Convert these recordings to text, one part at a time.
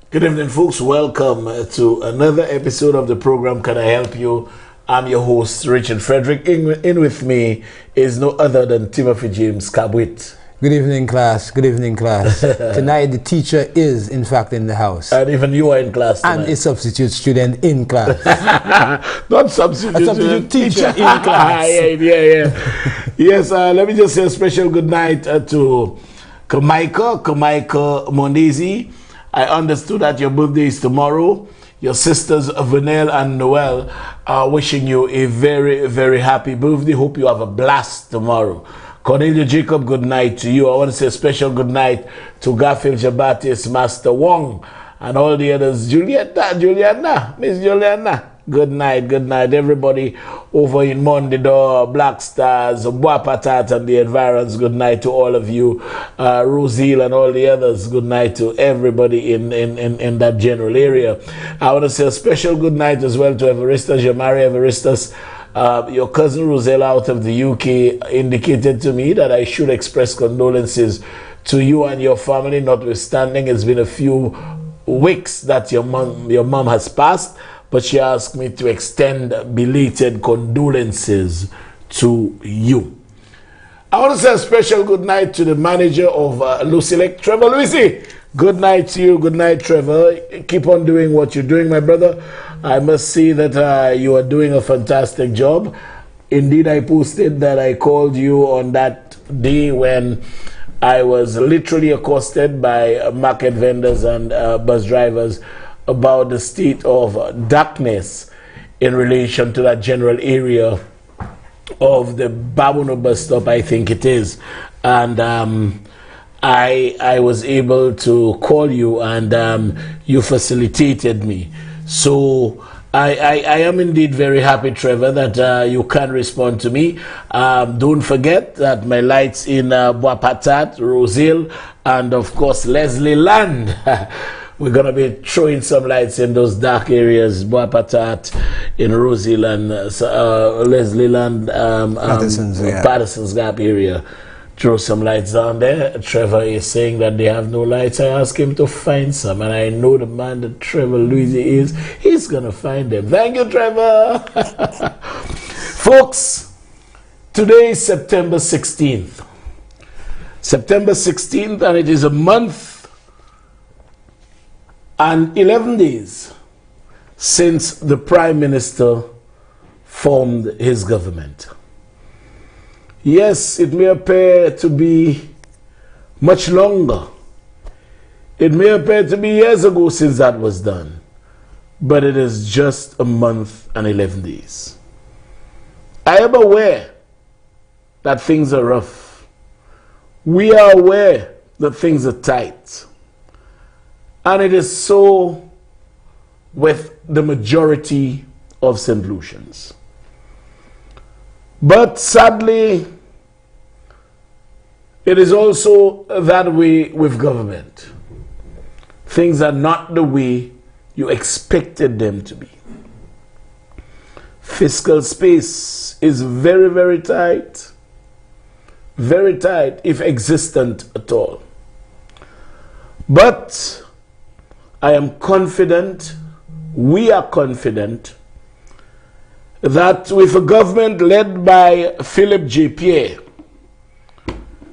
Good evening, folks. Welcome to another episode of the program. Can I help you? I'm your host, Richard Frederick. In with me is no other than Timothy James Cabwit. Good evening, class. Good evening, class. Tonight, the teacher is, in fact, in the house. And even you are in class tonight. And a substitute student in class. Not substitute. A substitute teacher in class. Yeah. Yes, let me just say a special good night to Kamaika Monezi. I understood that your birthday is tomorrow. Your sisters, Vanelle and Noel, are wishing you a very, very happy birthday. Hope you have a blast tomorrow. Cornelia Jacob, good night to you. I want to say a special good night to Garfield Jabatis, Master Wong, and all the others. Juliana, Miss Juliana. Good night, everybody over in Mondidor, Black Stars, Boapatat and the environs. Good night to all of you. Rosil and all the others. Good night to everybody in that general area. I want to say a special good night as well to Everestas, Jamari Everestas. Your cousin Rosella out of the UK indicated to me that I should express condolences to you and your family, notwithstanding it's been a few weeks that your mom has passed, but she asked me to extend belated condolences to you. I want to say a special good night to the manager of Lucilec, Trevor Luisi. Good night to you. Good night, Trevor. Keep on doing what you're doing, my brother. I must say that you are doing a fantastic job. Indeed, I posted that I called you on that day when I was literally accosted by market vendors and bus drivers about the state of darkness in relation to that general area of the Babuno bus stop, I think it is. And I was able to call you and you facilitated me. So I am indeed very happy, Trevor, that you can respond to me. Don't forget that my lights in Boapatat, Rosil, and of course Leslie Land. We're going to be throwing some lights in those dark areas, Boapatat, in Rosil and Leslie Land, Patterson's Gap area. Throw some lights down there. Trevor is saying that they have no lights. I asked him to find some, and I know the man that Trevor Luisi is. He's going to find them. Thank you, Trevor. Folks, today is September 16th. September 16th, and it is a month and 11 days since the Prime Minister formed his government. Yes, it may appear to be much longer. It may appear to be years ago since that was done. But it is just a month and 11 days. I am aware that things are rough. We are aware that things are tight. And it is so with the majority of St. Lucians. But sadly, it is also that way with government. Things are not the way you expected them to be. Fiscal space is very, very tight. Very tight, if existent at all. But I am confident, we are confident, that with a government led by Philip J. Pierre,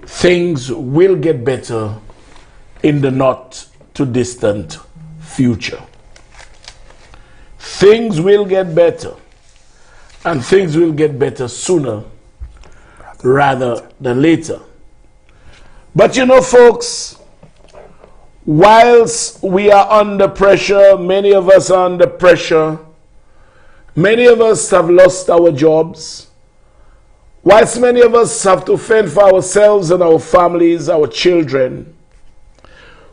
things will get better in the not too distant future. Things will get better, and things will get better sooner rather than later. But you know, folks, whilst we are under pressure, many of us are under pressure, many of us have lost our jobs. Whilst many of us have to fend for ourselves and our families, our children,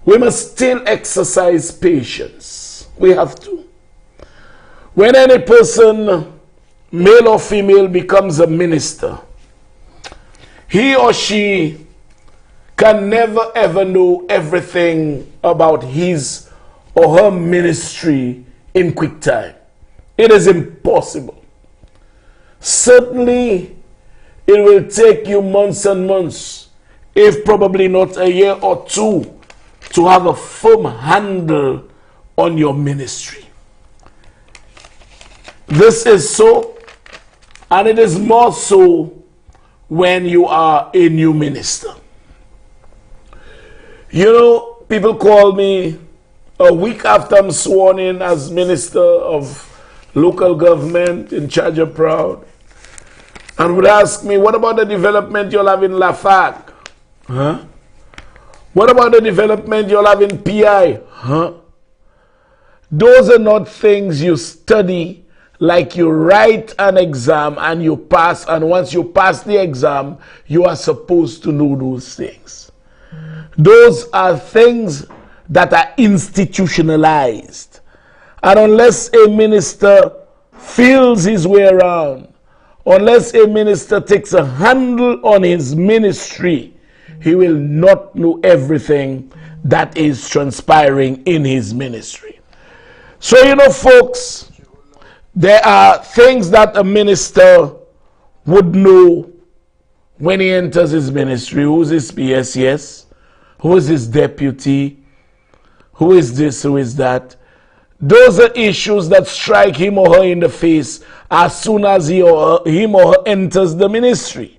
we must still exercise patience. We have to. When any person, male or female, becomes a minister, he or she can never ever know everything about his or her ministry in quick time. It is impossible. Certainly, it will take you months and months, if probably not a year or two, to have a firm handle on your ministry. This is so, and it is more so when you are a new minister. You know, people call me a week after I'm sworn in as minister of local government in charge of Proud, and would ask me, what about the development you'll have in Lafag? Huh? What about the development you'll have in PI? Huh? Those are not things you study, like you write an exam and you pass, and once you pass the exam, you are supposed to know those things. Those are things that are institutionalized. And unless a minister feels his way around, unless a minister takes a handle on his ministry, he will not know everything that is transpiring in his ministry. So, you know, folks, there are things that a minister would know when he enters his ministry. Who is his PSS? Who is his deputy? Who is this? Who is that? Those are issues that strike him or her in the face as soon as him or her enters the ministry.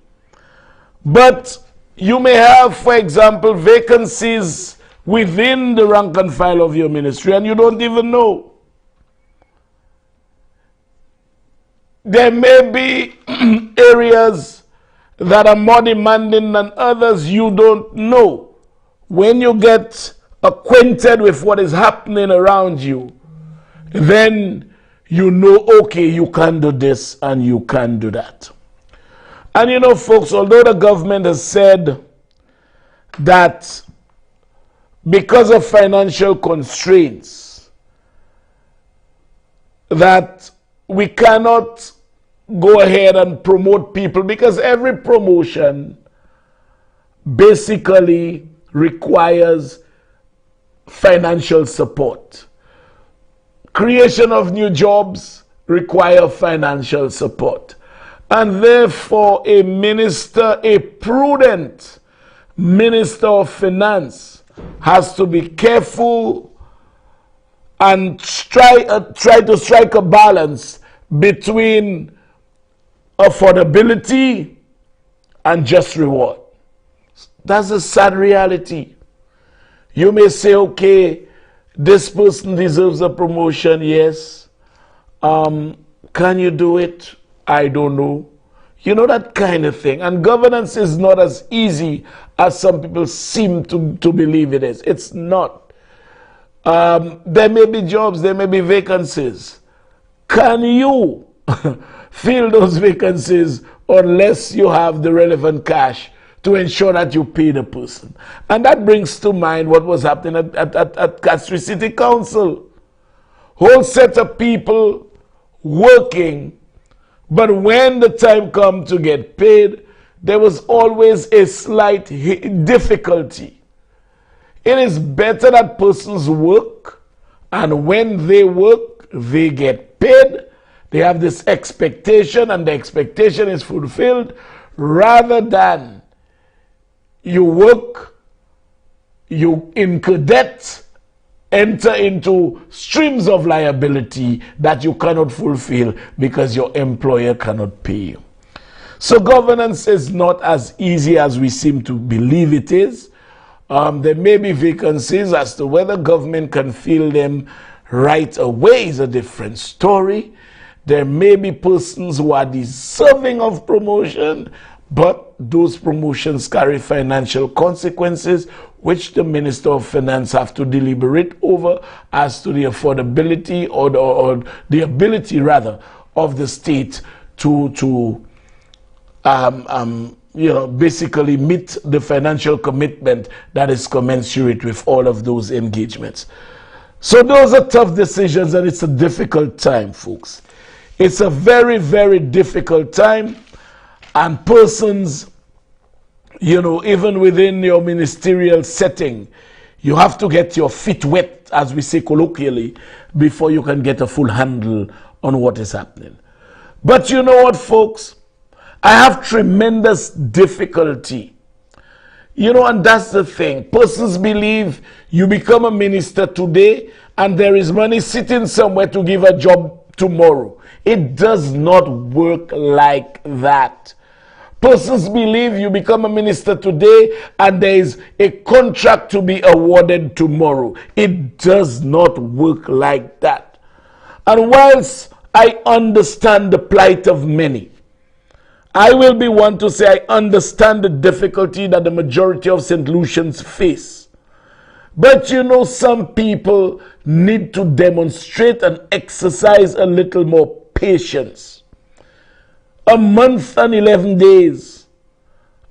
But you may have, for example, vacancies within the rank and file of your ministry, and you don't even know. There may be areas that are more demanding than others you don't know. When you get acquainted with what is happening around you, then you know, okay, you can do this and you can do that. And you know, folks, although the government has said that because of financial constraints, that we cannot go ahead and promote people, because every promotion basically requires financial support. Creation of new jobs require financial support. And therefore, a minister, a prudent minister of finance, has to be careful and try to strike a balance between affordability and just reward. That's a sad reality. You may say, okay, this person deserves a promotion, yes. Can you do it? I don't know. You know, that kind of thing. And governance is not as easy as some people seem to believe it is. It's not. There may be jobs, there may be vacancies. Can you fill those vacancies unless you have the relevant cash to ensure that you pay the person? And that brings to mind what was happening at Castries City Council. Whole set of people working, but when the time come to get paid, there was always a slight difficulty. It is better that persons work, and when they work, they get paid. They have this expectation, and the expectation is fulfilled, rather than you work, you incur debt, enter into streams of liability that you cannot fulfill because your employer cannot pay you. So governance is not as easy as we seem to believe it is. There may be vacancies. As to whether government can fill them right away is a different story. There may be persons who are deserving of promotion, but those promotions carry financial consequences, which the Minister of Finance have to deliberate over as to the affordability or the ability, rather, of the state to basically meet the financial commitment that is commensurate with all of those engagements. So those are tough decisions, and it's a difficult time, folks. It's a very, very difficult time, and persons, even within your ministerial setting, you have to get your feet wet, as we say colloquially, before you can get a full handle on what is happening. But you know what, folks? I have tremendous difficulty. And that's the thing. Persons believe you become a minister today and there is money sitting somewhere to give a job tomorrow. It does not work like that. Persons believe you become a minister today and there is a contract to be awarded tomorrow. It does not work like that. And whilst I understand the plight of many, I will be one to say I understand the difficulty that the majority of St. Lucians face. But you know, some people need to demonstrate and exercise a little more patience. A month and 11 days.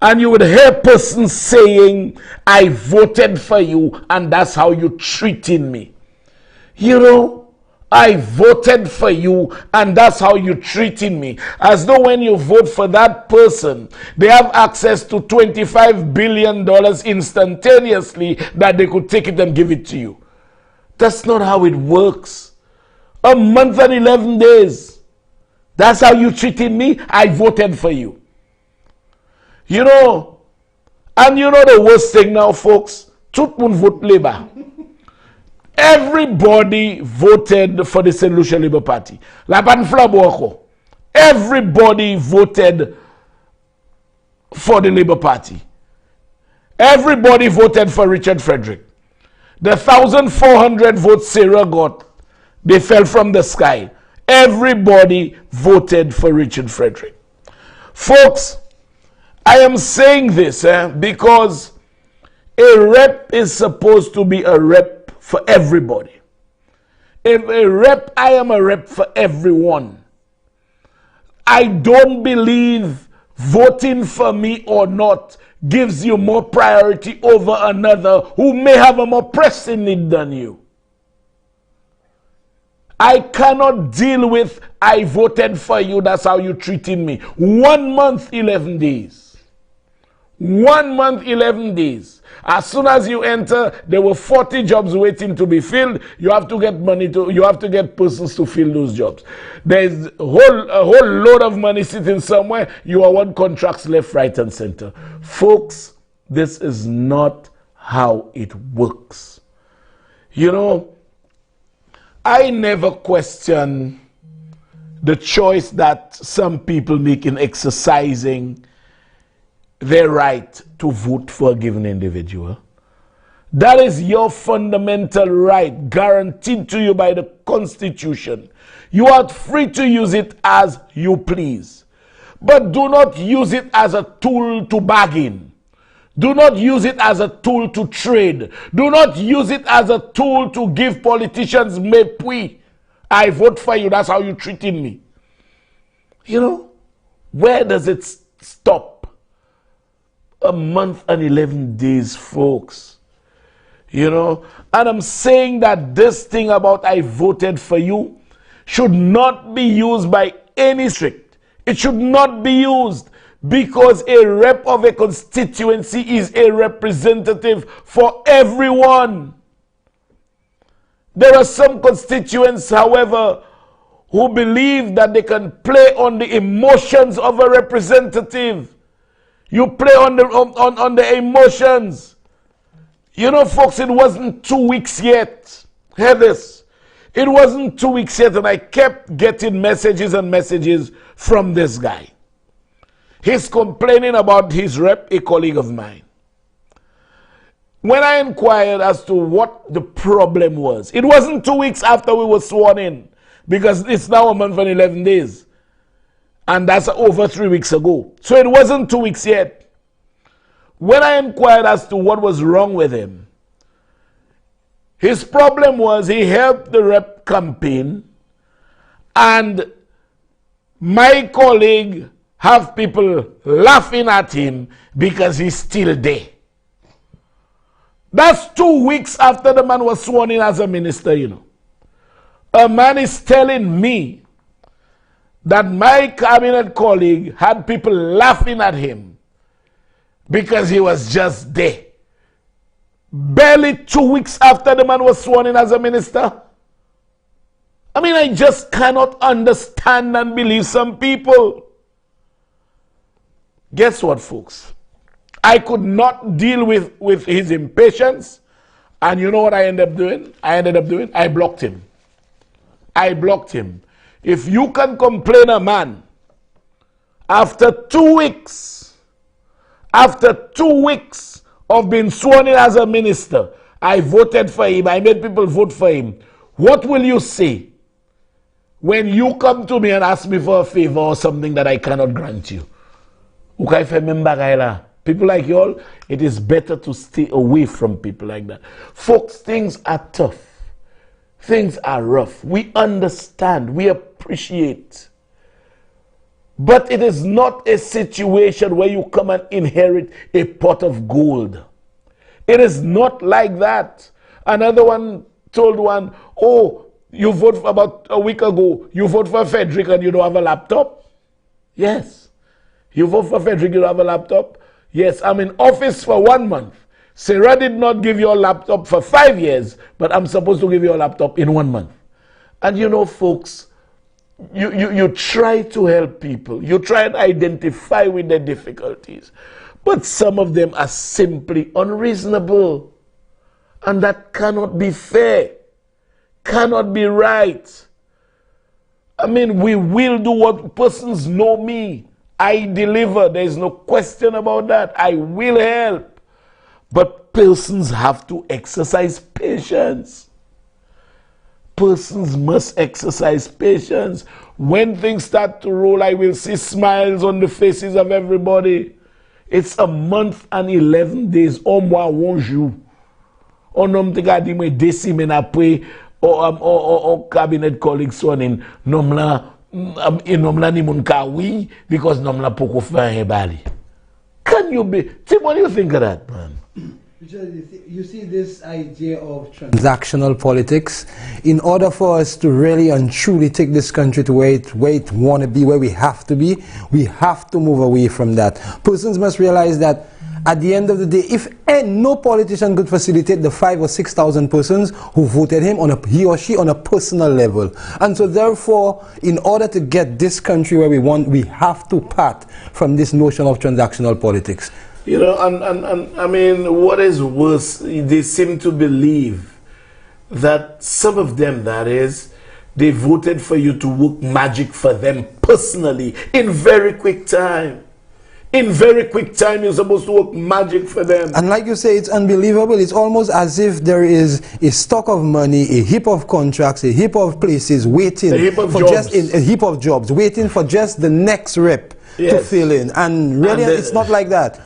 And you would hear persons saying, I voted for you and that's how you're treating me. You know, I voted for you and that's how you're treating me. As though when you vote for that person, they have access to $25 billion instantaneously that they could take it and give it to you. That's not how it works. A month and 11 days. That's how you treated me. I voted for you. You know, and you know the worst thing now, folks? Tout moun vote Labour. Everybody voted for the St. Lucia Labour Party. Everybody voted for the Labour Party. Everybody voted for Richard Frederick. The 1,400 votes Sarah got, they fell from the sky. Everybody voted for Richard Frederick. Folks, I am saying this because a rep is supposed to be a rep for everybody. If a rep, I am a rep for everyone. I don't believe voting for me or not gives you more priority over another who may have a more pressing need than you. I cannot deal with, I voted for you, that's how you're treating me. 1 month, 11 days. 1 month, 11 days. As soon as you enter, there were 40 jobs waiting to be filled. You have to get you have to get persons to fill those jobs. There's a whole load of money sitting somewhere. You are one contracts left, right, and center. Folks, this is not how it works. You know, I never question the choice that some people make in exercising their right to vote for a given individual. That is your fundamental right, guaranteed to you by the Constitution. You are free to use it as you please. But do not use it as a tool to bargain. Do not use it as a tool to trade. Do not use it as a tool to give politicians mépris. I vote for you, that's how you're treating me. You know, where does it stop? A month and 11 days, folks. You know, and I'm saying that this thing about I voted for you should not be used by any strict. It should not be used. Because a rep of a constituency is a representative for everyone. There are some constituents, however, who believe that they can play on the emotions of a representative. You play on the emotions. You know, folks, it wasn't 2 weeks yet. Hear this. It wasn't 2 weeks yet, and I kept getting messages and messages from this guy. He's complaining about his rep, a colleague of mine. When I inquired as to what the problem was, it wasn't 2 weeks after we were sworn in, because it's now a month and 11 days. And that's over 3 weeks ago. So it wasn't 2 weeks yet. When I inquired as to what was wrong with him, his problem was he helped the rep campaign, and my colleague have people laughing at him because he's still there. That's 2 weeks after the man was sworn in as a minister, you know. A man is telling me that my cabinet colleague had people laughing at him because he was just there. Barely 2 weeks after the man was sworn in as a minister. I mean, I just cannot understand and believe some people. Guess what, folks? I could not deal with his impatience. And you know what I ended up doing? I blocked him. I blocked him. If you can complain a man after 2 weeks, of being sworn in as a minister, I voted for him, I made people vote for him, what will you say when you come to me and ask me for a favor or something that I cannot grant you? People like you all, it is better to stay away from people like that. Folks, things are tough. Things are rough. We understand. We appreciate. But it is not a situation where you come and inherit a pot of gold. It is not like that. Another one told one, oh, you voted about a week ago, you vote for Frederick and you don't have a laptop? Yes. You vote for Frederick, you don't have a laptop? Yes, I'm in office for 1 month. Sarah did not give you a laptop for 5 years, but I'm supposed to give you a laptop in 1 month. And you know, folks, you try to help people. You try and identify with their difficulties. But some of them are simply unreasonable. And that cannot be fair. Cannot be right. I mean, we will do what persons know me. I deliver. There is no question about that. I will help. But persons have to exercise patience. Persons must exercise patience. When things start to roll, I will see smiles on the faces of everybody. It's a month and 11 days. Au moins un jour. On homme te gadi mwen 2 semaines après, or cabinet colleagues son in nomla ni moun ka oui, because nomla poko fe bali. Can you be? Tim, what do you think of that, man? You see this idea of transactional politics. In order for us to really and truly take this country to where it want to be, where we have to be, we have to move away from that. Persons must realize that at the end of the day, if no politician could facilitate the 5,000 or 6,000 persons who voted him he or she on a personal level, and so therefore, in order to get this country where we want, we have to part from this notion of transactional politics. You know, and I mean, what is worse, they seem to believe that some of them, that is, they voted for you to work magic for them personally in very quick time. In very quick time, you're supposed to work magic for them. And like you say, it's unbelievable. It's almost as if there is a stock of money, a heap of contracts, a heap of places waiting for just a heap of jobs, waiting for just the next rep to fill in. And really, it's not like that.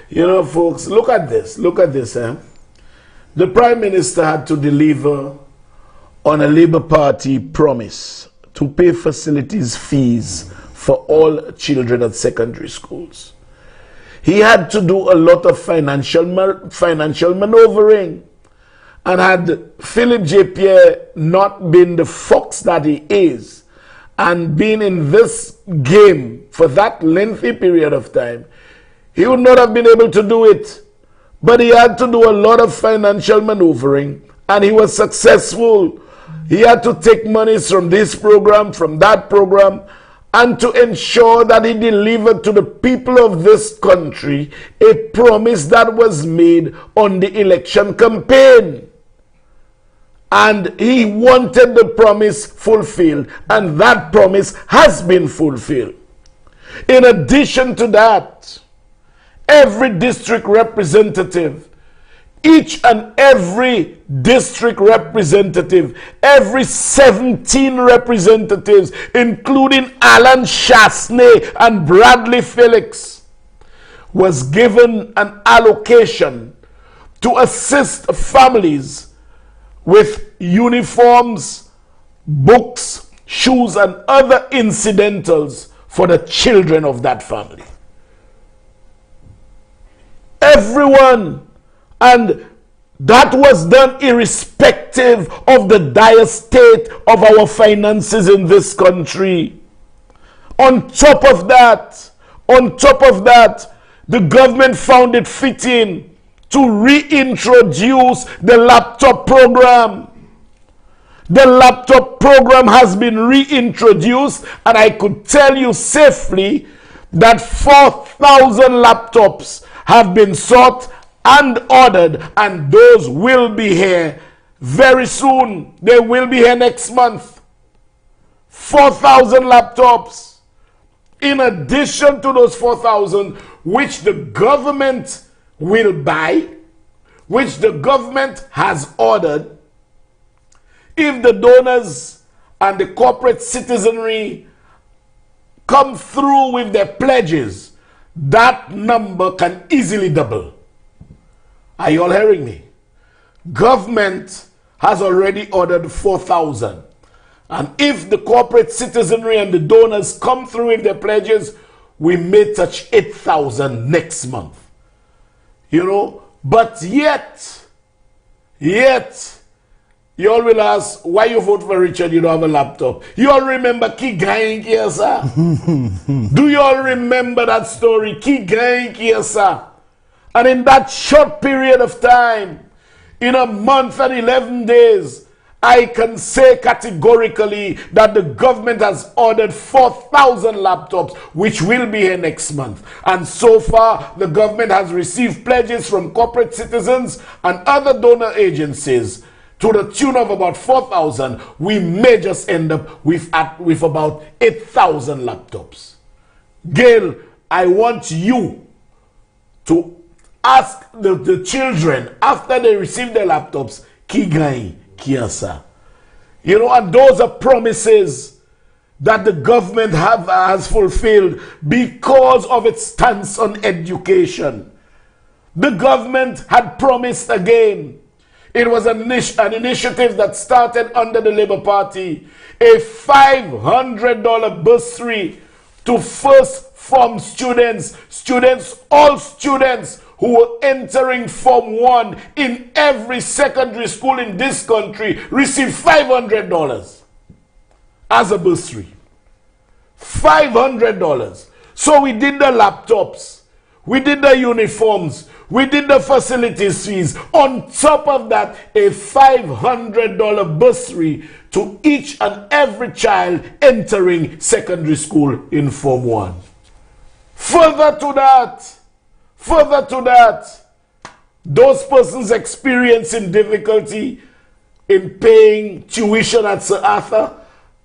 You know, folks, look at this. Look at this. The Prime Minister had to deliver on a Labour Party promise to pay facilities fees for all children at secondary schools. He had to do a lot of financial maneuvering. And had Philip J. Pierre not been the fox that he is, and been in this game for that lengthy period of time, he would not have been able to do it. But he had to do a lot of financial maneuvering, and he was successful. He had to take monies from this program, from that program, and to ensure that he delivered to the people of this country a promise that was made on the election campaign. And he wanted the promise fulfilled, and that promise has been fulfilled. In addition to that, every district representative, each and every district representative, every 17 representatives, including Alan Chasney and Bradley Felix, was given an allocation to assist families with uniforms, books, shoes, and other incidentals for the children of that family. Everyone. And that was done irrespective of the dire state of our finances in this country. On top of that, the government found it fitting to reintroduce the laptop program. The laptop program has been reintroduced, and I could tell you safely that 4,000 laptops have been sought and ordered, and those will be here very soon. They will be here next month. 4,000 laptops. In addition to those 4,000, which the government will buy, which the government has ordered, if the donors and the corporate citizenry come through with their pledges, that number can easily double. Are you all hearing me? Government has already ordered 4,000. And if the corporate citizenry and the donors come through with their pledges, we may touch 8,000 next month. You know, but yet, you all will ask, why you vote for Richard, you don't have a laptop? You all remember Ki Gain here, sir? Do you all remember that story? Ki Gain here, sir? And in that short period of time, in a month and 11 days, I can say categorically that the government has ordered 4,000 laptops, which will be here next month. And so far, the government has received pledges from corporate citizens and other donor agencies to the tune of about 4,000. We may just end up with about 8,000 laptops. Gail, I want you to ask the children, after they receive their laptops, Kigai, Kiasa. You know, and those are promises that the government has fulfilled because of its stance on education. The government had promised again. It was an initiative that started under the Labour Party, a $500 bursary to first form students, all students who were entering Form 1 in every secondary school in this country received $500 as a bursary. $500. So we did the laptops, we did the uniforms, we did the facilities fees. On top of that, a $500 bursary to each and every child entering secondary school in Form 1. Further to that, those persons experiencing difficulty in paying tuition at Sir Arthur,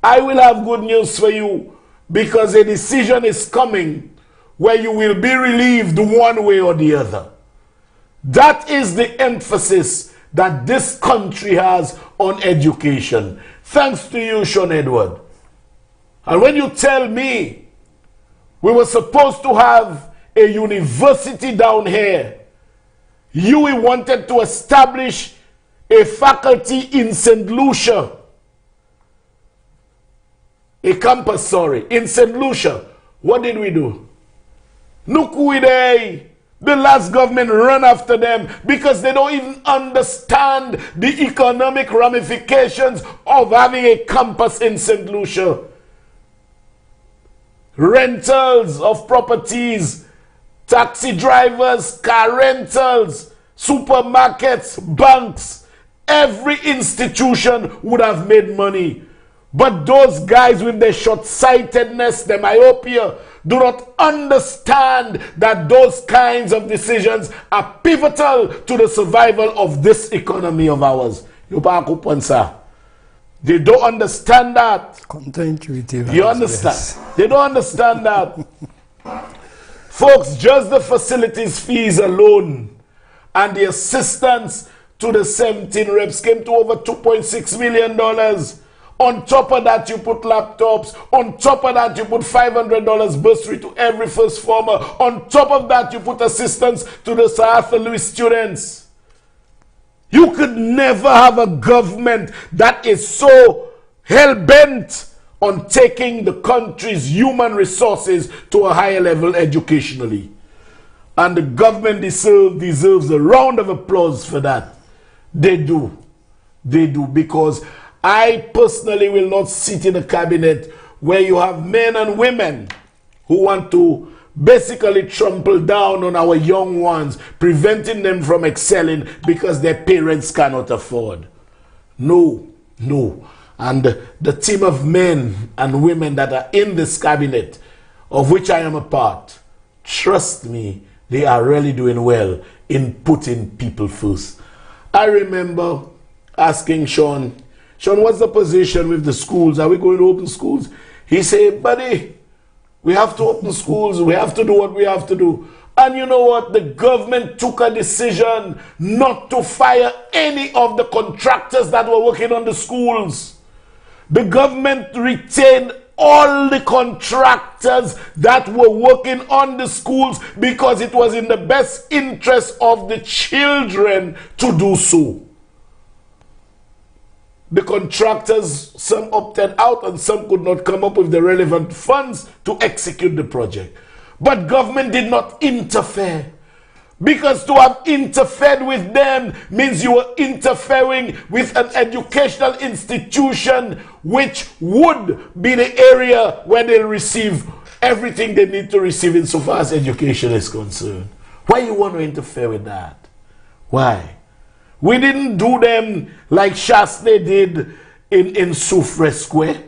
I will have good news for you, because a decision is coming where you will be relieved one way or the other. That is the emphasis that this country has on education. Thanks to you, Sean Edward. And when you tell me we were supposed to have a university down here, you wanted to establish a faculty in St. Lucia, a campus, in St. Lucia. What did we do? Nukuidei. The last government ran after them because they don't even understand the economic ramifications of having a campus in St. Lucia. Rentals of properties, taxi drivers, car rentals, supermarkets, banks, every institution would have made money. But those guys with their short-sightedness, their myopia, do not understand that those kinds of decisions are pivotal to the survival of this economy of ours. They don't understand that. Counterintuitive. You understand? Yes. They don't understand that. Folks, just the facilities fees alone and the assistance to the 17 reps came to over $2.6 million. On top of that, you put laptops. On top of that, you put $500 bursary to every first former. On top of that, you put assistance to the Sir Arthur Lewis students. You could never have a government that is so hell-bent on taking the country's human resources to a higher level educationally. And the government deserves a round of applause for that. They do. They do, because I personally will not sit in a cabinet where you have men and women who want to basically trample down on our young ones, preventing them from excelling because their parents cannot afford. No, no. And the team of men and women that are in this cabinet, of which I am a part, trust me, they are really doing well in putting people first. I remember asking Sean, what's the position with the schools? Are we going to open schools? He said, buddy, we have to open schools. We have to do what we have to do. And you know what? The government took a decision not to fire any of the contractors that were working on the schools. The government retained all the contractors that were working on the schools because it was in the best interest of the children to do so. The contractors, some opted out and some could not come up with the relevant funds to execute the project. But government did not interfere. Because to have interfered with them means you were interfering with an educational institution which would be the area where they'll receive everything they need to receive insofar as education is concerned. Why you want to interfere with that? Why? We didn't do them like Shasne did in Soufre Square.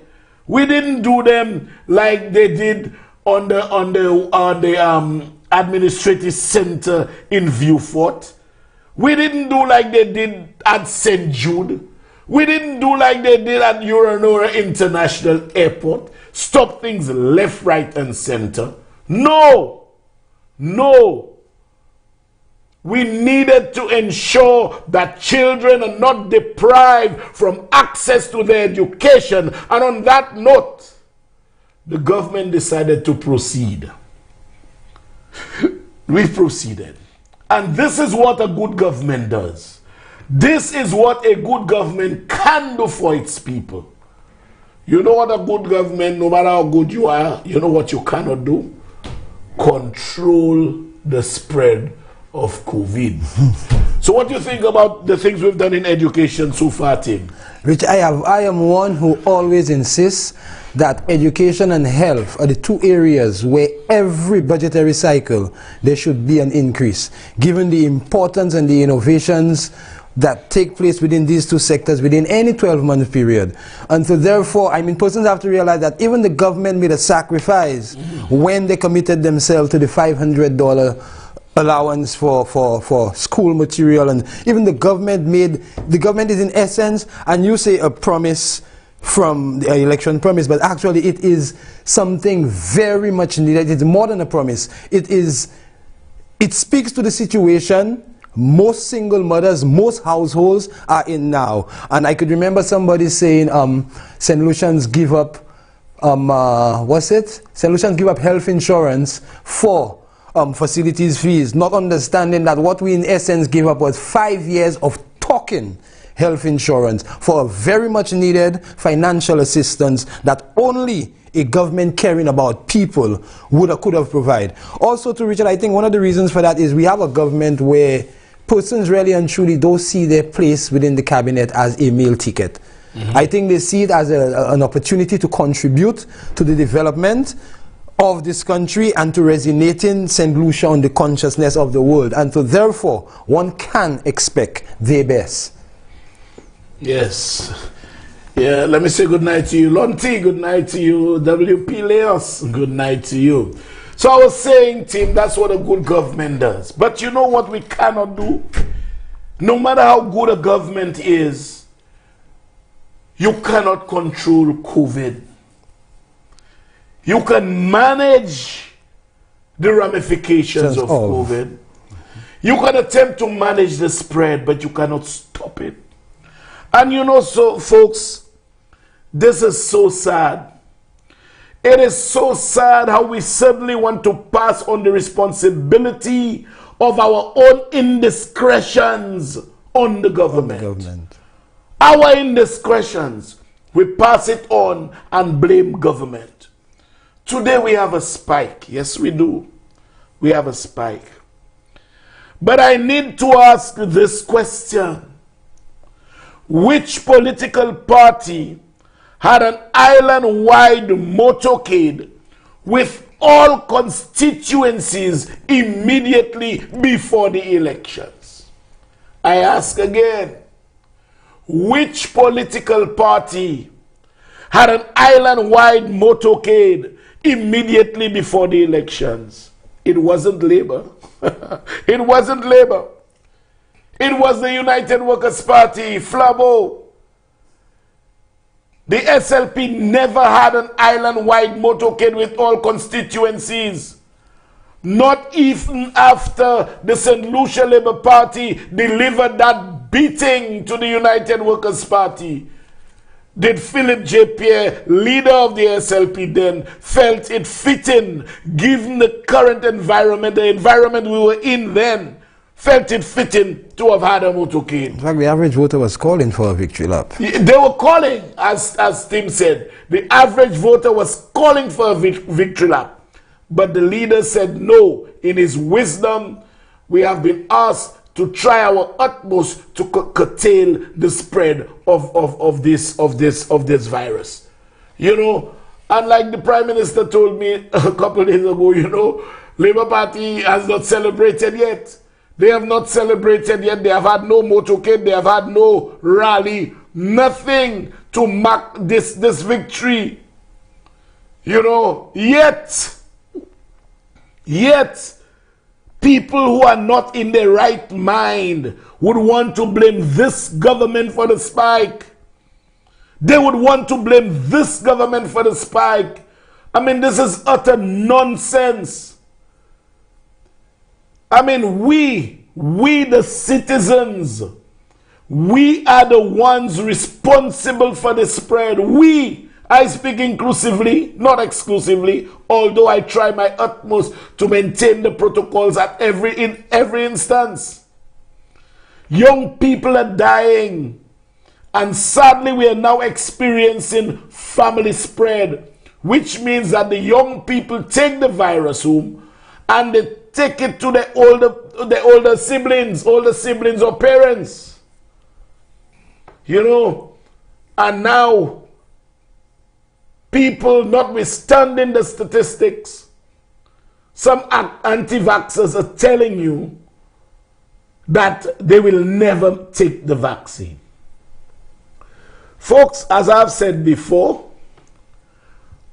We didn't do them like they did on the administrative center in Viewfort. We didn't do like they did at St. Jude. We didn't do like they did at Uranora International Airport. Stop things left, right, and center. No. No. We needed to ensure that children are not deprived from access to their education. And on that note, the government decided to proceed. We proceeded. And this is what a good government does. This is what a good government can do for its people. You know what a good government, no matter how good you are, you know what you cannot do? Control the spread of COVID. So what do you think about the things we've done in education so far, Tim? Rich, I am one who always insists that education and health are the two areas where every budgetary cycle there should be an increase, given the importance and the innovations that take place within these two sectors within any 12-month period. And so therefore, I mean, persons have to realize that even the government made a sacrifice when they committed themselves to the $500 allowance for school material, and even the government is in essence, and you say a promise from the election promise, but actually it is something very much needed. It's more than a promise. It speaks to the situation most single mothers, most households are in now. And I could remember somebody saying St. Lucian's give up St. Lucian's give up health insurance for facilities fees, not understanding that what we in essence gave up was 5 years of talking health insurance for a very much needed financial assistance that only a government caring about people could have provided. Also, to Richard, I think one of the reasons for that is we have a government where persons really and truly don't see their place within the cabinet as a meal ticket. I think they see it as an opportunity to contribute to the development of this country and to resonating St. Lucia on the consciousness of the world. And so therefore, one can expect their best. Yes. Yeah, let me say good night to you. Lonti, good night to you. WP Leos, good night to you. So I was saying, Tim, that's what a good government does. But you know what we cannot do? No matter how good a government is, you cannot control COVID. You can manage the ramifications of COVID. You can attempt to manage the spread, but you cannot stop it. And you know, so folks, this is so sad. It is so sad how we suddenly want to pass on the responsibility of our own indiscretions on the government. Our indiscretions, we pass it on and blame government. Today we have a spike. Yes, we do. We have a spike. But I need to ask this question. Which political party had an island-wide motorcade with all constituencies immediately before the elections? I ask again, which political party had an island-wide motorcade immediately before the elections? It wasn't Labour. It wasn't Labour. It was the United Workers' Party, Flabo. The SLP never had an island-wide motorcade with all constituencies. Not even after the St. Lucia Labour Party delivered that beating to the United Workers' Party did Philip J. Pierre, leader of the SLP then, felt it fitting, given the current environment, the environment we were in then, felt it fitting to have had a motorcade. In fact, the average voter was calling for a victory lap. They were calling, as Tim said, the average voter was calling for a victory lap. But the leader said no. In his wisdom, we have been asked to try our utmost to curtail the spread of this virus. You know, and like the Prime Minister told me a couple of days ago, you know, Labour Party has not celebrated yet. They have not celebrated yet. They have had no motorcade. They have had no rally. Nothing to mark this victory. You know, yet, people who are not in their right mind would want to blame this government for the spike. They would want to blame this government for the spike. I mean, this is utter nonsense. I mean, we the citizens, we are the ones responsible for the spread. I speak inclusively, not exclusively, although I try my utmost to maintain the protocols in every instance. Young people are dying, and sadly we are now experiencing family spread, which means that the young people take the virus home and they take it to the older siblings or parents. You know, and now people, notwithstanding the statistics, some anti-vaxxers are telling you that they will never take the vaccine. Folks, as I've said before,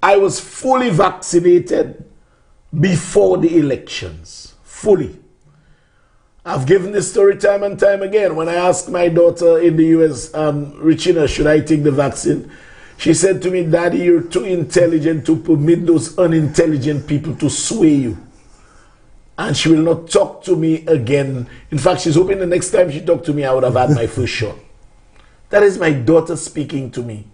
I was fully vaccinated before the elections. Fully. I've given this story time and time again. When I asked my daughter in the US, Regina, should I take the vaccine? She said to me, Daddy, you're too intelligent to permit those unintelligent people to sway you. And she will not talk to me again. In fact, she's hoping the next time she talked to me, I would have had my first shot. That is my daughter speaking to me.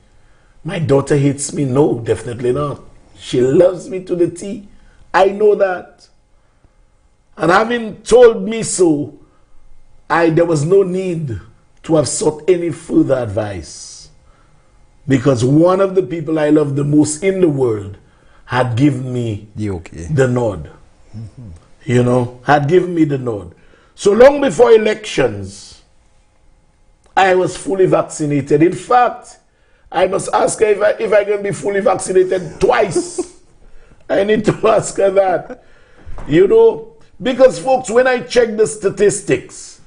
My daughter hates me? No, definitely not. She loves me to the T. I know that. And having told me so, there was no need to have sought any further advice. Because one of the people I love the most in the world had given me the nod. Mm-hmm. You know, had given me the nod. So long before elections, I was fully vaccinated. In fact, I must ask her if I can be fully vaccinated twice. I need to ask her that. You know, because folks, when I check the statistics,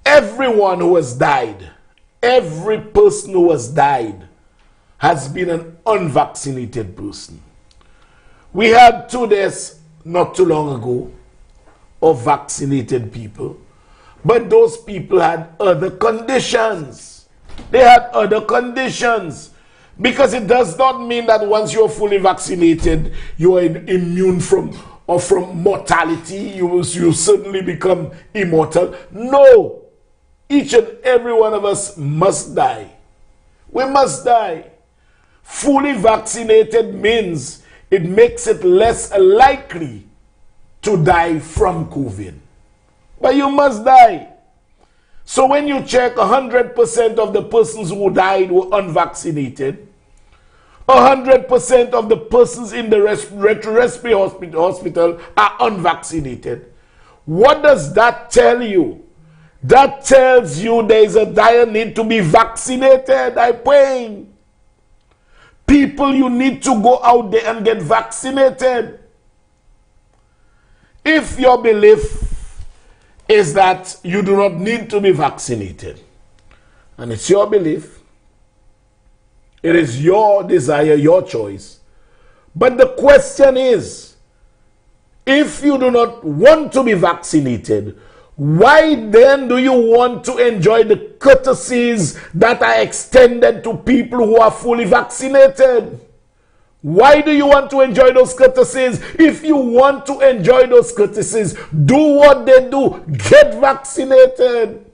everyone who has died, every person who has died has been an unvaccinated person. We had 2 deaths not too long ago of vaccinated people, but those people had other conditions. They had other conditions. Because it does not mean that once you're fully vaccinated, you are immune from mortality. You suddenly become immortal. No. Each and every one of us must die. We must die. Fully vaccinated means it makes it less likely to die from COVID. But you must die. So when you check, 100% of the persons who died were unvaccinated. 100% of the persons in the respiratory hospital are unvaccinated. What does that tell you? That tells you there is a dire need to be vaccinated. I'm praying. People, you need to go out there and get vaccinated. If your belief is that you do not need to be vaccinated, and it's your belief, It is your desire, your choice. But the question is, if you do not want to be vaccinated, why then do you want to enjoy the courtesies that are extended to people who are fully vaccinated? Why do you want to enjoy those courtesies? If you want to enjoy those courtesies, do what they do. Get vaccinated.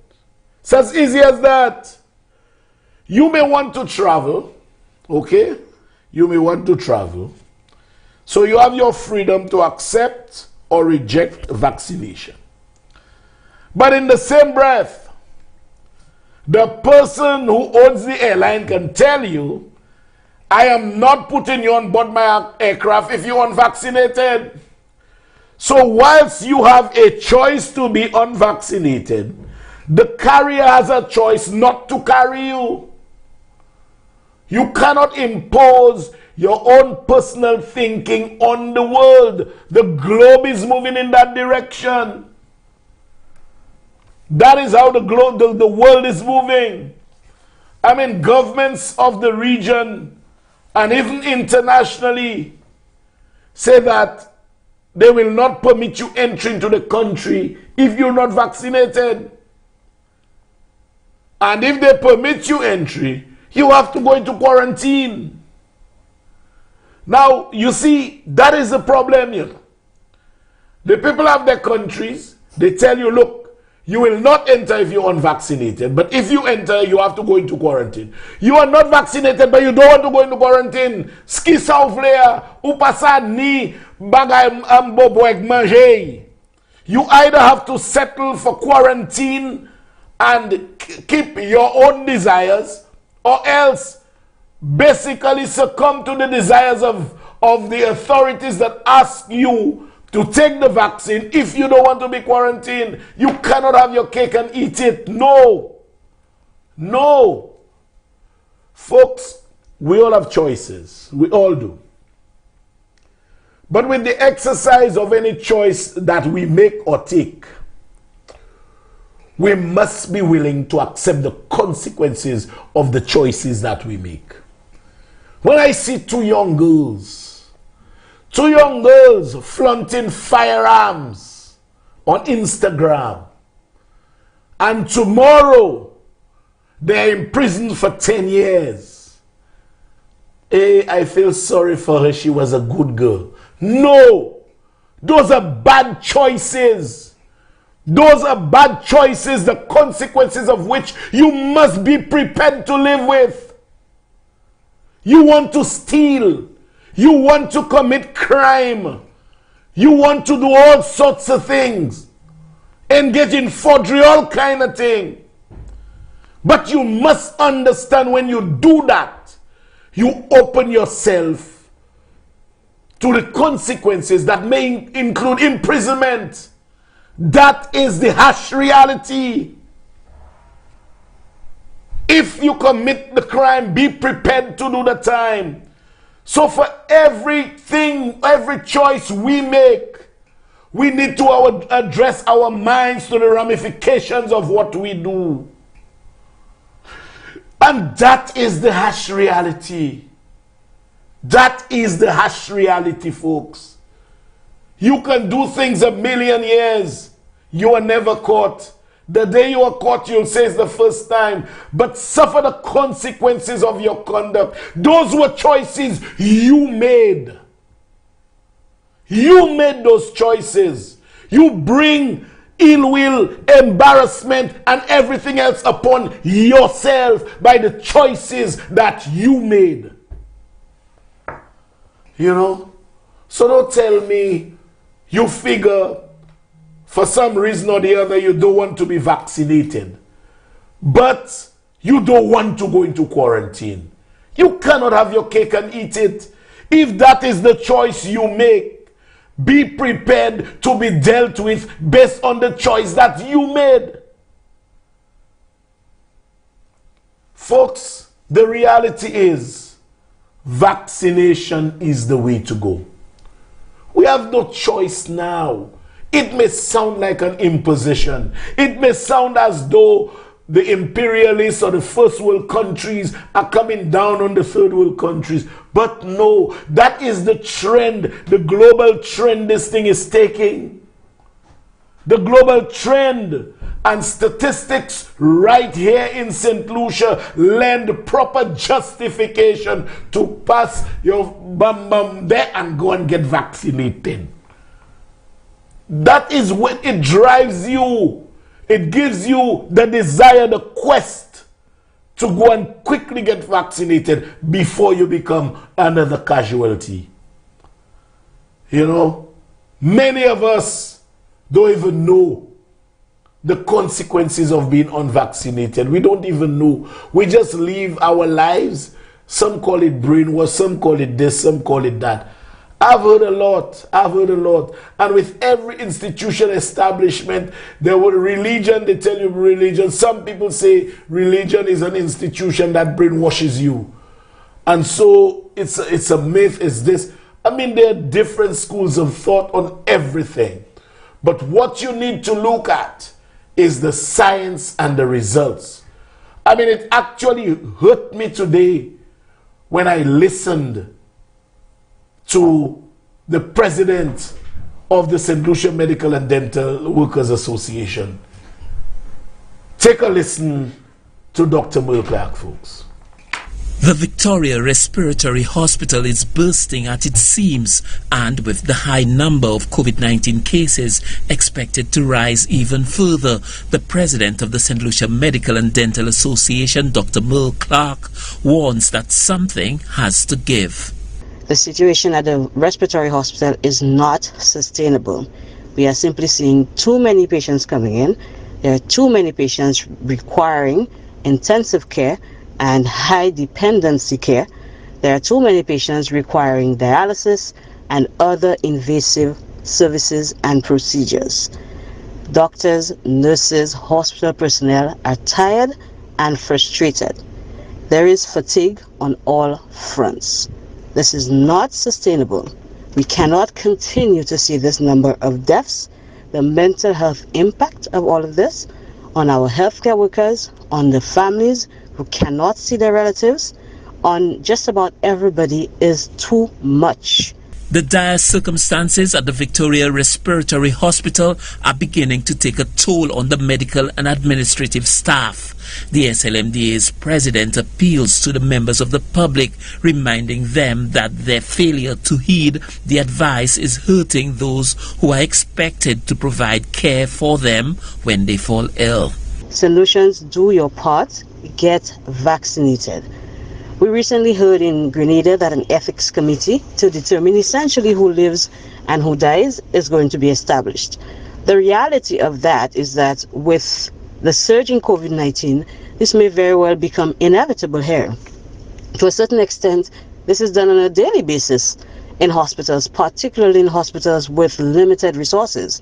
It's as easy as that. You may want to travel, okay? You may want to travel. So you have your freedom to accept or reject vaccination. But in the same breath, the person who owns the airline can tell you, I am not putting you on board my aircraft if you're unvaccinated. So whilst you have a choice to be unvaccinated, the carrier has a choice not to carry you. You cannot impose your own personal thinking on the world. The globe is moving in that direction. That is how the world is moving. I mean, governments of the region and even internationally say that they will not permit you entry into the country if you're not vaccinated. And if they permit you entry, you have to go into quarantine. Now, you see, that is the problem here. The people of their countries, they tell you, look, you will not enter if you're unvaccinated. But if you enter, you have to go into quarantine. You are not vaccinated, but you don't want to go into quarantine. Ski sauvlea, ou pasa ni bagay ambobo ek manje. You either have to settle for quarantine and keep your own desires, or else basically succumb to the desires of the authorities that ask you to take the vaccine if you don't want to be quarantined. You cannot have your cake and eat it. No. No. Folks, we all have choices. We all do. But with the exercise of any choice that we make or take, we must be willing to accept the consequences of the choices that we make. When I see two young girls flaunting firearms on Instagram, and tomorrow they're imprisoned for 10 years. I feel sorry for her. She was a good girl. No, those are bad choices. Those are bad choices, the consequences of which you must be prepared to live with. You want to steal. You want to commit crime. You want to do all sorts of things. Engage in forgery, all kind of thing. But you must understand, when you do that, you open yourself to the consequences that may include imprisonment. That is the harsh reality. If you commit the crime, be prepared to do the time. So for everything, every choice we make, we need to address our minds to the ramifications of what we do. And that is the harsh reality. That is the harsh reality, folks. You can do things a million years. You are never caught. The day you are caught, you'll say it's the first time. But suffer the consequences of your conduct. Those were choices you made. You made those choices. You bring ill will, embarrassment, and everything else upon yourself by the choices that you made. You know? So don't tell me you figure for some reason or the other you don't want to be vaccinated, but you don't want to go into quarantine. You cannot have your cake and eat it. If that is the choice you make, be prepared to be dealt with based on the choice that you made. Folks, the reality is vaccination is the way to go. We have no choice now. It may sound like an imposition. It may sound as though the imperialists or the first world countries are coming down on the third world countries. But no, that is the trend, the global trend this thing is taking. The global trend. And statistics right here in St. Lucia lend proper justification to pass your bum bum there and go and get vaccinated. That is what it drives you. It gives you the desire, the quest to go and quickly get vaccinated before you become another casualty. You know, many of us don't even know the consequences of being unvaccinated. We don't even know. We just live our lives. Some call it brainwash, some call it this, some call it that. I've heard a lot. And with every institution establishment, there were religion, they tell you religion. Some people say religion is an institution that brainwashes you. And so it's a myth, it's this. I mean, there are different schools of thought on everything. But what you need to look at is the science and the results. I mean, it actually hurt me today when I listened to the president of the St. Lucia Medical and Dental Workers Association. Take a listen to Dr. Merle Clark, folks. The Victoria Respiratory Hospital is bursting at its seams, and with the high number of COVID-19 cases expected to rise even further, the president of the St. Lucia Medical and Dental Association, Dr. Merle Clark, warns that something has to give. The situation at the respiratory hospital is not sustainable. We are simply seeing too many patients coming in. There are too many patients requiring intensive care and high dependency care. There are too many patients requiring dialysis and other invasive services and procedures. Doctors, nurses, hospital personnel are tired and frustrated. There is fatigue on all fronts. This is not sustainable. We cannot continue to see this number of deaths, the mental health impact of all of this on our healthcare workers, on the families who cannot see their relatives, on just about everybody is too much. The dire circumstances at the Victoria Respiratory Hospital are beginning to take a toll on the medical and administrative staff. The SLMDA's president appeals to the members of the public, reminding them that their failure to heed the advice is hurting those who are expected to provide care for them when they fall ill. Solutions, do your part, get vaccinated. We recently heard in Grenada that an ethics committee to determine essentially who lives and who dies is going to be established. The reality of that is that with the surge in COVID-19, this may very well become inevitable here. To a certain extent, this is done on a daily basis in hospitals, particularly in hospitals with limited resources.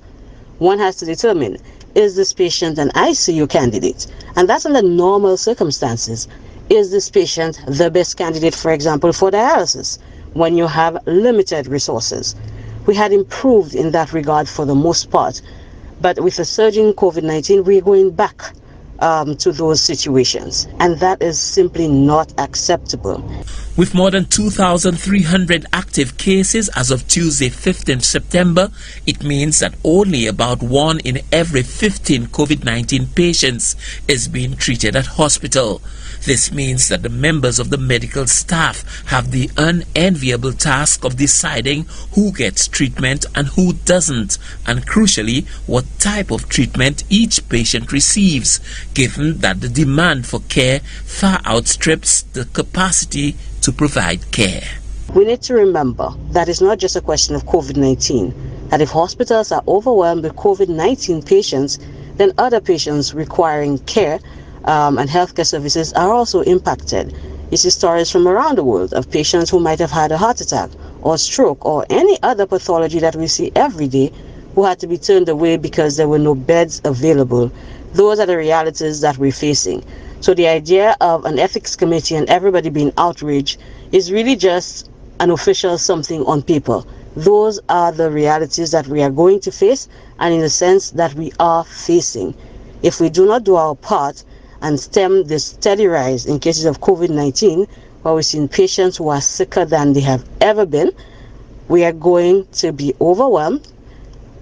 One has to determine, is this patient an ICU candidate? And that's under normal circumstances. Is this patient the best candidate, for example, for dialysis when you have limited resources? We had improved in that regard for the most part, but with the surge in COVID-19, we're going back to those situations, and that is simply not acceptable. With more than 2,300 active cases as of Tuesday, 15th September, it means that only about 1 in every 15 COVID-19 patients is being treated at hospital. This means that the members of the medical staff have the unenviable task of deciding who gets treatment and who doesn't, and crucially, what type of treatment each patient receives, given that the demand for care far outstrips the capacity to provide care. We need to remember that it's not just a question of COVID-19, that if hospitals are overwhelmed with COVID-19 patients, then other patients requiring care and healthcare services are also impacted. You see stories from around the world of patients who might have had a heart attack or stroke or any other pathology that we see every day who had to be turned away because there were no beds available. Those are the realities that we're facing. So the idea of an ethics committee and everybody being outraged is really just an official something on paper. Those are the realities that we are going to face, and in the sense that we are facing. If we do not do our part, and stem this steady rise in cases of COVID-19, where we've seen patients who are sicker than they have ever been, we are going to be overwhelmed.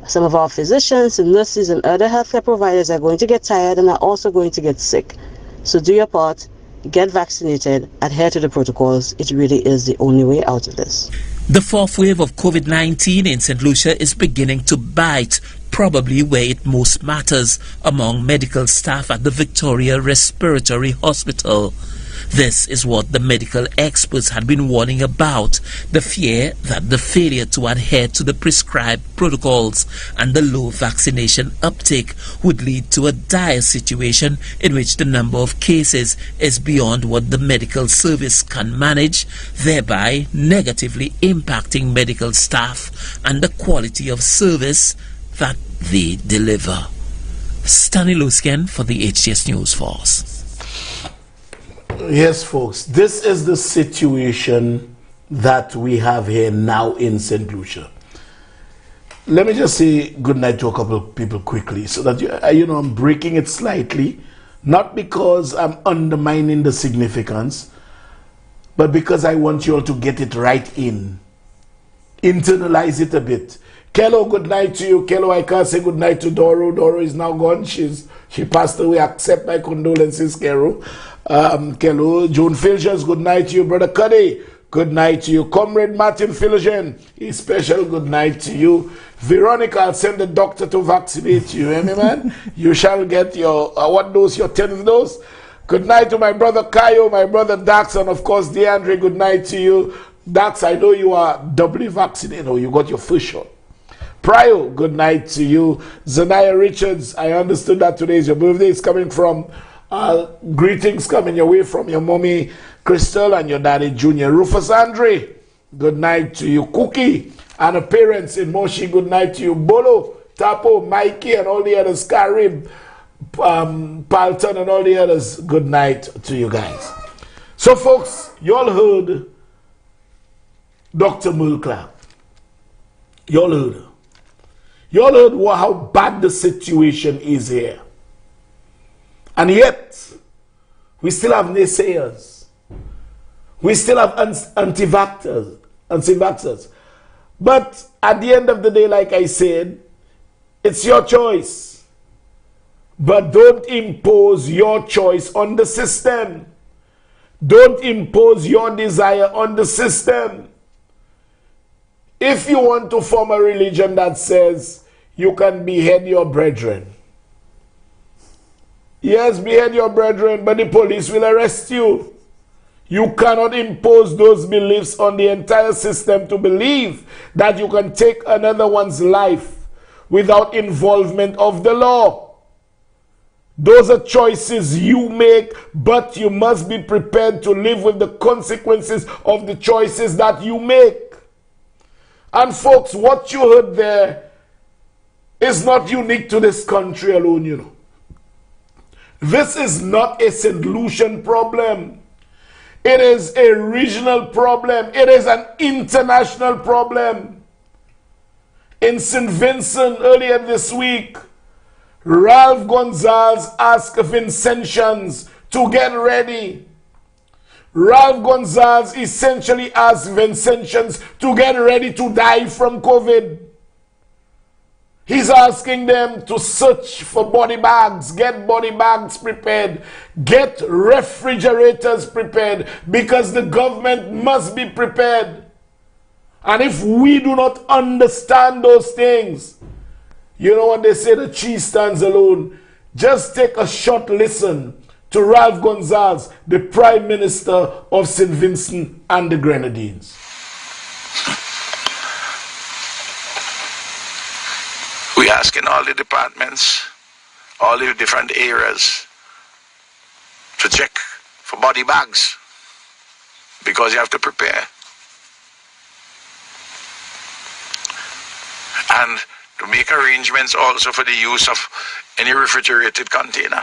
Some of our physicians and nurses and other healthcare providers are going to get tired and are also going to get sick. So do your part, get vaccinated, adhere to the protocols. It really is the only way out of this. The fourth wave of COVID-19 in St. Lucia is beginning to bite, probably where it most matters, among medical staff at the Victoria Respiratory Hospital. This is what the medical experts had been warning about, the fear that the failure to adhere to the prescribed protocols and the low vaccination uptake would lead to a dire situation in which the number of cases is beyond what the medical service can manage, thereby negatively impacting medical staff and the quality of service that they deliver. Stanley Luskin for the HTS News Force. Yes, folks, this is the situation that we have here now in St. Lucia. Let me just say good night to a couple of people quickly so that, I'm breaking it slightly, not because I'm undermining the significance, but because I want you all to get it right in. Internalize it a bit. Kello, good night to you. Kello, I can't say good night to Doro. Doro is now gone. She passed away. Accept my condolences, Kello. Kello, June Filchers, good night to you. Brother Cuddy, good night to you. Comrade Martin Filgen, a special good night to you. Veronica, I'll send the doctor to vaccinate you. Hear me, man? You shall get your, what dose? Your 10th dose. Good night to my brother Kayo, my brother Dax, and of course, DeAndre, good night to you. Dax, I know you are doubly vaccinated, or you got your first shot. Pryo, good night to you. Zanaya Richards, I understood that today is your birthday. It's coming from, greetings coming your way from your mommy, Crystal, and your daddy, Junior. Rufus Andre, good night to you. Cookie, and her parents in Moshi, good night to you. Bolo, Tapo, Mikey, and all the others, Karim, Palton, and all the others, good night to you guys. So, folks, you all heard Dr. Mulclerc. You all heard her. You all heard how bad the situation is here. And yet, we still have naysayers. We still have anti-vaxxers. But at the end of the day, like I said, it's your choice. But don't impose your choice on the system. Don't impose your desire on the system. If you want to form a religion that says you can behead your brethren, yes, behead your brethren, but the police will arrest you. You cannot impose those beliefs on the entire system to believe that you can take another one's life without involvement of the law. Those are choices you make, but you must be prepared to live with the consequences of the choices that you make. And folks, what you heard there is not unique to this country alone, you know. This is not a St. Lucian problem. It is a regional problem. It is an international problem. In St. Vincent earlier this week, Ralph Gonzalez asked Vincentians to get ready. Ralph Gonzalez essentially asked Vincentians to get ready to die from COVID. He's asking them to search for body bags, get body bags prepared, get refrigerators prepared, because the government must be prepared. And if we do not understand those things, you know what they say, the cheese stands alone. Just take a short listen to Ralph Gonzalez, the Prime Minister of St. Vincent and the Grenadines. We ask in all the departments, all the different areas, to check for body bags, because you have to prepare. And to make arrangements also for the use of any refrigerated container.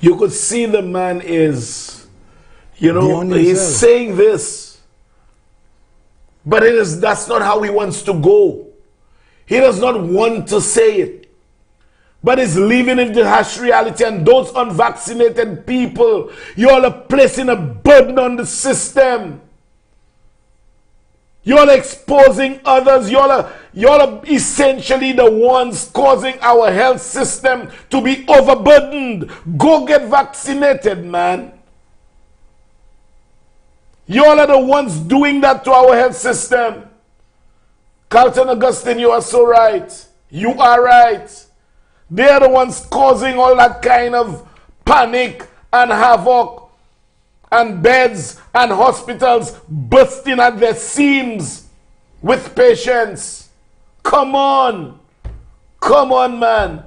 You could see the man is, he's saying this But that's not how he wants to go. He does not want to say it. But he's living in the harsh reality, and those unvaccinated people, you all are placing a burden on the system. You all are exposing others. You all are essentially the ones causing our health system to be overburdened. Go get vaccinated, man. You all are the ones doing that to our health system. Carlton Augustine, you are so right. You are right. They are the ones causing all that kind of panic and havoc, and beds and hospitals bursting at their seams with patients. Come on. Come on, man.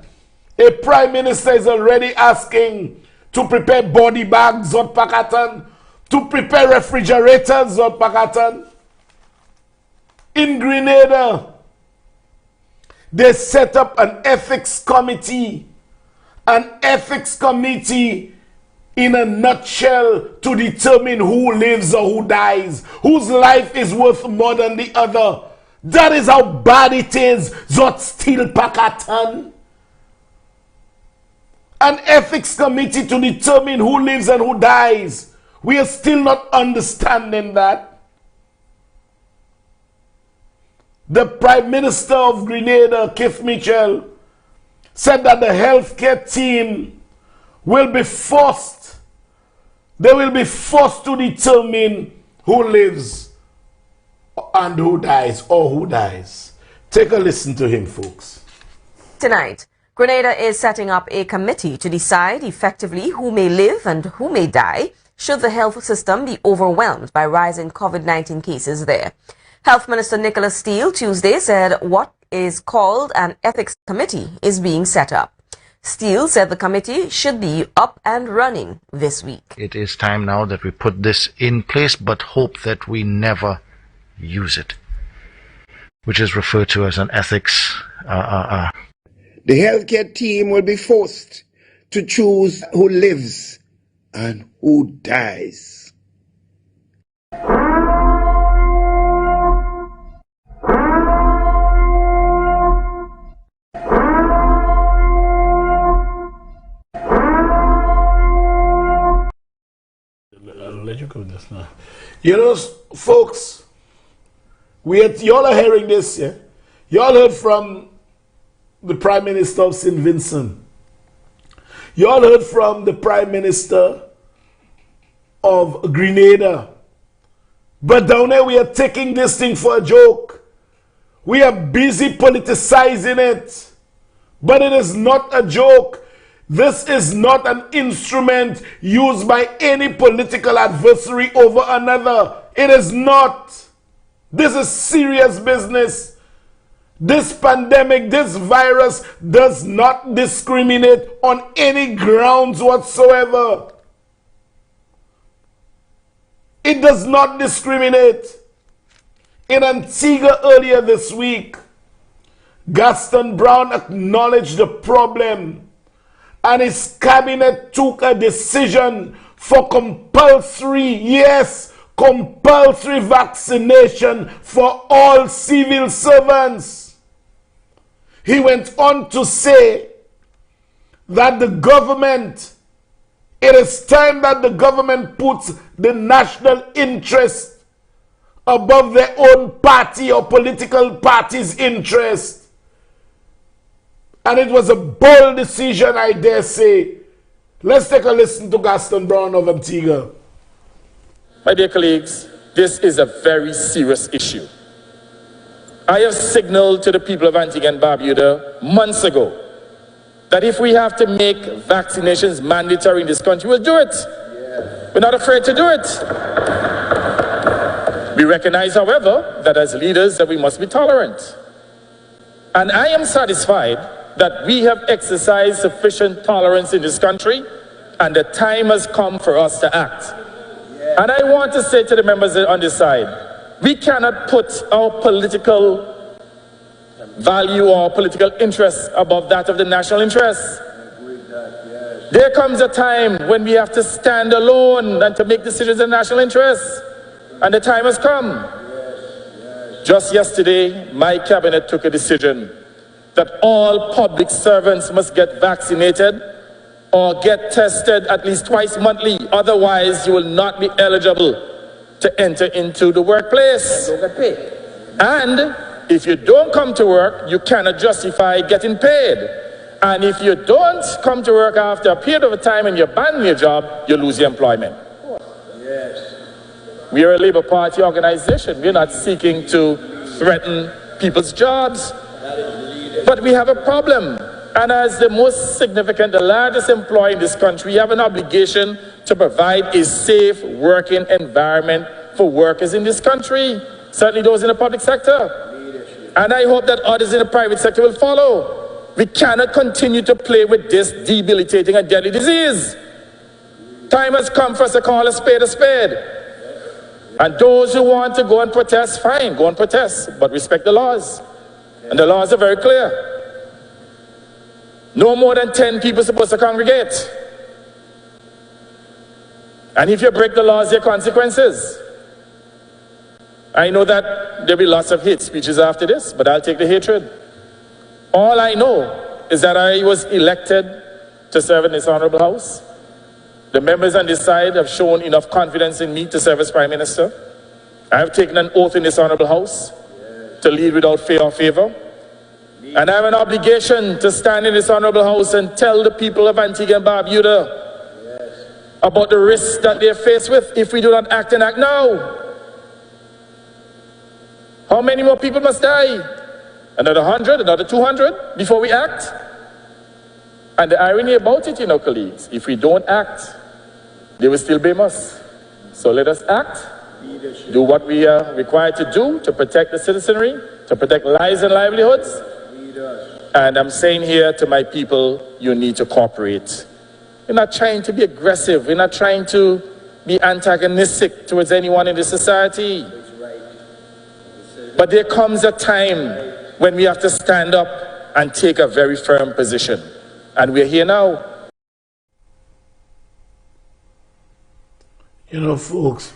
A prime minister is already asking to prepare body bags or pakatan, to prepare refrigerators or pakatan. In Grenada, they set up an ethics committee. An ethics committee in a nutshell to determine who lives or who dies, whose life is worth more than the other. That is how bad it is. Zot still pakatan. An ethics committee to determine who lives and who dies. We are still not understanding that. The Prime Minister of Grenada, Keith Mitchell, said that the healthcare team will be forced. They will be forced to determine who lives and who dies, or who dies. Take a listen to him, folks. Tonight, Grenada is setting up a committee to decide effectively who may live and who may die should the health system be overwhelmed by rising COVID-19 cases there. Health Minister Nicholas Steele Tuesday said what is called an ethics committee is being set up. Steele said the committee should be up and running this week. It is time now that we put this in place, but hope that we never use it, which is referred to as an ethics. The healthcare team will be forced to choose who lives and who dies. You know, folks, y'all are hearing this, yeah? Y'all heard from the Prime Minister of St. Vincent. Y'all heard from the Prime Minister of Grenada. But down there, we are taking this thing for a joke. We are busy politicizing it. But it is not a joke. This is not an instrument used by any political adversary over another. It is not. This is serious business. This pandemic, this virus does not discriminate on any grounds whatsoever. It does not discriminate. In Antigua earlier this week, Gaston Brown acknowledged the problem, and his cabinet took a decision for compulsory, yes, compulsory vaccination for all civil servants. He went on to say that the government, it is time that the government puts the national interest above their own party or political party's interest. And it was a bold decision, I dare say. Let's take a listen to Gaston Brown of Antigua. My dear colleagues, this is a very serious issue. I have signaled to the people of Antigua and Barbuda months ago that if we have to make vaccinations mandatory in this country, we'll do it. We're not afraid to do it. We recognize, however, that as leaders that we must be tolerant. And I am satisfied that we have exercised sufficient tolerance in this country, and the time has come for us to act. And I want to say to the members on this side, we cannot put our political value or political interests above that of the national interests. There comes a time when we have to stand alone and to make decisions in national interests, and the time has come. Just yesterday, my cabinet took a decision that all public servants must get vaccinated or get tested at least twice monthly. Otherwise, you will not be eligible to enter into the workplace. And if you don't come to work, you cannot justify getting paid. And if you don't come to work after a period of time and you abandon your job, you lose your employment. Yes. We are a Labour Party organization. We're not seeking to threaten people's jobs. But we have a problem. And as the most significant, the largest employer in this country, we have an obligation to provide a safe working environment for workers in this country, certainly those in the public sector. And I hope that others in the private sector will follow. We cannot continue to play with this debilitating and deadly disease. Time has come for us to call a spade a spade. And those who want to go and protest, fine, go and protest, but respect the laws. And the laws are very clear. No more than 10 people are supposed to congregate. And if you break the laws, there are consequences. I know that there'll be lots of hate speeches after this, but I'll take the hatred. All I know is that I was elected to serve in this honorable house. The members on this side have shown enough confidence in me to serve as Prime Minister. I have taken an oath in this honorable house to lead without fear or favor. And I have an obligation to stand in this honorable house and tell the people of Antigua and Barbuda about the risks that they're faced with if we do not act and act now. How many more people must die? Another 100, another 200 before we act? And the irony about it, colleagues, if we don't act, they will still blame us. So let us act, do what we are required to do to protect the citizenry, to protect lives and livelihoods. And I'm saying here to my people, you need to cooperate. We're not trying to be aggressive. We're not trying to be antagonistic towards anyone in this society. But there comes a time when we have to stand up and take a very firm position. And we're here now. Folks,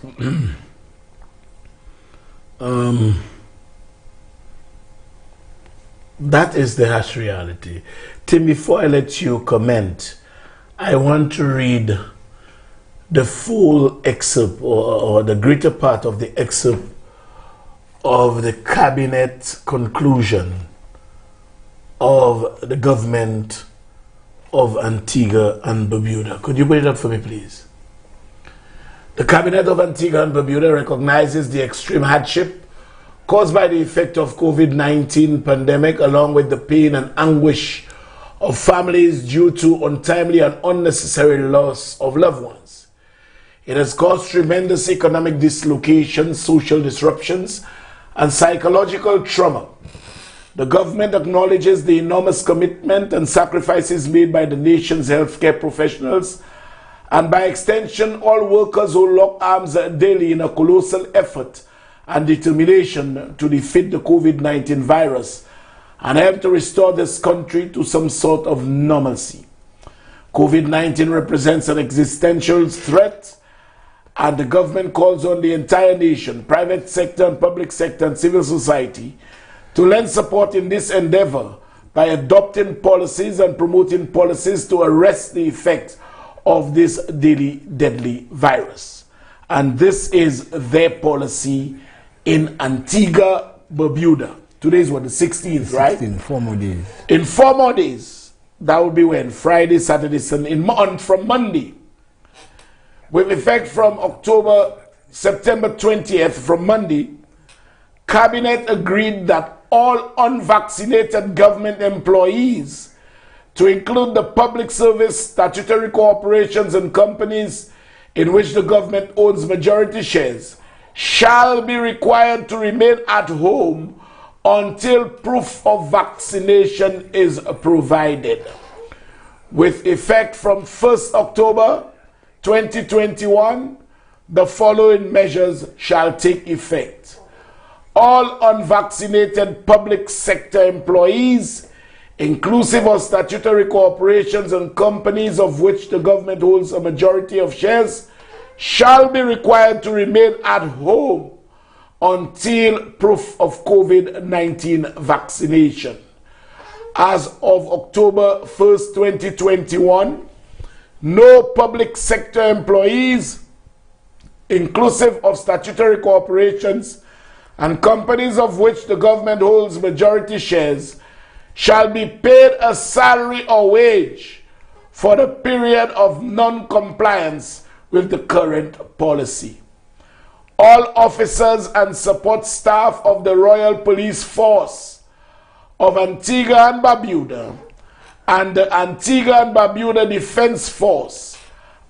that is the harsh reality. Tim, before I let you comment, I want to read the full excerpt or the greater part of the excerpt of the cabinet conclusion of the government of Antigua and Barbuda. Could you put it up for me, please? The cabinet of Antigua and Barbuda recognizes the extreme hardship caused by the effect of COVID-19 pandemic, along with the pain and anguish of families due to untimely and unnecessary loss of loved ones. It has caused tremendous economic dislocation, social disruptions, and psychological trauma. The government acknowledges the enormous commitment and sacrifices made by the nation's healthcare professionals and by extension all workers who lock arms daily in a colossal effort and determination to defeat the COVID-19 virus and help to restore this country to some sort of normalcy. COVID-19 represents an existential threat, and the government calls on the entire nation, private sector and public sector and civil society to lend support in this endeavor by adopting policies and promoting policies to arrest the effects of this deadly virus. And this is their policy in Antigua, Barbuda. Today is what, the 16th, right? 16, 4 more days. In 4 more days, that will be when? Friday, Saturday, Sunday, from Monday. With effect from September 20th, from Monday, Cabinet agreed that all unvaccinated government employees, to include the public service, statutory corporations and companies in which the government owns majority shares, shall be required to remain at home until proof of vaccination is provided. With effect from 1st October 2021, the following measures shall take effect. All unvaccinated public sector employees, inclusive of statutory corporations and companies of which the government holds a majority of shares, shall be required to remain at home until proof of COVID-19 vaccination. As of October 1st, 2021, no public sector employees, inclusive of statutory corporations and companies of which the government holds majority shares, shall be paid a salary or wage for the period of non-compliance with the current policy. All officers and support staff of the Royal Police Force of Antigua and Barbuda and the Antigua and Barbuda Defense Force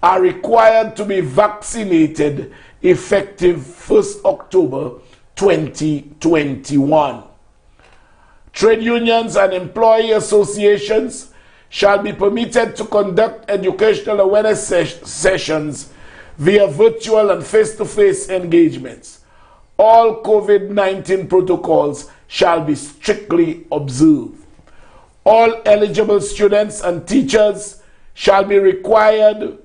are required to be vaccinated effective 1st October 2021. Trade unions and employee associations shall be permitted to conduct educational awareness sessions via virtual and face-to-face engagements. All COVID-19 protocols shall be strictly observed. All eligible students and teachers shall be required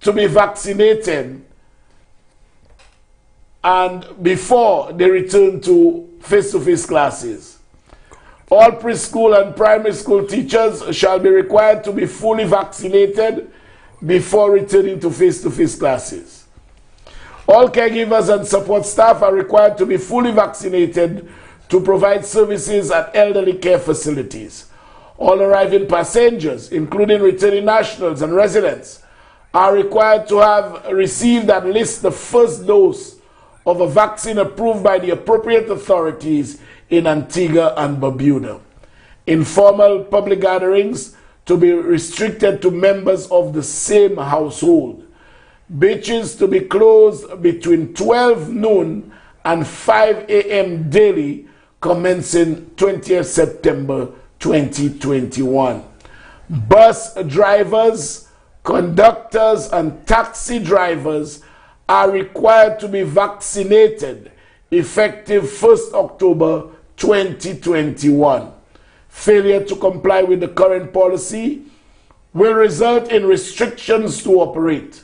to be vaccinated and before they return to face-to-face classes. All preschool and primary school teachers shall be required to be fully vaccinated before returning to face-to-face classes. All caregivers and support staff are required to be fully vaccinated to provide services at elderly care facilities. All arriving passengers, including returning nationals and residents, are required to have received at least the first dose of a vaccine approved by the appropriate authorities in Antigua and Barbuda. Informal public gatherings to be restricted to members of the same household. Beaches to be closed between 12 noon and 5 a.m. daily, commencing 20th September 2021. Bus drivers, conductors, and taxi drivers are required to be vaccinated effective 1st October 2021. Failure to comply with the current policy will result in restrictions to operate.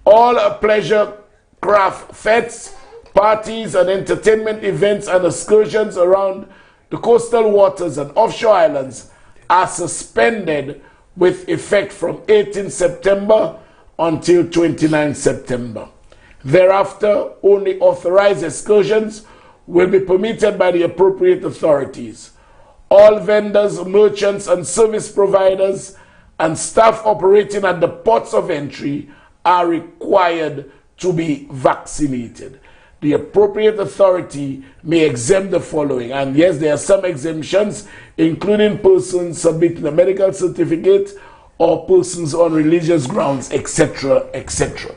All pleasure craft fetes, parties, and entertainment events and excursions around the coastal waters and offshore islands are suspended with effect from 18 September until 29 September. Thereafter, only authorized excursions will be permitted by the appropriate authorities. All vendors, merchants, and service providers and staff operating at the ports of entry are required to be vaccinated. The appropriate authority may exempt the following. And yes, there are some exemptions, including persons submitting a medical certificate or persons on religious grounds, etc., etc.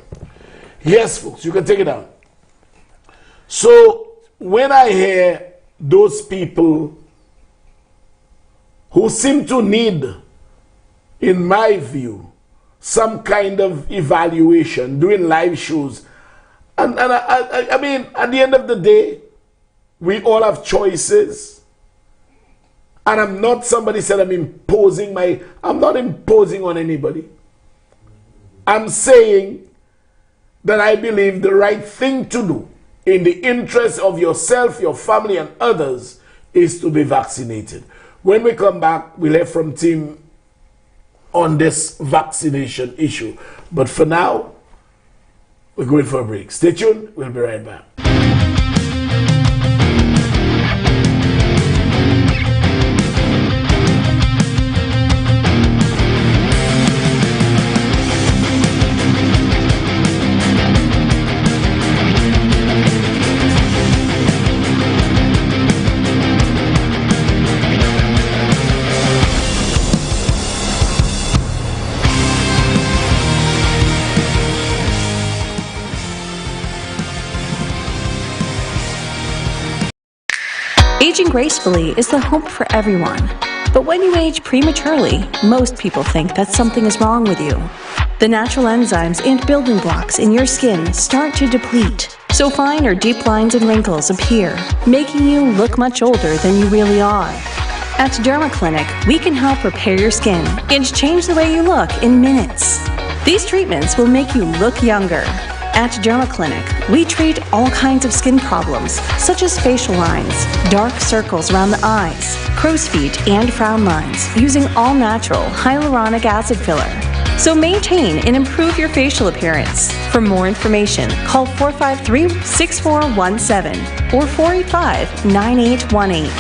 Yes, folks, you can take it down. So, when I hear those people who seem to need, in my view, some kind of evaluation, doing live shows, and I mean, at the end of the day, we all have choices. And I'm not, somebody said I'm not imposing on anybody. I'm saying that I believe the right thing to do in the interest of yourself, your family, and others is to be vaccinated. When we come back, we'll hear from Tim on this vaccination issue. But for now, we're going for a break. Stay tuned. We'll be right back. Aging gracefully is the hope for everyone. But when you age prematurely, most people think that something is wrong with you. The natural enzymes and building blocks in your skin start to deplete, so fine or deep lines and wrinkles appear, making you look much older than you really are. At Derma Clinic, we can help repair your skin and change the way you look in minutes. These treatments will make you look younger. At Derma Clinic, we treat all kinds of skin problems, such as facial lines, dark circles around the eyes, crow's feet, and frown lines, using all-natural hyaluronic acid filler. So maintain and improve your facial appearance. For more information, call 453-6417 or 485-9818.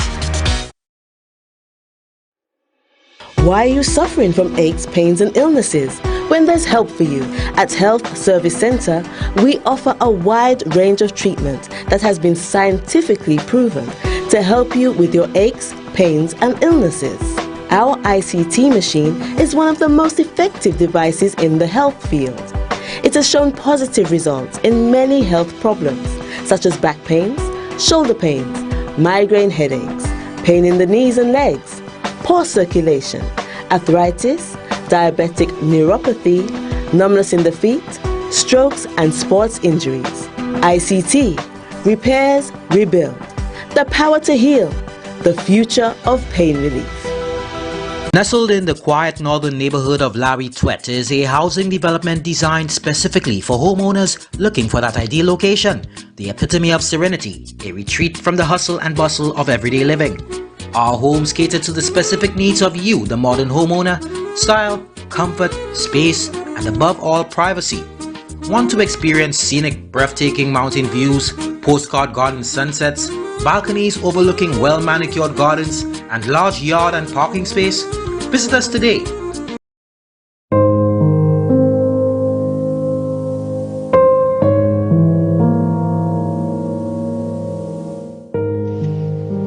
Why are you suffering from aches, pains, and illnesses? When there's help for you. At Health Service Center, we offer a wide range of treatment that has been scientifically proven to help you with your aches, pains, and illnesses. Our ICT machine is one of the most effective devices in the health field. It has shown positive results in many health problems, such as back pains, shoulder pains, migraine headaches, pain in the knees and legs, poor circulation, arthritis, diabetic neuropathy, numbness in the feet, strokes and sports injuries. ICT, repairs, rebuild. The power to heal, the future of pain relief. Nestled in the quiet northern neighborhood of Larry Twet is a housing development designed specifically for homeowners looking for that ideal location, the epitome of serenity, a retreat from the hustle and bustle of everyday living. Our homes cater to the specific needs of you, the modern homeowner: style, comfort, space, and above all, privacy. Want to experience scenic, breathtaking mountain views, postcard garden sunsets, balconies overlooking well-manicured gardens, and large yard and parking space? Visit us today.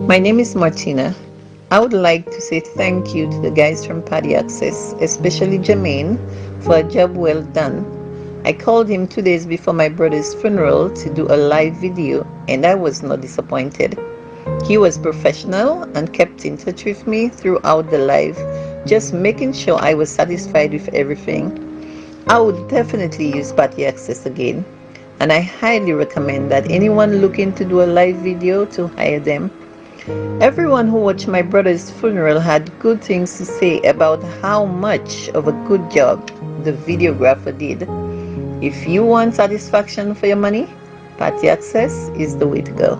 My name is Martina. I would like to say thank you to the guys from Paddy Access, especially Jermaine, for a job well done. I called him 2 days before my brother's funeral to do a live video, and I was not disappointed. He was professional and kept in touch with me throughout the live, just making sure I was satisfied with everything. I would definitely use Paddy Access again, and I highly recommend that anyone looking to do a live video to hire them. Everyone who watched my brother's funeral had good things to say about how much of a good job the videographer did. If you want satisfaction for your money, Paddy Access is the way to go.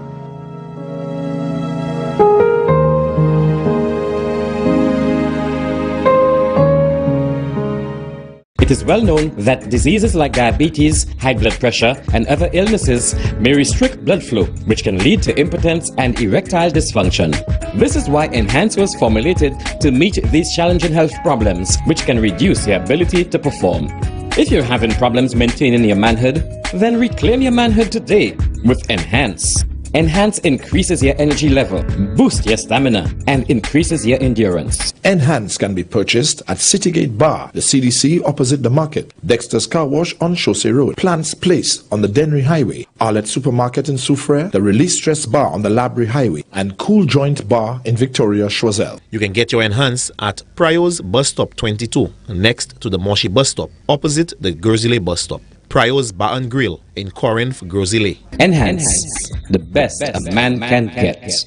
It is well known that diseases like diabetes, high blood pressure, and other illnesses may restrict blood flow, which can lead to impotence and erectile dysfunction. This is why Enhance was formulated to meet these challenging health problems, which can reduce your ability to perform. If you're having problems maintaining your manhood, then reclaim your manhood today with Enhance. Enhance increases your energy level, boosts your stamina, and increases your endurance. Enhance can be purchased at Citygate Bar, the CDC opposite the market, Dexter's Car Wash on Chaussee Road, Plants Place on the Dennery Highway, Arlette Supermarket in Soufriere, the Release Stress Bar on the Labrie Highway, and Cool Joint Bar in Victoria, Choiseul. You can get your Enhance at Prio's Bus Stop 22, next to the Moshi Bus Stop, opposite the Gurzile Bus Stop. Prio's Bar and Grill in Corinth, Gurzile. Enhance, the best a man can get.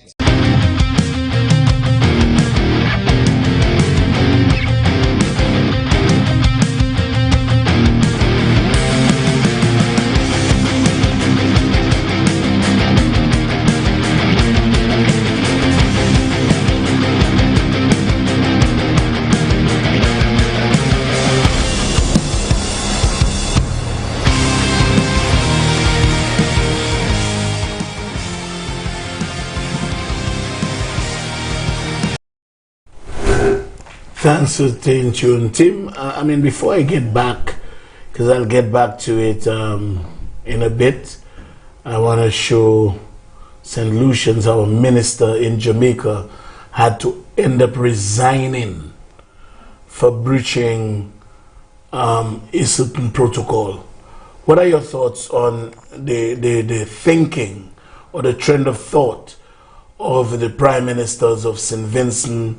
Thanks for staying tuned, Tim. Before I get back, because I'll get back to it in a bit, I want to show St. Lucian's, our minister in Jamaica, had to end up resigning for breaching ISIL protocol. What are your thoughts on the thinking or the trend of thought of the prime ministers of St. Vincent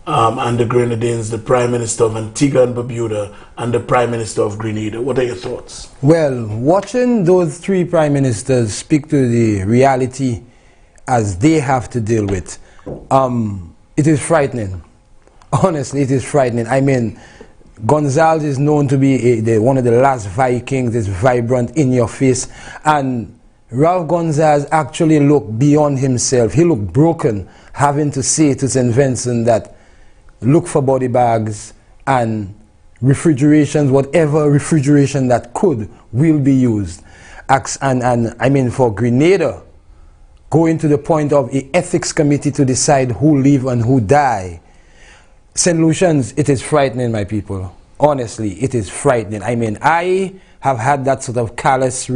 and the Grenadines, the Prime Minister of Antigua and Barbuda, and the Prime Minister of Grenada? What are your thoughts? Well, watching those three prime ministers speak to the reality as they have to deal with, it is frightening. Honestly, it is frightening. Gonzalez is known to be one of the last Vikings, is vibrant, in your face. And Ralph Gonzalez actually looked beyond himself. He looked broken, having to say to St. Vincent that look for body bags and refrigerations, whatever refrigeration that will be used. And I mean, for Grenada, going to the point of an ethics committee to decide who live and who die. St. Lucians, it is frightening, my people. Honestly, it is frightening. I mean, I have had that sort of callous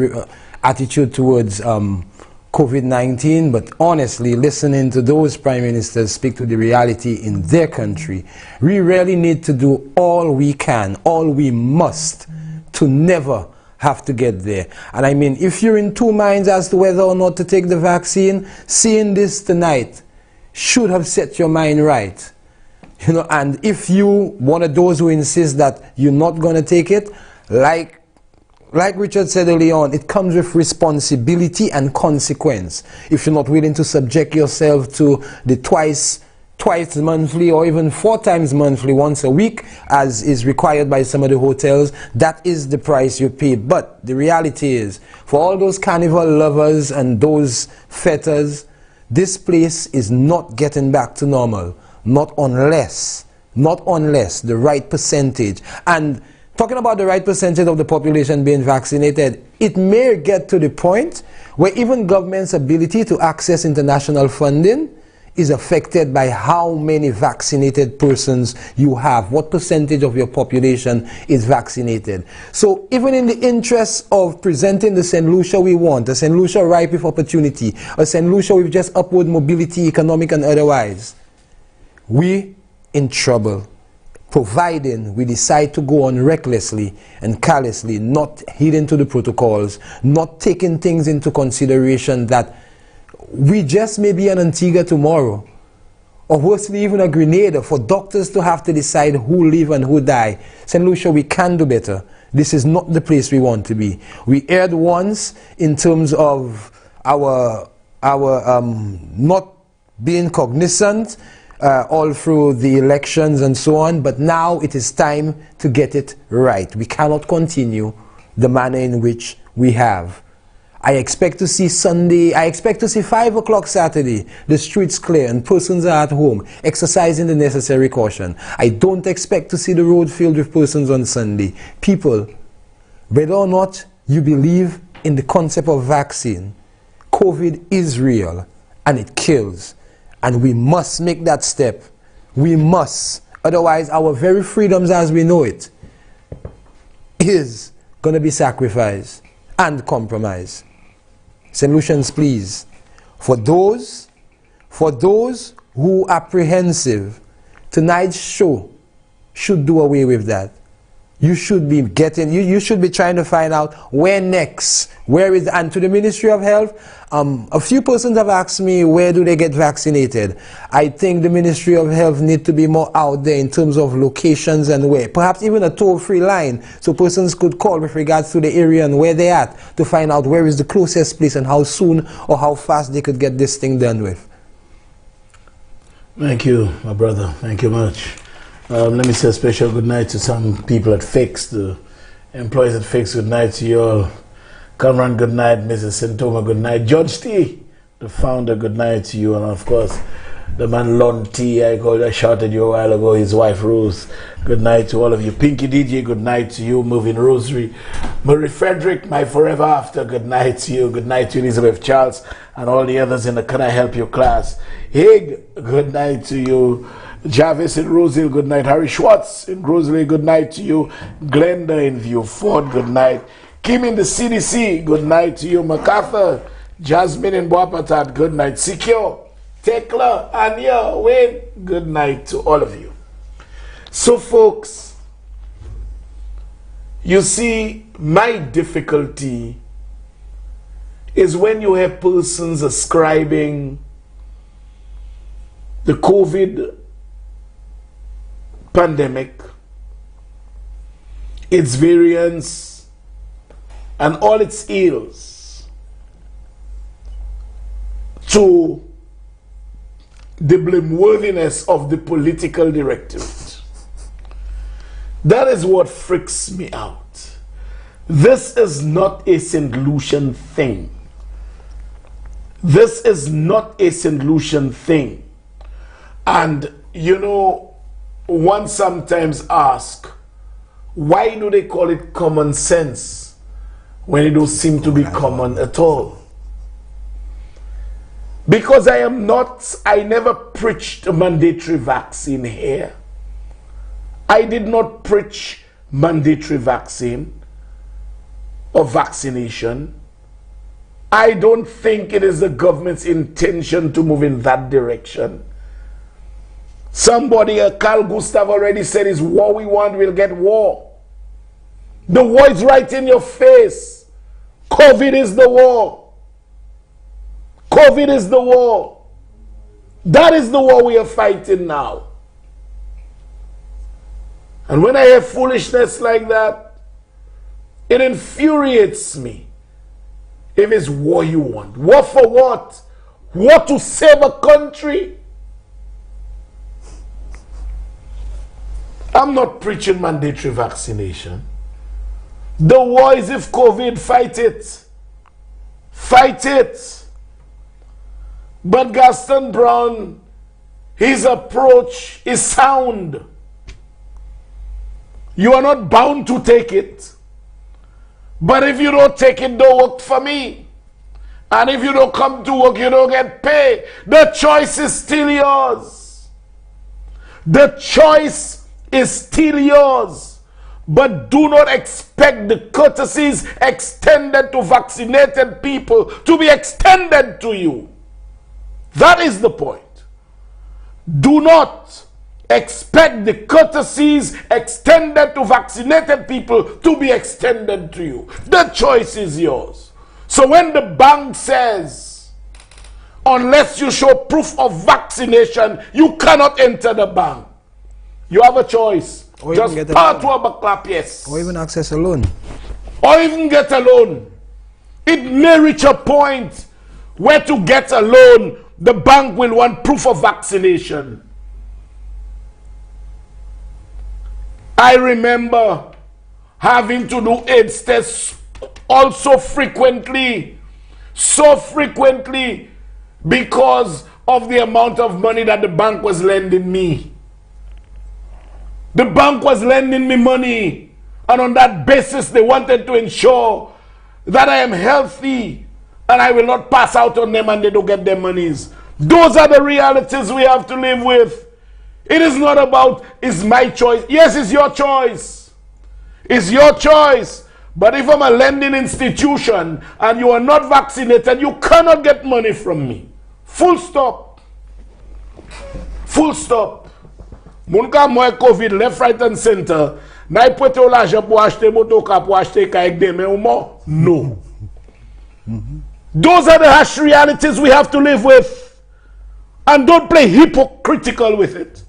attitude towards COVID-19, but honestly, listening to those prime ministers speak to the reality in their country, we really need to do all we can, all we must, to never have to get there. And I mean, if you're in two minds as to whether or not to take the vaccine, seeing this tonight should have set your mind right. You know, and if you one of those who insist that you're not going to take it, like Richard said earlier on, it comes with responsibility and consequence. If you're not willing to subject yourself to the twice monthly or even 4 times monthly, once a week, as is required by some of the hotels, that is the price you pay. But the reality is, for all those carnival lovers and those fetters, this place is not getting back to normal. Not unless the right percentage, and talking about the right percentage of the population being vaccinated, it may get to the point where even government's ability to access international funding is affected by how many vaccinated persons you have, what percentage of your population is vaccinated. So even in the interest of presenting the St. Lucia we want, a St. Lucia ripe with opportunity, a St. Lucia with just upward mobility, economic and otherwise, we in trouble, providing we decide to go on recklessly and carelessly, not heeding to the protocols, not taking things into consideration that we just may be an Antigua tomorrow, or worstly even a Grenada, for doctors to have to decide who live and who die. St. Lucia, we can do better. This is not the place we want to be. We erred once in terms of our not being cognizant all through the elections and so on, but now it is time to get it right. We cannot continue the manner in which we have. I expect to see Sunday, I expect to see 5 o'clock Saturday, the streets clear and persons are at home, exercising the necessary caution. I don't expect to see the road filled with persons on Sunday. People, whether or not you believe in the concept of vaccine, COVID is real and it kills. And we must make that step. We must. Otherwise, our very freedoms as we know it is going to be sacrificed and compromised. St. Lucians, please, for those who are apprehensive, tonight's show should do away with that. You should be you should be trying to find out where next, and to the Ministry of Health, a few persons have asked me where do they get vaccinated. I think the Ministry of Health need to be more out there in terms of locations and where, perhaps even a toll-free line, so persons could call with regards to the area and where they're at to find out where is the closest place and how soon or how fast they could get this thing done with. Thank you, my brother. Thank you much. Let me say a special good night to some people at Fix, the employees at Fix. Good night to you all. Cameron, good night. Mrs. Sintoma, good night. George T, the founder, good night to you. And of course, the man Lon T, I shouted you a while ago, his wife Rose. Good night to all of you. Pinky DJ, good night to you. Moving Rosary. Murray Frederick, my forever after, good night to you. Good night to Elizabeth Charles and all the others in the Can I Help You class. Hig, good night to you. Jarvis in Roseville, good night. Harry Schwartz in Roseville, good night to you. Glenda in View Ford, good night. Kim in the CDC, good night to you. MacArthur, Jasmine in Boapatat, good night. Secure, Tekla, Anya, Wayne, good night to all of you. So folks, you see, my difficulty is when you have persons ascribing the COVID pandemic, its variants, and all its ills to the blameworthiness of the political directorate. That is what freaks me out. This is not a St. Lucian thing. This is not a St. Lucian thing. And, you know, one sometimes asks, why do they call it common sense when it don't seem to be common at all? Because I never preached a mandatory vaccine here. I did not preach mandatory vaccine or vaccination. I don't think it is the government's intention to move in that direction. Somebody, Carl Gustav already said, is war we want, we'll get war. The war is right in your face. COVID is the war. COVID is the war. That is the war we are fighting now. And when I hear foolishness like that, it infuriates me. If it's war you want. War for what? War to save a country? I'm not preaching mandatory vaccination. The war is if COVID, fight it. Fight it. But Gaston Brown, his approach is sound. You are not bound to take it. But if you don't take it, don't work for me. And if you don't come to work, you don't get paid. The choice is still yours. The choice is still yours. But do not expect the courtesies extended to vaccinated people to be extended to you. That is the point. Do not expect the courtesies extended to vaccinated people to be extended to you. The choice is yours. So when the bank says, unless you show proof of vaccination, you cannot enter the bank, you have a choice. Or just part to a backlap, yes. Or even access a loan. Or even get a loan. It may reach a point where to get a loan, the bank will want proof of vaccination. I remember having to do AIDS tests also frequently, so frequently, because of the amount of money that the bank was lending me. The bank was lending me money, and on that basis they wanted to ensure that I am healthy and I will not pass out on them and they don't get their monies. Those are the realities we have to live with. It is not about, it's my choice. Yes, it's your choice. It's your choice. But if I'm a lending institution and you are not vaccinated, you cannot get money from me. Full stop. Full stop. Mounka moi COVID, left, right, and center. Na ipote ou l'argent pour acheter motoka, pour acheter kayak deme ou mo? No. Those are the harsh realities we have to live with. And don't play hypocritical with it.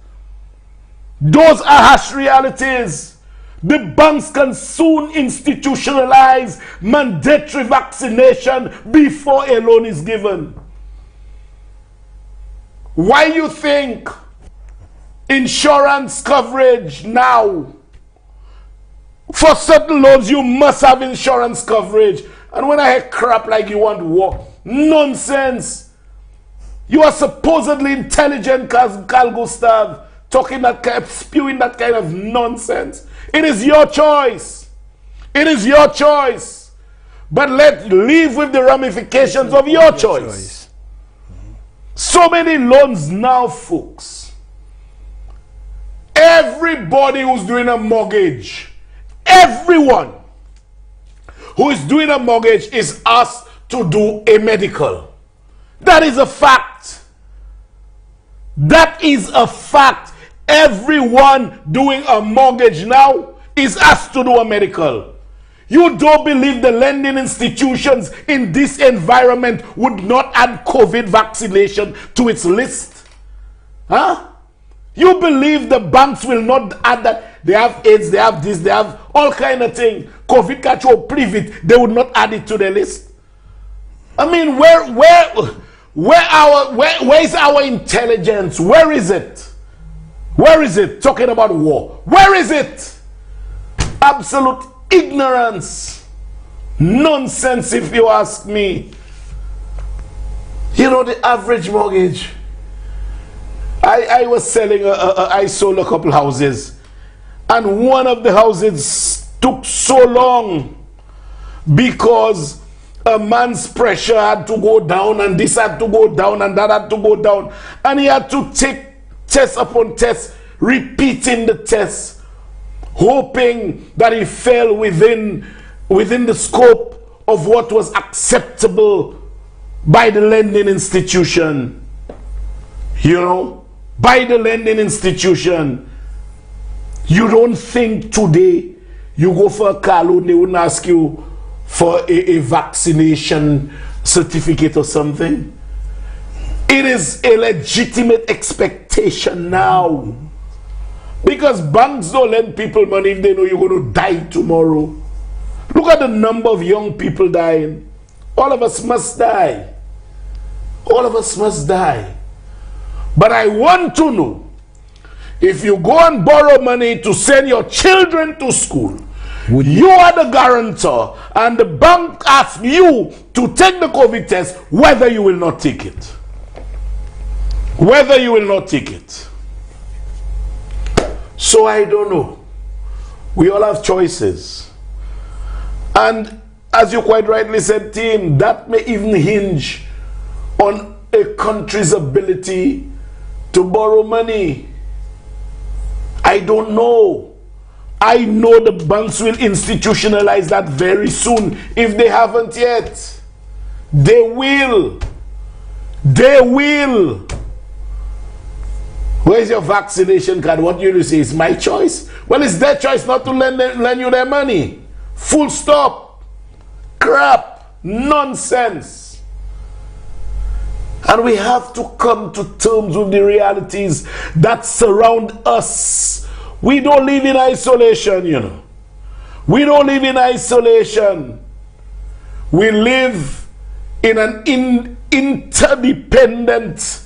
Those are harsh realities. The banks can soon institutionalize mandatory vaccination before a loan is given. Why you think insurance coverage now? For certain loans, you must have insurance coverage. And when I hear crap like you want war, nonsense. You are supposedly intelligent, Carl Gustav, talking that kind, spewing that kind of nonsense. It is your choice. It is your choice. But live with the ramifications of your choice. So many loans now, folks. Everybody who's doing a mortgage, everyone who is doing a mortgage is asked to do a medical. That is a fact. That is a fact. Everyone doing a mortgage now is asked to do a medical. You don't believe the lending institutions in this environment would not add COVID vaccination to its list? Huh? You believe the banks will not add that? They have AIDS, they have this, they have all kind of things. COVID catch or private, they would not add it to the list. I mean, where is our intelligence? Where is it? Where is it? Talking about war. Where is it? Absolute ignorance. Nonsense, if you ask me. You know, the average mortgage. I was selling, I sold a couple houses. And one of the houses took so long because a man's pressure had to go down, and this had to go down, and that had to go down. And he had to take test upon test, repeating the test, hoping that he fell within the scope of what was acceptable by the lending institution. You know, by the lending institution. You don't think today you go for a car loan, they wouldn't ask you for a vaccination certificate or something. It is a legitimate expectation now. Because banks don't lend people money if they know you're going to die tomorrow. Look at the number of young people dying. All of us must die. All of us must die. But I want to know, if you go and borrow money to send your children to school, you are the guarantor, and the bank asks you to take the COVID test, whether you will not take it. Whether you will not take it. So I don't know. We all have choices. And as you quite rightly said, team, that may even hinge on a country's ability to borrow money. I don't know. I know the banks will institutionalize that very soon. If they haven't yet, they will. They will. Where's your vaccination card? What you say is my choice? Well, it's their choice not to lend you their money. Full stop. Crap. Nonsense. And we have to come to terms with the realities that surround us. We don't live in isolation, you know. We don't live in isolation. We live in an interdependent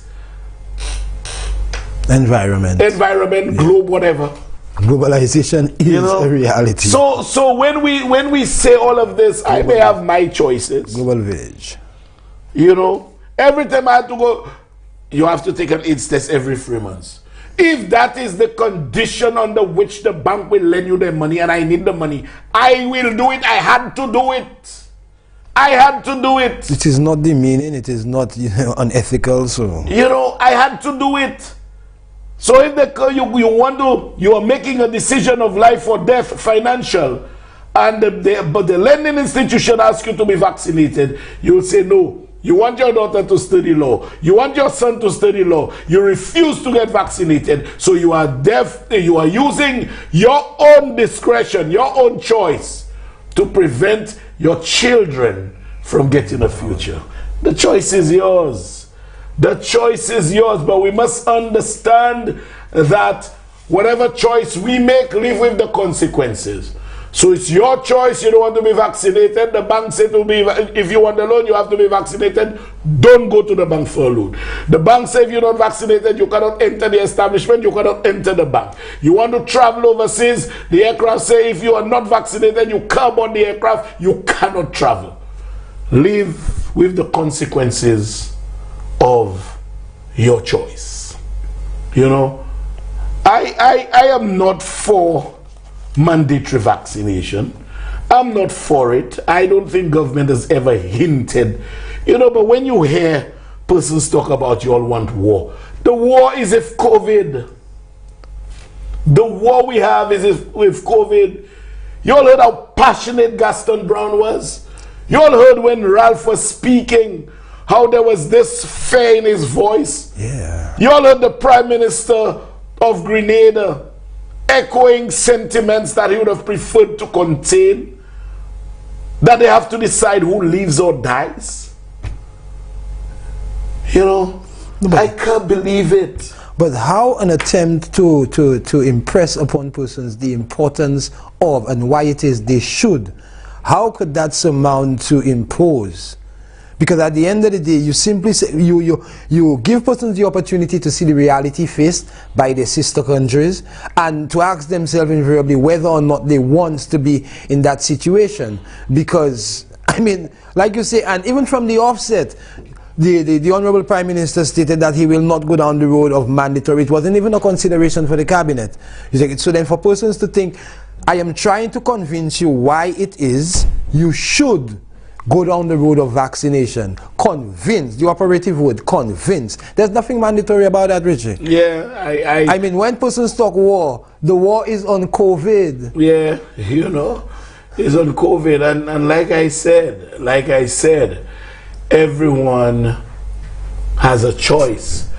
environment, globe, whatever. Globalization is a reality. So when we say all of this, I may have my choices. Global village. You know, every time I have to go, you have to take an AIDS test every 3 months. If that is the condition under which the bank will lend you their money and I need the money, I will do it. I had to do it. I had to do it. It is not demeaning. It is not, unethical. So I had to do it. So if you are making a decision of life or death, financial, and but the lending institution asks you to be vaccinated, you will say no. You want your daughter to study law. You want your son to study law. You refuse to get vaccinated. So you are you are using your own discretion, your own choice to prevent your children from getting a future. The choice is yours. The choice is yours, but we must understand that whatever choice we make, live with the consequences. So it's your choice. You don't want to be vaccinated. The bank said if you want a loan, you have to be vaccinated. Don't go to the bank for a loan. The bank said if you're not vaccinated, you cannot enter the establishment. You cannot enter the bank. You want to travel overseas, the aircraft say if you are not vaccinated, you come on the aircraft, you cannot travel. Live with the consequences of your choice. I am not for mandatory vaccination. I'm not for it. I don't think government has ever hinted. But when you hear persons talk about you all want war, the war is with COVID. The war we have is with COVID. You all heard how passionate Gaston Brown was? You all heard when Ralph was speaking, how there was this fear in his voice? Yeah. You all heard the Prime Minister of Grenada echoing sentiments that he would have preferred to contain, that they have to decide who lives or dies. I can't believe it. But how an attempt to impress upon persons the importance of and why it is they should, how could that surmount to impose? Because at the end of the day, you simply say, you give persons the opportunity to see the reality faced by their sister countries and to ask themselves invariably whether or not they want to be in that situation. Because, I mean, like you say, and even from the offset, the Honorable Prime Minister stated that he will not go down the road of mandatory. It wasn't even a consideration for the cabinet. So then for persons to think, I am trying to convince you why it is you should go down the road of vaccination. Convince, the operative word, convince. There's nothing mandatory about that, Richie. Yeah, I mean, when persons talk war, the war is on COVID. Yeah, you know, it's on COVID. And like I said, everyone has a choice.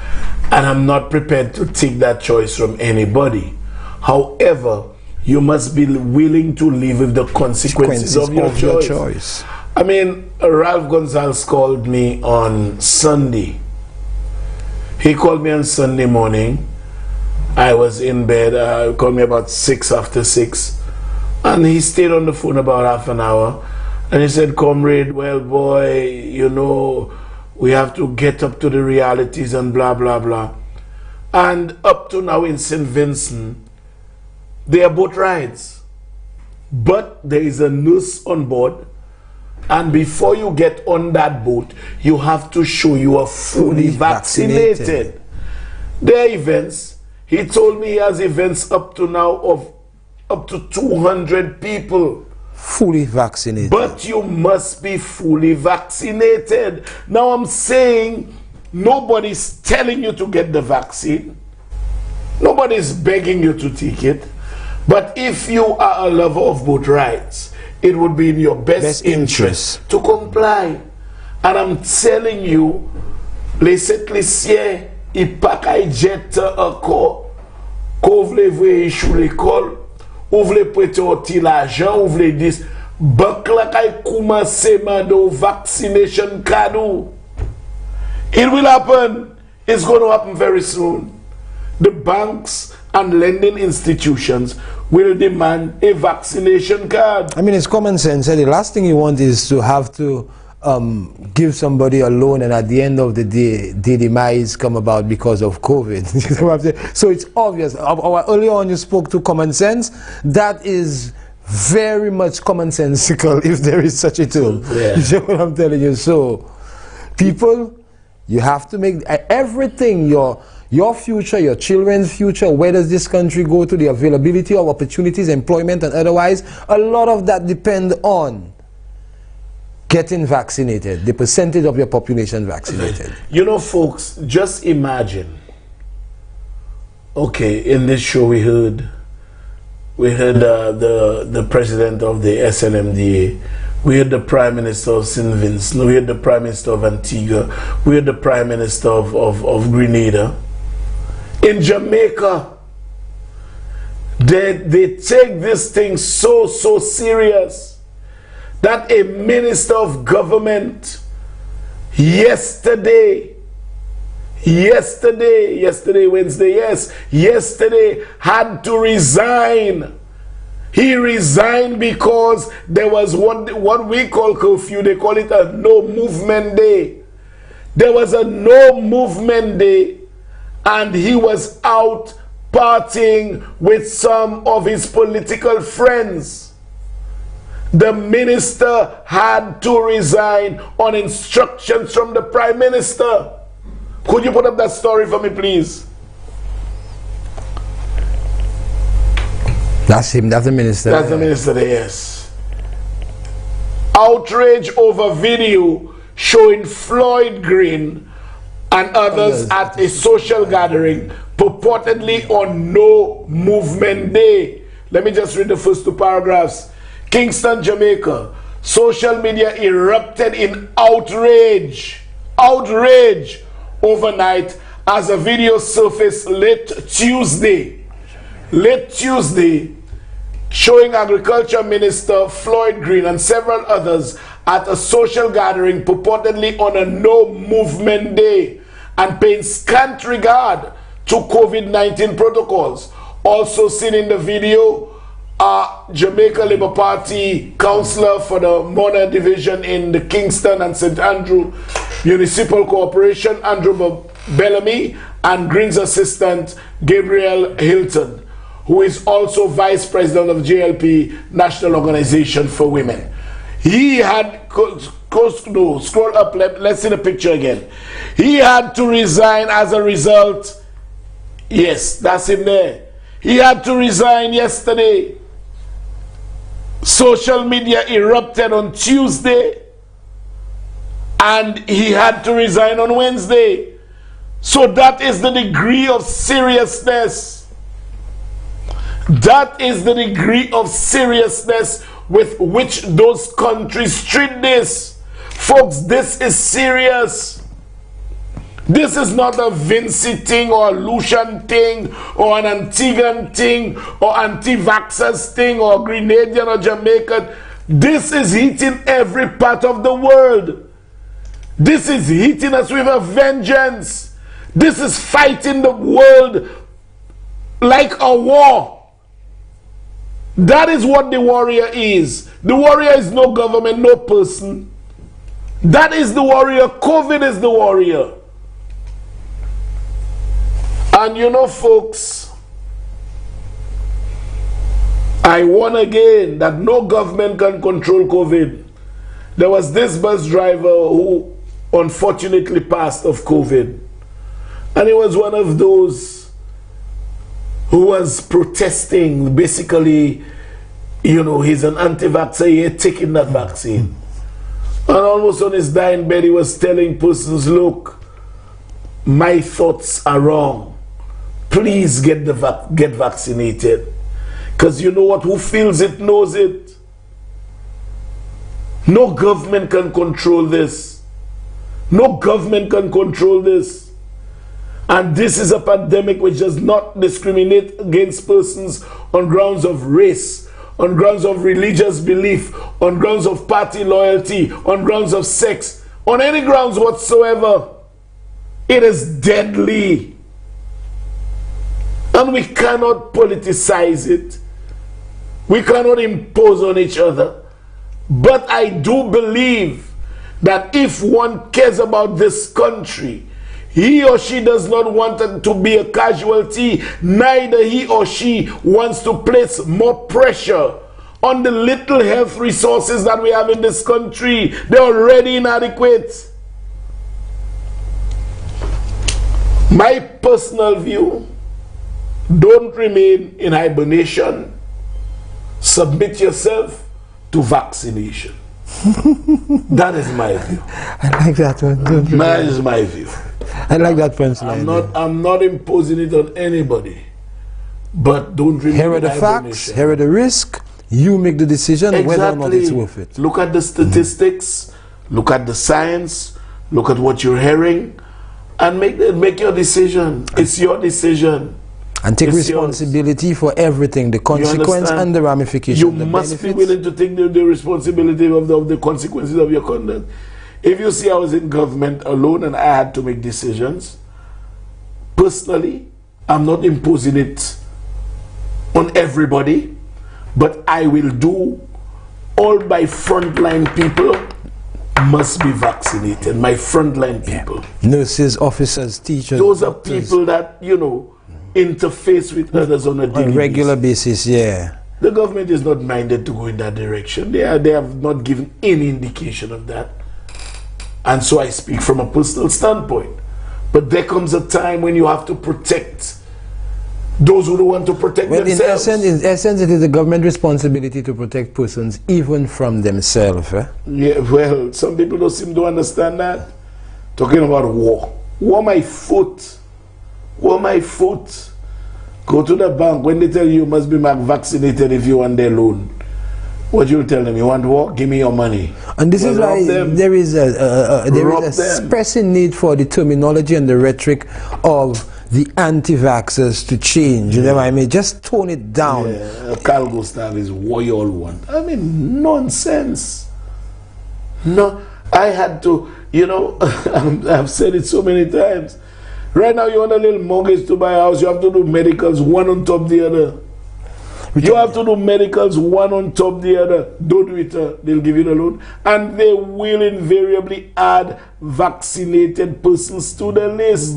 And I'm not prepared to take that choice from anybody. However, you must be willing to live with the consequences of your choice. I mean, Ralph Gonzalez called me on Sunday. He called me on Sunday morning. I was in bed. He called me about 6 after 6. And he stayed on the phone about half an hour. And he said, comrade, well, boy, you know, we have to get up to the realities and blah, blah, blah. And up to now in St. Vincent, they are boat rides. But there is a nurse on board. And before you get on that boat, you have to show you are fully vaccinated. There are events. He told me he has events up to now of up to 200 people. Fully vaccinated. But you must be fully vaccinated. Now I'm saying nobody's telling you to get the vaccine. Nobody's begging you to take it. But if you are a lover of boat rides, it would be in your best interest to comply. And I'm telling you, laissez clicier, il pas qu'à jet encore, qu'on vle voyer chou l'école, ou vle prêter au ti l'argent, ou vle dis, bank la kay commence mando vaccination card. It will happen. It's going to happen very soon. The banks and lending institutions will demand a vaccination card. I mean, it's common sense. The last thing you want is to have to give somebody a loan and at the end of the day, the demise come about because of COVID. You know what I'm saying? So it's obvious. Earlier on you spoke to common sense. That is very much commonsensical, if there is such a term. Yeah. You know what I'm telling you? So, people, you have to make everything your future, your children's future, where does this country go to, the availability of opportunities, employment and otherwise, a lot of that depend on getting vaccinated, the percentage of your population vaccinated. You know, folks, just imagine, okay, in this show we heard the president of the SLMDA, we heard the Prime Minister of St. Vincent, we heard the Prime Minister of Antigua, we heard the Prime Minister of Grenada. In Jamaica, they take this thing so seриous that a minister of government yesterday yesterday had to resign. He resigned because there was what we call curfew. They call it a no movement day. There was a no movement day, and he was out partying with some of his political friends. The minister had to resign on instructions from the Prime Minister. Could you put up that story for me, please? That's him, that's the minister. That's the minister there, yes. Outrage over video showing Floyd Green and others at a social gathering purportedly on no movement day. Let me just read the first two paragraphs. Kingston, Jamaica. Social media erupted in outrage overnight as a video surfaced late Tuesday showing Agriculture Minister Floyd Green and several others at a social gathering purportedly on a no movement day and paying scant regard to COVID-19 protocols. Also seen in the video Jamaica Labour Party councillor for the Mona Division in the Kingston and St. Andrew Municipal Corporation, Andrew Bellamy, and Green's assistant, Gabriel Hilton, who is also vice president of JLP, National Organization for Women. He had, scroll up, let's see the picture again. He had to resign as a result. Yes, that's him there. He had to resign yesterday. Social media erupted on Tuesday, and he had to resign on Wednesday. So that is the degree of seriousness. That is the degree of seriousness with which those countries treat this. Folks, this is serious. This is not a Vinci thing or a Lucian thing or an Antiguan thing or anti-vaxxers thing or Grenadian or Jamaican. This is hitting every part of the world. This is hitting us with a vengeance. This is fighting the world like a war. That is what the warrior is. The warrior is no government, no person. That is the warrior. COVID is the warrior. And you know, folks, I warn again that no government can control COVID. There was this bus driver who unfortunately passed of COVID. And he was one of those who was protesting, basically, you know, he's an anti-vaxxer, he had taken that vaccine. And almost on his dying bed, he was telling persons, look, my thoughts are wrong. Please get vaccinated. Because you know what? Who feels it knows it. No government can control this. No government can control this. And this is a pandemic which does not discriminate against persons on grounds of race, on grounds of religious belief, on grounds of party loyalty, on grounds of sex, on any grounds whatsoever. It is deadly. And we cannot politicize it. We cannot impose on each other. But I do believe that if one cares about this country, he or she does not want it to be a casualty, neither he or she wants to place more pressure on the little health resources that we have in this country. They're already inadequate. My personal view, don't remain in hibernation. Submit yourself to vaccination. That is my view. I like that one. That is my view. I like that punchline. I'm not imposing it on anybody. But don't remain Here are the facts, here are the risks. You make the decision whether or not it's worth it. Look at the statistics, look at the science, look at what you're hearing, and make your decision. It's your decision. And take responsibility for everything, the consequence and the ramification. You must be willing to take the responsibility of the consequences of your conduct. If you see I was in government alone and I had to make decisions, personally, I'm not imposing it on everybody, but I will do. All my frontline people must be vaccinated. My frontline people. Nurses, officers, teachers. Those are people that, you know, interface with others on a regular basis. Yeah. The government is not minded to go in that direction. They have not given any indication of that. And so I speak from a personal standpoint. But there comes a time when you have to protect those who don't want to protect themselves. In essence, it is the government responsibility to protect persons even from themselves. Yeah, well, some people don't seem to understand that. Talking about war. War my foot. War my foot. Go to the bank. When they tell you you must be vaccinated if you want their loan, what you tell them? You want war? Give me your money. And this is why there is a pressing need for the terminology and the rhetoric of the anti-vaxxers to change. You know what I mean? Just tone it down. Yeah, Carl Gustav is what you all want. I mean, nonsense. No, I had to, you know, I've said it so many times. Right now, you want a little mortgage to buy a house, you have to do medicals one on top of the other. You have to do medicals one on top of the other. Don't do it, they'll give you the loan. And they will invariably add vaccinated persons to the list.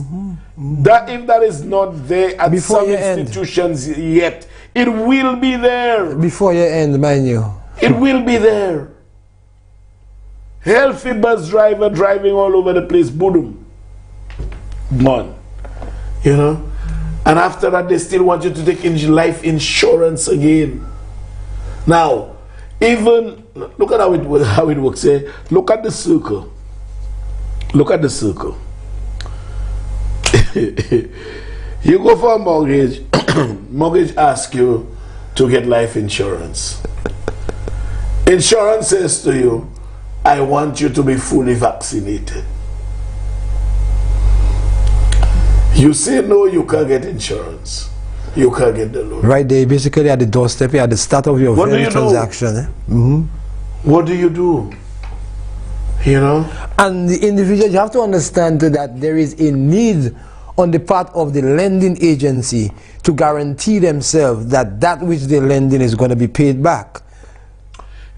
That if that is not there at some institutions yet, it will be there. Before you end, mind you. It will be there. Healthy bus driver driving all over the place, boom, gone. You know? And after that, they still want you to take life insurance again. Now, even, look at how it works. Look at the circle. Look at the circle. You go for a mortgage, mortgage asks you to get life insurance. Insurance says to you, I want you to be fully vaccinated. You say no, you can't get insurance. You can't get the loan. Right there, basically at the doorstep, at the start of your very transaction. What do you do? You know? And the individual, you have to understand that there is a need on the part of the lending agency to guarantee themselves that that which they're lending is going to be paid back.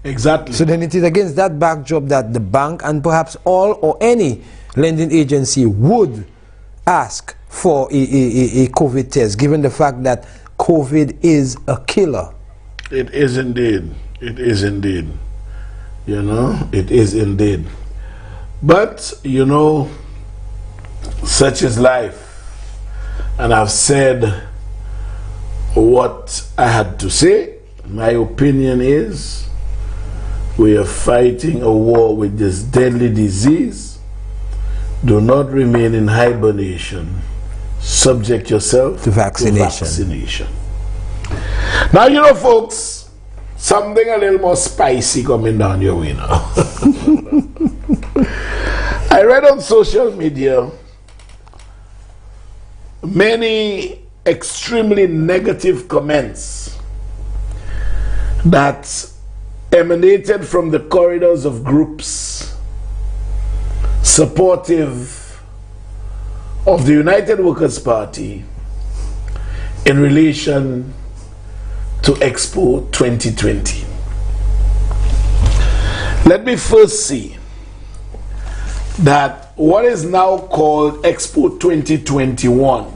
Exactly. So then it is against that backdrop that the bank and perhaps all or any lending agency would ask for a COVID test, given the fact that COVID is a killer. It is indeed. It is indeed. You know, it is indeed. But, you know, such is life. And I've said what I had to say. My opinion is we are fighting a war with this deadly disease. Do not remain in hibernation. Subject yourself to vaccination. Now, you know, folks, something a little more spicy coming down your way now. I read on social media many extremely negative comments that emanated from the corridors of groups supportive of the United Workers' Party in relation to Expo 2020. Let me first see that what is now called Expo 2021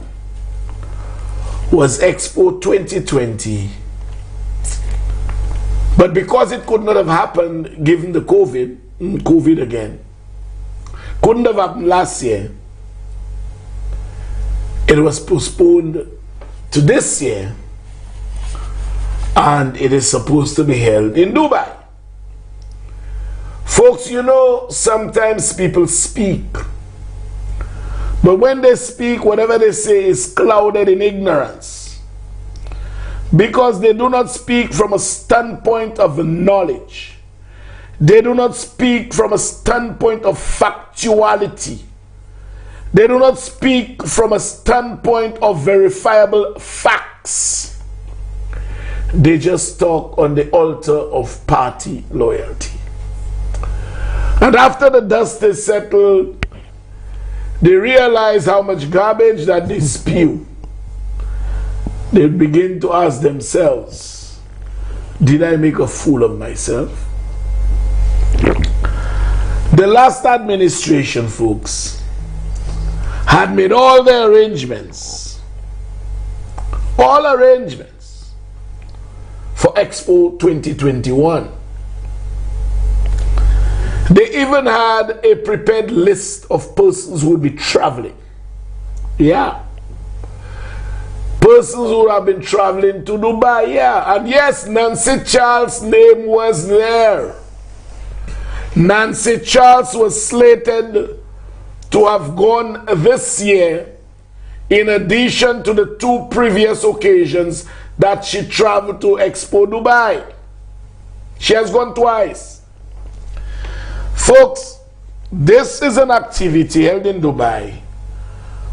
was Expo 2020, but because it could not have happened given the COVID again, couldn't have happened last year, it was postponed to this year, and it is supposed to be held in Dubai. Folks, you know, sometimes people speak, but when they speak, whatever they say is clouded in ignorance, because they do not speak from a standpoint of knowledge. They do not speak from a standpoint of factuality. They do not speak from a standpoint of verifiable facts. They just talk on the altar of party loyalty. And after the dust is settled, they realize how much garbage that they spew. They begin to ask themselves, did I make a fool of myself? The last administration, folks, had made all the arrangements for Expo 2021. They even had a prepared list of persons who would be traveling. Yeah. Persons who have been traveling to Dubai, yeah. And yes, Nancy Charles' name was there. Nancy Charles was slated to have gone this year, in addition to the 2 previous occasions that she traveled to Expo Dubai. She has gone twice. Folks, this is an activity held in Dubai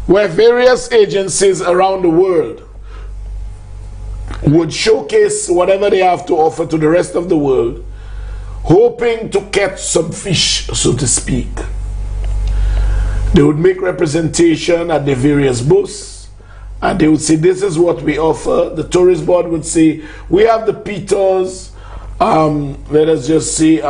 where various agencies around the world would showcase whatever they have to offer to the rest of the world, hoping to catch some fish, so to speak. They would make representation at the various booths and they would say, this is what we offer. The tourist board would say, we have the Peters, let us just see,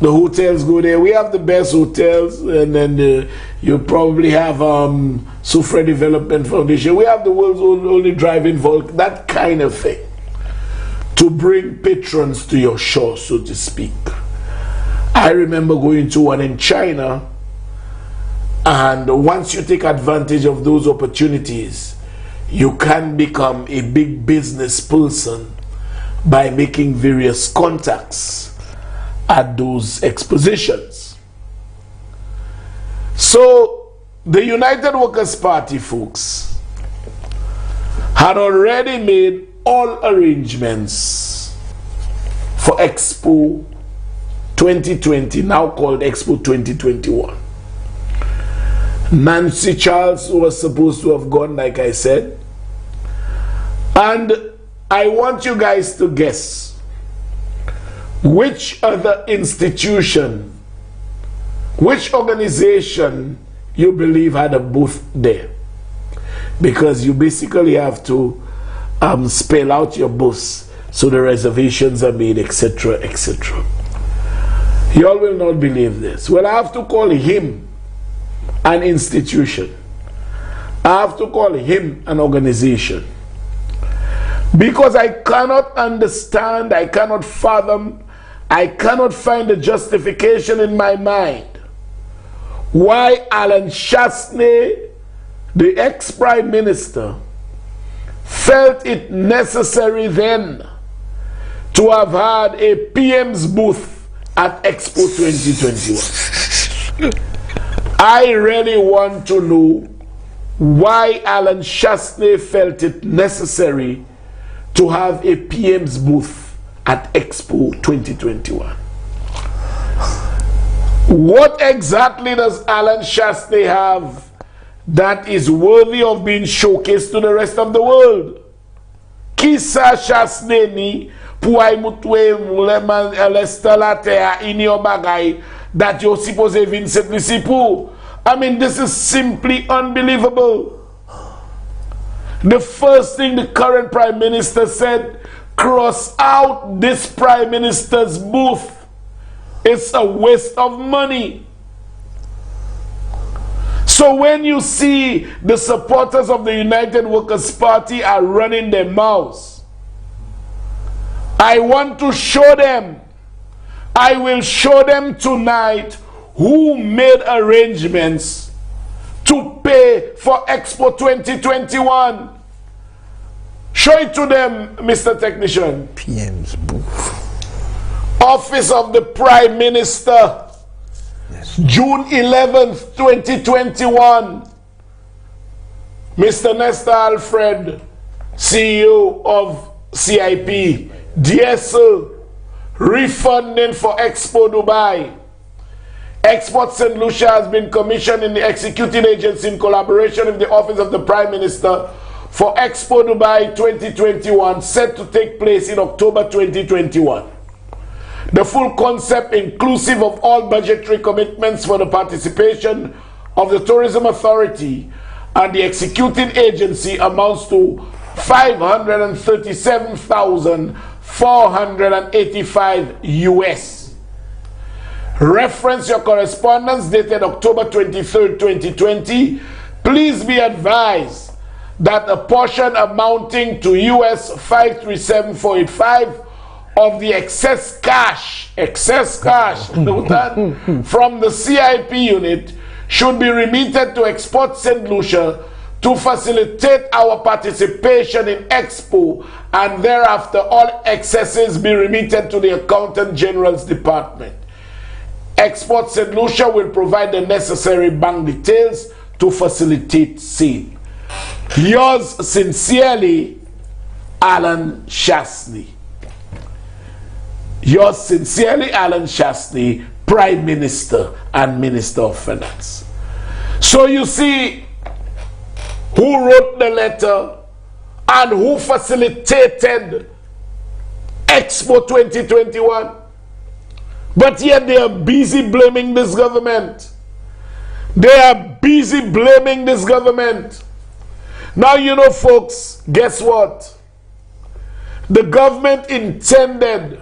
the hotels go there. We have the best hotels, and then you probably have Sufre Development Foundation. We have the world's only drive-in vault, that kind of thing, to bring patrons to your shore, so to speak. I remember going to one in China, and once you take advantage of those opportunities, you can become a big business person by making various contacts at those expositions. So the United Workers' Party folks had already made all arrangements for Expo 2020, now called Expo 2021. Nancy Charles was supposed to have gone, like I said, and I want you guys to guess which other institution, which organization you believe had a booth there, because you basically have to spell out your booths so the reservations are made, etc., etc. You all will not believe this. Well, I have to call him an institution. I have to call him an organization, because I cannot understand, I cannot fathom, I cannot find a justification in my mind why Alan Chasney, the ex-prime minister, felt it necessary then to have had a PM's booth at Expo 2021. I really want to know why Alan Chasney felt it necessary to have a PM's booth at Expo 2021. What exactly does Alan Chasney have that is worthy of being showcased to the rest of the world? Kisa Chasney ni puay mutwe muleman elestalate inyo bagay that you're supposed to Vincent Lisipu. I mean, this is simply unbelievable. The first thing the current Prime Minister said, cross out this Prime Minister's booth. It's a waste of money. So when you see the supporters of the United Workers' Party are running their mouths, I want to show them, I will show them tonight who made arrangements to pay for Expo 2021. Show it to them, Mr. Technician. PM's booth. Office of the Prime Minister, yes. June 11th, 2021. Mr. Nestor Alfred, CEO of CIP. Dear sir, refunding for Expo Dubai. Export St. Lucia has been commissioned in the executing agency in collaboration with the Office of the Prime Minister for Expo Dubai 2021, set to take place in October 2021. The full concept, inclusive of all budgetary commitments for the participation of the Tourism Authority and the executing agency, amounts to 537,485 US. Reference your correspondence dated October 23rd, 2020. Please be advised that a portion amounting to US 537,485 of the excess cash from the CIP unit should be remitted to Export St. Lucia to facilitate our participation in Expo, and thereafter all excesses be remitted to the Accountant General's Department. Export St. Lucia will provide the necessary bank details to facilitate sale. Yours sincerely, Alan Chasney. Yours sincerely, Alan Chasney, Prime Minister and Minister of Finance. So you see who wrote the letter and who facilitated Expo 2021. But yet they are busy blaming this government. They are busy blaming this government. Now, you know, folks, guess what? The government intended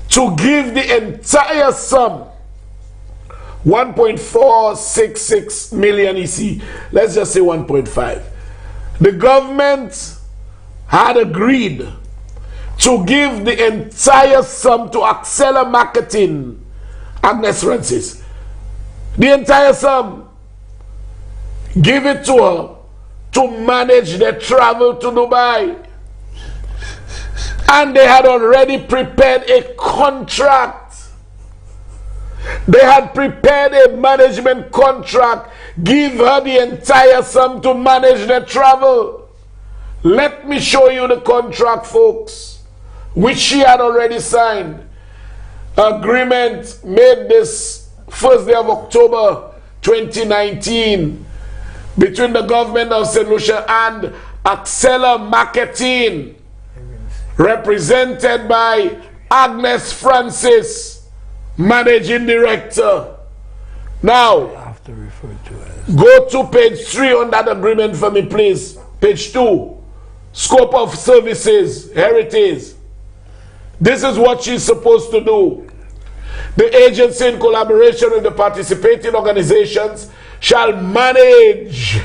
to give the entire sum, 1.466 million EC, let's just say 1.5. The government had agreed to give the entire sum to Accela Marketing, Agnes Francis. The entire sum. Give it to her to manage their travel to Dubai. And they had already prepared a contract. They had prepared a management contract. Give her the entire sum to manage their travel. Let me show you the contract, folks, which she had already signed. Agreement made this first day of October 2019 between the government of St. Lucia and Accela Marketing, represented by Agnes Francis, Managing Director. Now, go to page 3 on that agreement for me, please. Page 2, scope of services. Here it is. This is what she's supposed to do. The agency, in collaboration with the participating organizations, shall manage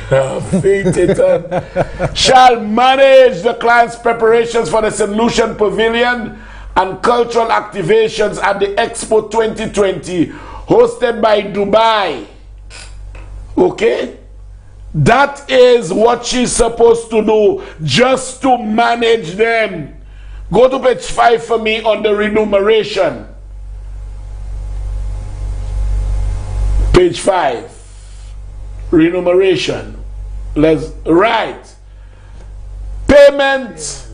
shall manage the client's preparations for the St. Lucian Pavilion and cultural activations at the Expo 2020 hosted by Dubai. Okay? That is what she's supposed to do, just to manage them. Go to page 5 for me on the remuneration. Page 5. Remuneration. Let's write. Payment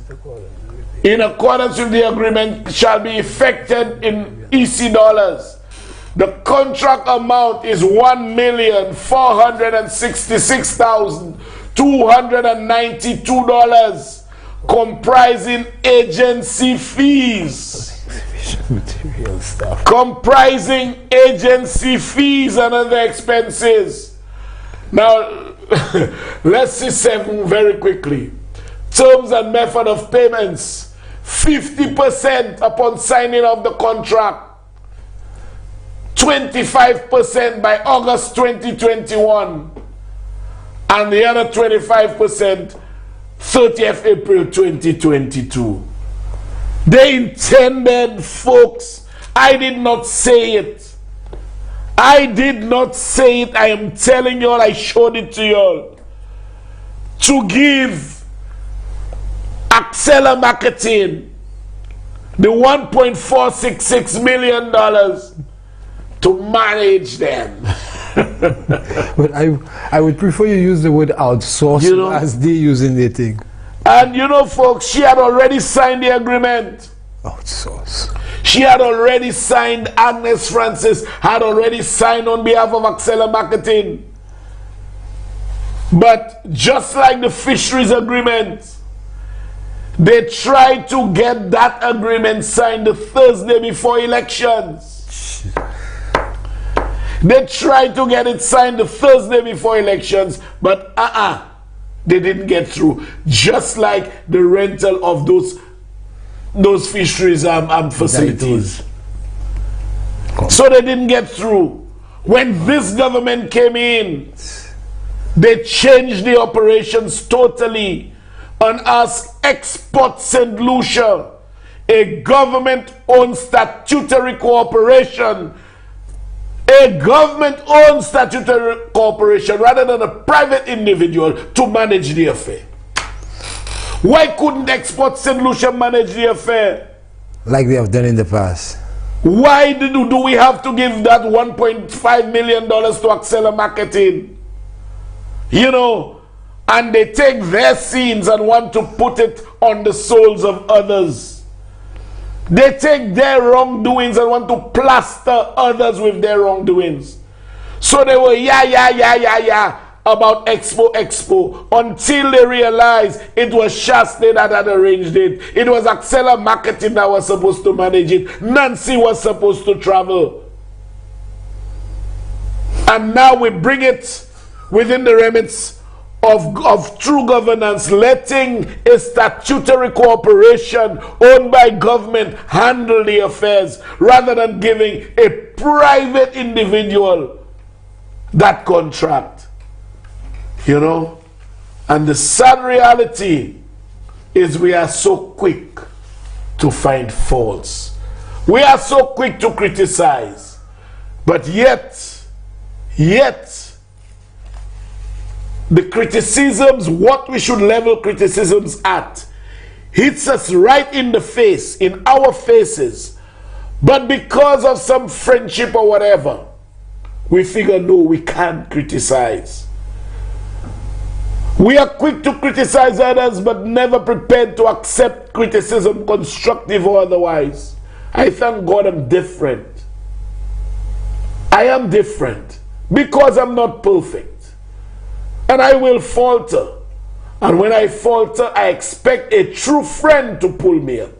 in accordance with the agreement shall be effected in EC dollars. The contract amount is $1,466,292, comprising agency fees. Comprising agency fees and other expenses. Now, let's see 7 very quickly. Terms and method of payments. 50% upon signing of the contract. 25% by August 2021. And the other 25%, 30th April 2022. They intended, folks, I did not say it. I did not say it. I am telling you all, I showed it to you all. To give Accela Marketing the $1.466 million to manage them. But I would prefer you use the word outsource, you know, as they using the thing. And you know, folks, she had already signed the agreement. Outsource. She had already signed, Agnes Francis had already signed on behalf of Accela Marketing. But just like the fisheries agreement, they tried to get that agreement signed the Thursday before elections. They tried to get it signed the Thursday before elections, but they didn't get through. Just like the rental of those fisheries facilities. So they didn't get through. When this government came in, they changed the operations totally and asked Export St. Lucia, a government-owned statutory corporation, rather than a private individual, to manage the affair. Why couldn't Export St. Lucia manage the affair? Like they have done in the past. Why do we have to give that $1.5 million to Accela Marketing? You know, and they take their sins and want to put it on the souls of others. They take their wrongdoings and want to plaster others with their wrongdoings. So they were about Expo until they realized it was Shasta that had arranged it. It was Accela Marketing that was supposed to manage it. Nancy was supposed to travel. And now we bring it within the remits of true governance, letting a statutory corporation owned by government handle the affairs rather than giving a private individual that contract. You know? And the sad reality is we are so quick to find faults. We are so quick to criticize. But yet, the criticisms, what we should level criticisms at, hits us right in the face, in our faces. But because of some friendship or whatever, we figure, no, we can't criticize. We are quick to criticize others, but never prepared to accept criticism, constructive or otherwise. I thank God I'm different. I am different because I'm not perfect. And I will falter. And when I falter, I expect a true friend to pull me up.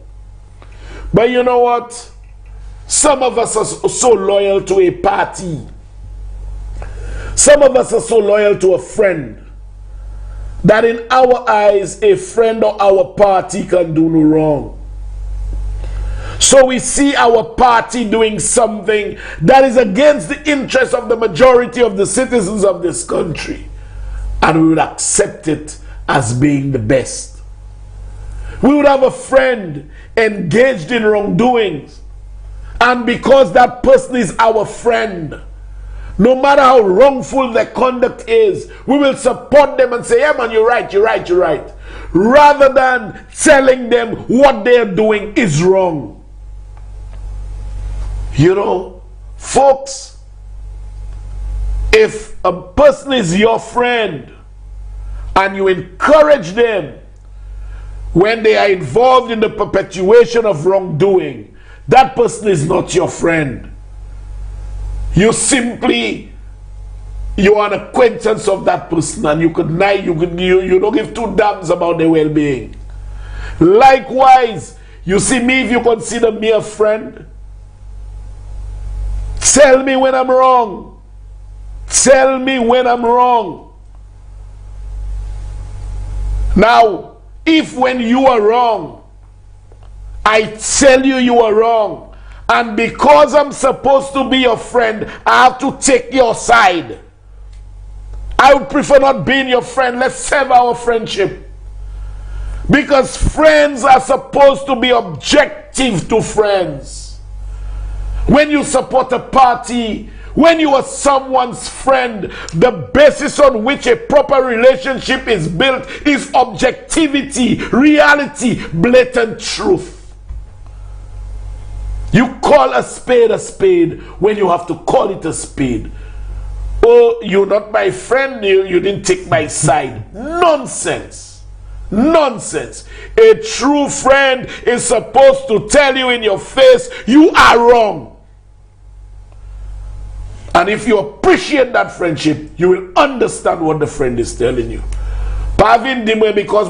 But you know what? Some of us are so loyal to a party. Some of us are so loyal to a friend that in our eyes, a friend or our party can do no wrong. So we see our party doing something that is against the interests of the majority of the citizens of this country, and we would accept it as being the best. We would have a friend engaged in wrongdoings, and because that person is our friend, no matter how wrongful their conduct is, we will support them and say, yeah man, you're right, you're right, you're right. Rather than telling them what they're doing is wrong. You know, folks, if a person is your friend and you encourage them when they are involved in the perpetuation of wrongdoing, that person is not your friend. You are an acquaintance of that person, and you don't give two damns about their well-being. Likewise, you see me, if you consider me a friend, tell me when I'm wrong. Tell me when I'm wrong. Now, if when you are wrong, I tell you you are wrong, and because I'm supposed to be your friend, I have to take your side, I would prefer not being your friend. Let's sever our friendship. Because friends are supposed to be objective to friends. When you support a party, when you are someone's friend, the basis on which a proper relationship is built is objectivity, reality, blatant truth. You call a spade when you have to call it a spade. Oh, you're not my friend, you didn't take my side. Nonsense. Nonsense. A true friend is supposed to tell you in your face, you are wrong. And if you appreciate that friendship, you will understand what the friend is telling you. Because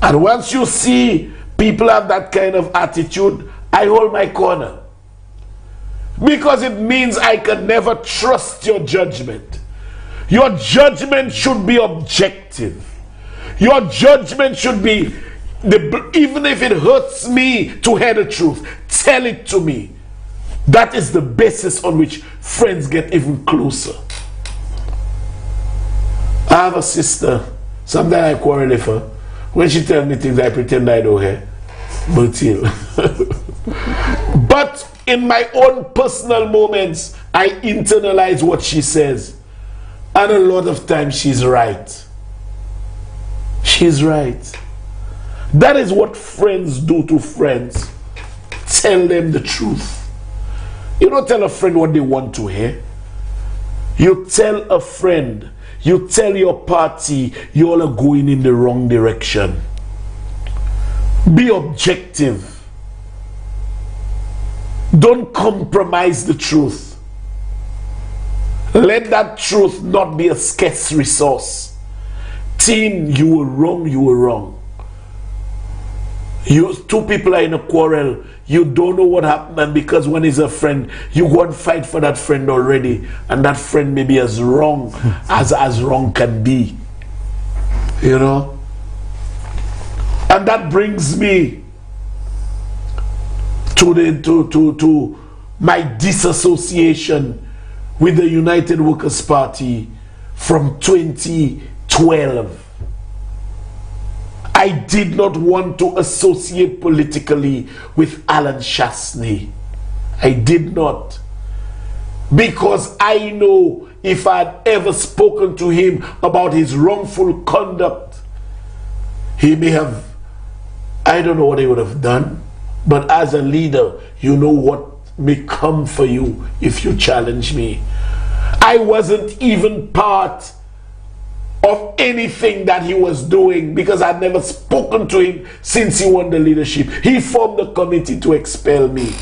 and once you see people have that kind of attitude, I hold my corner. Because it means I can never trust your judgment. Your judgment should be objective. Your judgment should be, even if it hurts me to hear the truth, tell it to me. That is the basis on which friends get even closer. I have a sister, sometimes I quarrel with her. When she tells me things, I pretend I don't hear. But still. But in my own personal moments, I internalize what she says. And a lot of times she's right. She's right. That is what friends do to friends. Tell them the truth. You don't tell a friend what they want to hear. You tell a friend, you tell your party, you all are going in the wrong direction. Be objective. Don't compromise the truth. Let that truth not be a scarce resource. Team, you were wrong, you were wrong. Two people are in a quarrel. You don't know what happened, and because one is a friend, you go and fight for that friend already, and that friend may be as wrong as wrong can be. You know? And that brings me to my disassociation with the United Workers' Party from 2012. I did not want to associate politically with Alan Chasney. I did not. Because I know if I had ever spoken to him about his wrongful conduct, he may have, I don't know what he would have done. But as a leader, you know what may come for you if you challenge me. I wasn't even part of anything that he was doing because I'd never spoken to him since he won the leadership. He formed a committee to expel me.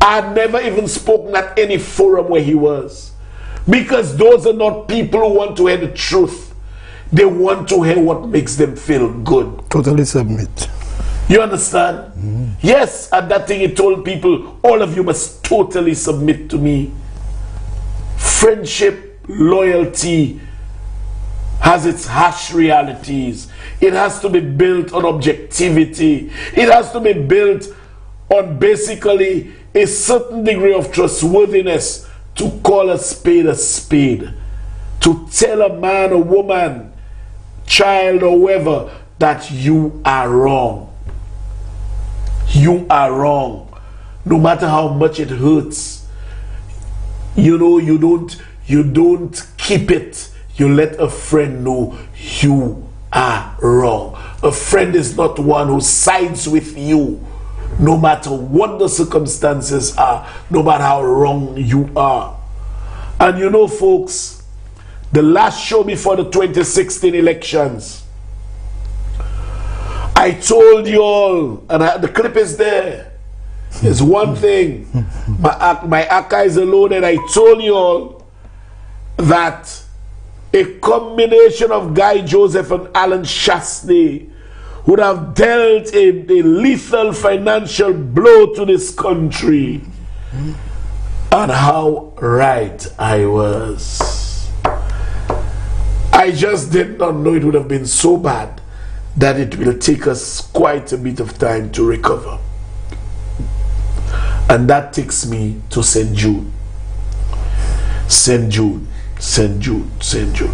I'd never even spoken at any forum where he was, because those are not people who want to hear the truth. They want to hear what makes them feel good. Totally submit. You understand? Yes, at that thing he told people, all of you must totally submit to me. Friendship, loyalty has its harsh realities. It has to be built on objectivity. It has to be built on basically a certain degree of trustworthiness to call a spade, to tell a man or woman, child or whoever, that you are wrong. You are wrong. No matter how much it hurts. You know, you don't keep it. You let a friend know you are wrong. A friend is not one who sides with you, no matter what the circumstances are, no matter how wrong you are. And you know, folks, the last show before the 2016 elections, I told you all, and the clip is there. There's one thing, my archives are loaded. I told you all that a combination of Guy Joseph and Alan Chasney would have dealt a lethal financial blow to this country. And how right I was. I just did not know it would have been so bad that it will take us quite a bit of time to recover. And that takes me to St. Jude. St. Jude. St. Jude. St. Jude.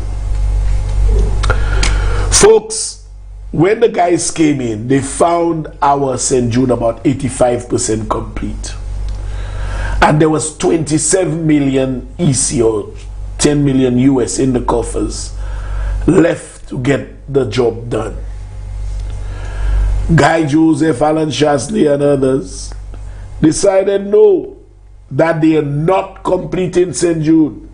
Folks, when the guys came in, they found our St. Jude about 85% complete. And there was 27 million EC or 10 million US in the coffers left to get the job done. Guy Joseph, Alan Chasney and others decided no, that they are not completing St. Jude.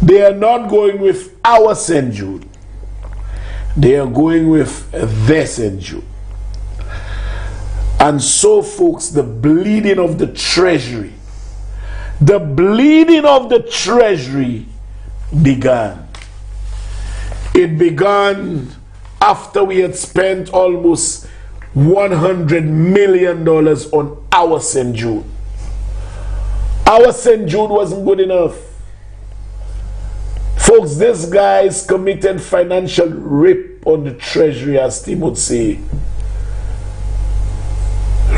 They are not going with our St. Jude. They are going with their St. Jude. And so, folks, the bleeding of the treasury, began. It began after we had spent almost $100 million on our St. Jude. Our St. Jude wasn't good enough. Folks, this guy's committed financial rape on the treasury, as Tim would say.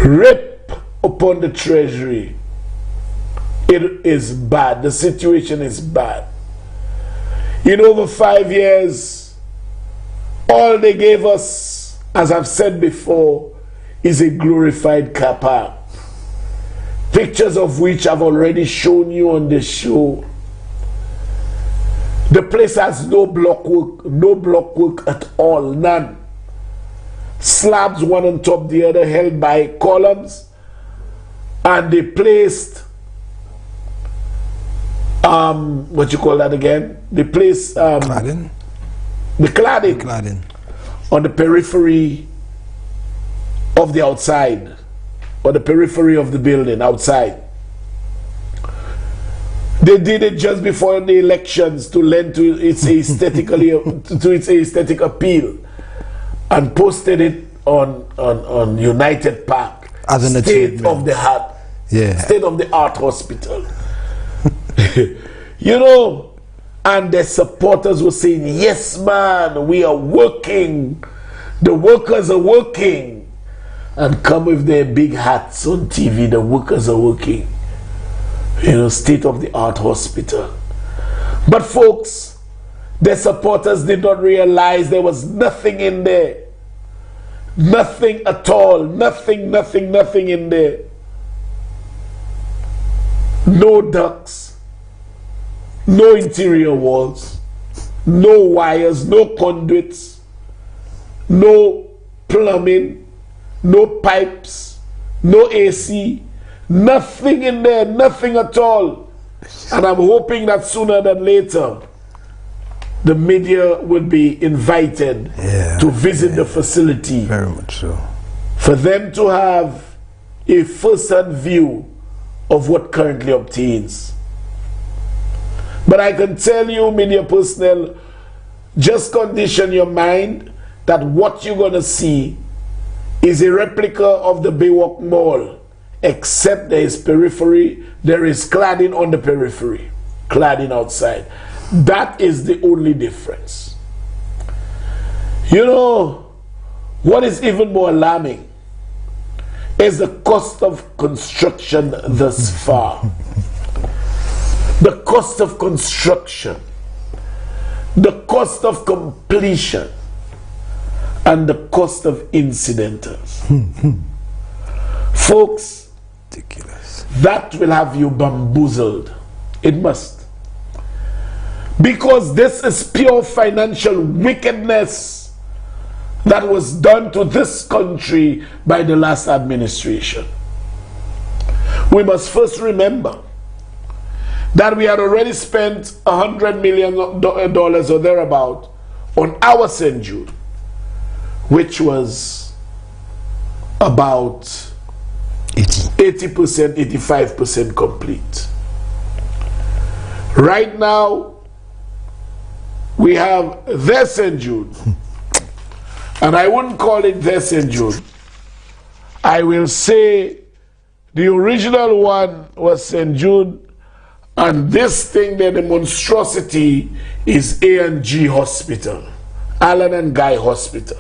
Rape upon the treasury. It is bad. The situation is bad. In over 5 years, all they gave us, as I've said before, is a glorified car park. Pictures of which I've already shown you on the show. The place has no block work at all, none. Slabs one on top the other held by columns, and they placed what you call that again? They placed cladding. The cladding on the periphery of the outside, or the periphery of the building outside. They did it just before the elections to lend to its aesthetic appeal, and posted it on United Park as an state of the art, state of the art hospital. You know, and the supporters were saying, yes man, we are working, the workers are working, and come with their big hats on TV, the workers are working. You know, state of the art hospital. But folks, the supporters did not realize there was nothing in there. Nothing at all. Nothing in there. No ducts. No interior walls. No wires. No conduits. No plumbing. No pipes. No AC. Nothing in there. Nothing at all. And I'm hoping that sooner than later the media would be invited to visit the facility. Very much so. For them to have a first-hand view of what currently obtains. But I can tell you, media personnel, just condition your mind that what you're going to see is a replica of the Baywalk Mall, except there is periphery, there is cladding on the periphery, cladding outside. That is the only difference. You know, what is even more alarming is the cost of construction thus far. The cost of construction, the cost of completion, and the cost of incidentals. Folks, ridiculous. That will have you bamboozled. It must. Because this is pure financial wickedness that was done to this country by the last administration. We must first remember that we had already spent $100 million or thereabout on our St. Jude, which was about 80%, 85% complete. Right now, we have their St. Jude, and I wouldn't call it their St. Jude. I will say the original one was St. Jude, and this thing there, the monstrosity, is A&G Hospital, Allen and Guy Hospital.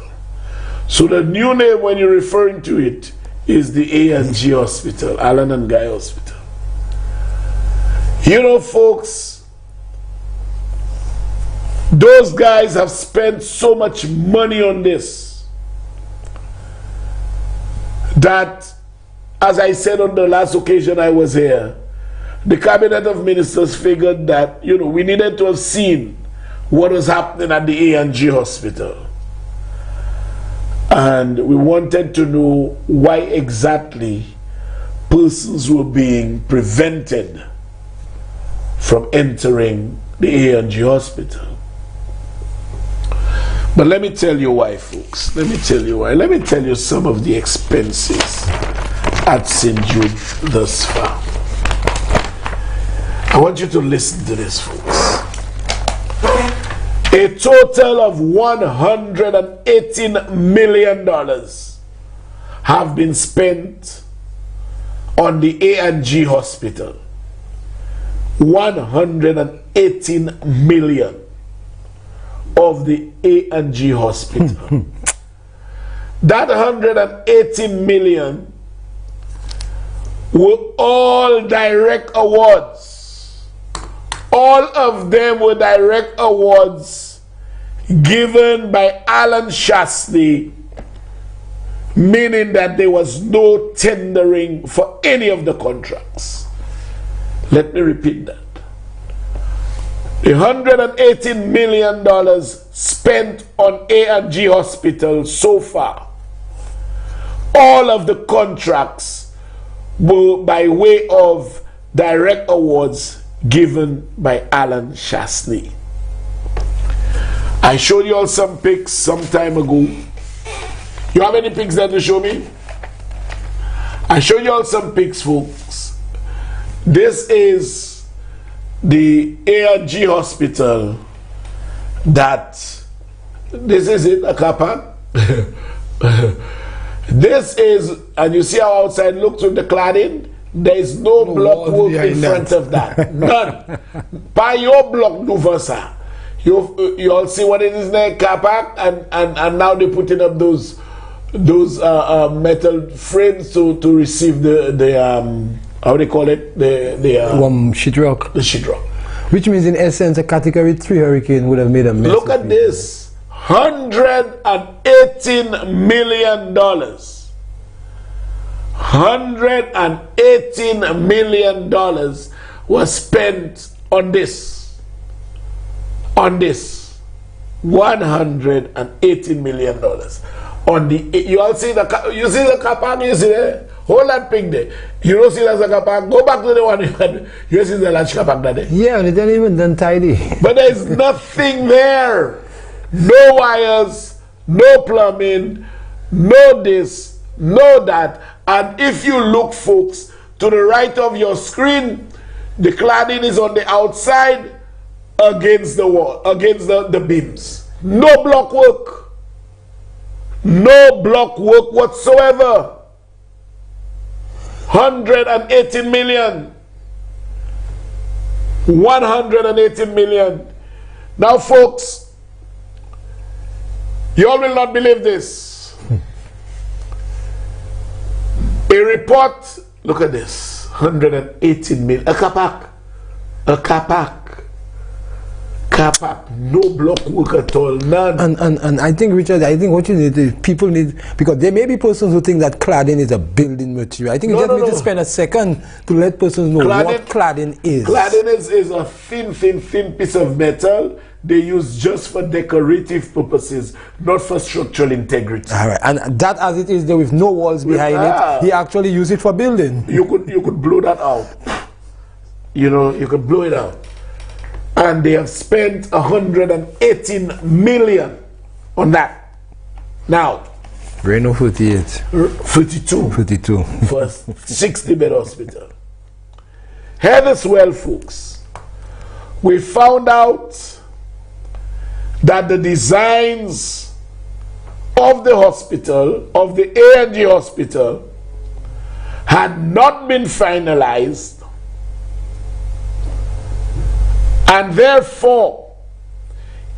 So the new name, when you're referring to it, is the A&G Hospital, Allen and Guy Hospital. You know, folks, those guys have spent so much money on this that, as I said on the last occasion I was here, the cabinet of ministers figured that, you know, we needed to have seen what was happening at the A&G Hospital. And we wanted to know why exactly persons were being prevented from entering the A&G Hospital. But let me tell you why, folks. Let me tell you why. Let me tell you some of the expenses at St. Jude thus far. I want you to listen to this, folks. A total of $118 million have been spent on the A&G Hospital. 118 million of the A&G Hospital. That 180 million were all direct awards. All of them were direct awards given by Alan Shastley, meaning that there was no tendering for any of the contracts. Let me repeat that. The $118 million spent on A&G Hospital so far, all of the contracts were by way of direct awards given by Alan Shastley. I showed you all some pics some time ago. You have any pics there to show me? I showed you all some pics, folks. This is the A&G Hospital that, this is it, a kappa. This is, and you see how outside looks with the cladding? There is no block work in front of that. None. By your block, no versa. You all see what it is there, car park, and now they're putting up those metal frames to receive the how they call it, the sheetrock. The sheetrock. Which means in essence a category 3 hurricane would have made a mess. Look at this. $118 million. $118 million was spent on this. On this. $118 million. On the, you all see the car park, you see there? Hold that pig there. You don't see that car park, go back to the one you had. You see the large car park there? Yeah, they didn't even done tidy. But there's nothing there. No wires, no plumbing, no this, no that. And if you look, folks, to the right of your screen, the cladding is on the outside against the wall, against the beams. No block work. No block work whatsoever. 118 million. 118 million. Now, folks, you all will not believe this. A report, look at this, 118 million. A car park. A car park. Car park. No block work at all. None. And I think, Richard, I think what you need is people need, because there may be persons who think that cladding is a building material. I think you just need to spend a second to let persons know what cladding is. Cladding is a thin piece of metal they use just for decorative purposes, not for structural integrity. All right, and that as it is there with no walls behind it, he actually used it for building. You could blow that out. You know, you could blow it out. And they have spent 118 million on that. Now, Reno 48. 32. 52. For a 60-bed hospital. Hear this well, folks. We found out that the designs of the hospital, of the A&G hospital, had not been finalized, and therefore,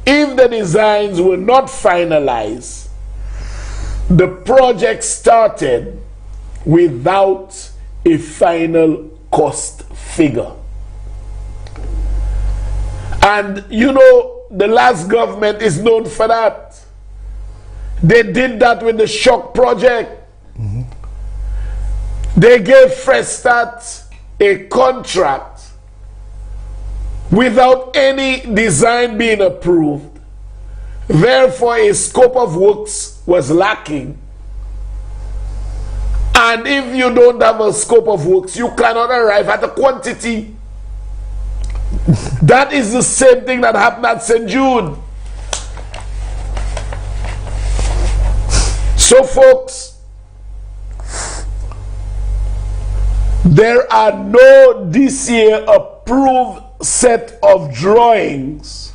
if the designs were not finalized, the project started without a final cost figure. And you know, the last government is known for that. They did that with the Shock project. They gave Fresh Start a contract without any design being approved. Therefore, a scope of works was lacking. And if you don't have a scope of works, you cannot arrive at a quantity. That is the same thing that happened at St. Jude. So, folks, there are no DCA approved set of drawings,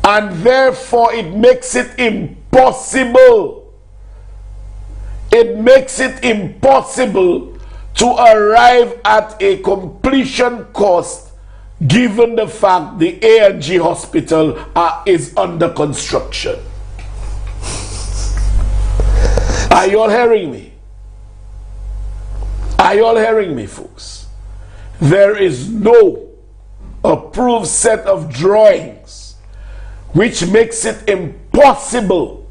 and therefore it makes it impossible. It makes it impossible to arrive at a completion cost, given the fact the A&G hospital is under construction. Are you all hearing me? Are you all hearing me, folks? There is no approved set of drawings, which makes it impossible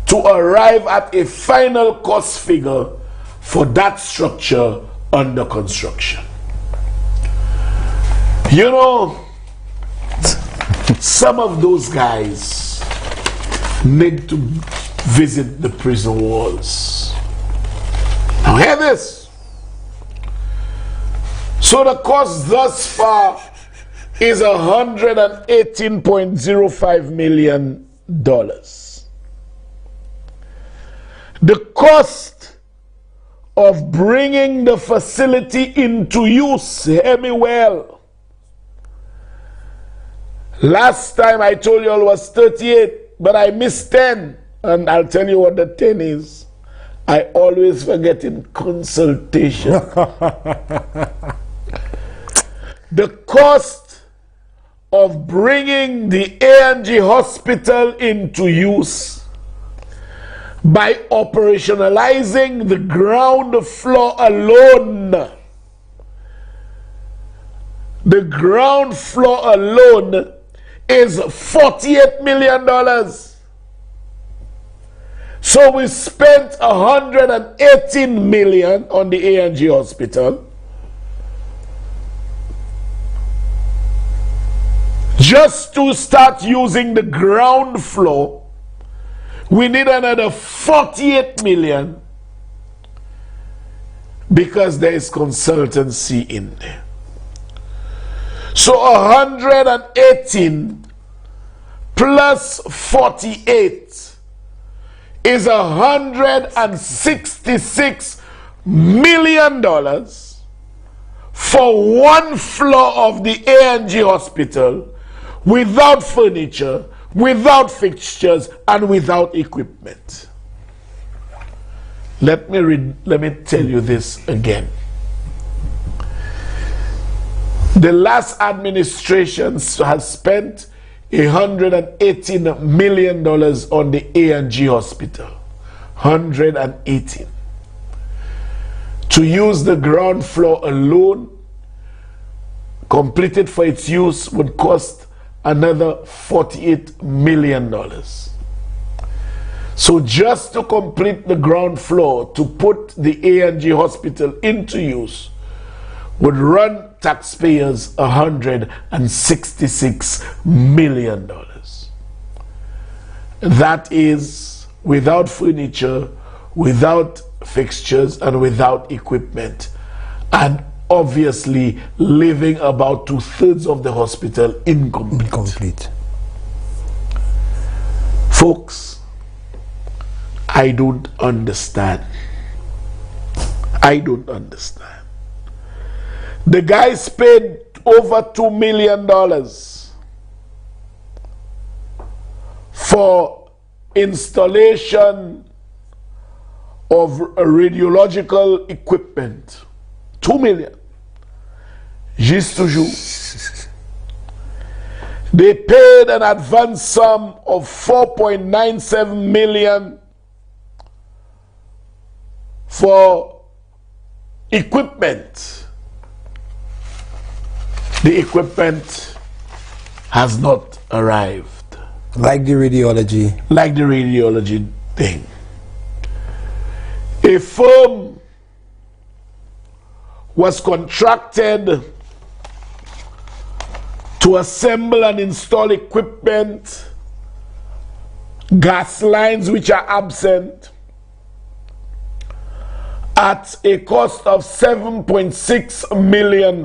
to arrive at a final cost figure for that structure under construction. You know, some of those guys need to visit the prison walls. Now hear this. So the cost thus far is $118.05 million. The cost of bringing the facility into use, hear me well. Last time I told you all was 38, but I missed 10 And I'll tell you what the 10 is. I always forget in consultation. The cost of bringing the A&G hospital into use by operationalizing the ground floor alone. The ground floor alone is $48 million. So we spent $118 million on the A&G hospital. Just to start using the ground floor, we need another $48 million because there is consultancy in there. So 118 plus 48 is $166 million for one floor of the A&G hospital, without furniture, without fixtures, and without equipment. Let me tell you this again. The last administration has spent $118 million on the A&G hospital. 118. To use the ground floor alone, completed for its use, would cost another $48 million. So just to complete the ground floor, to put the A&G hospital into use, would run taxpayers $166 million. That is without furniture, without fixtures, and without equipment, and obviously leaving about 2/3 of the hospital incomplete. Folks, I don't understand. I don't understand. The guys paid over $2 million for installation of radiological equipment. $2 million. Juste toujours. They paid an advance sum of $4.97 million for equipment. The equipment has not arrived. Like the radiology. Like the radiology thing. A firm was contracted to assemble and install equipment, gas lines which are absent, at a cost of $7.6 million.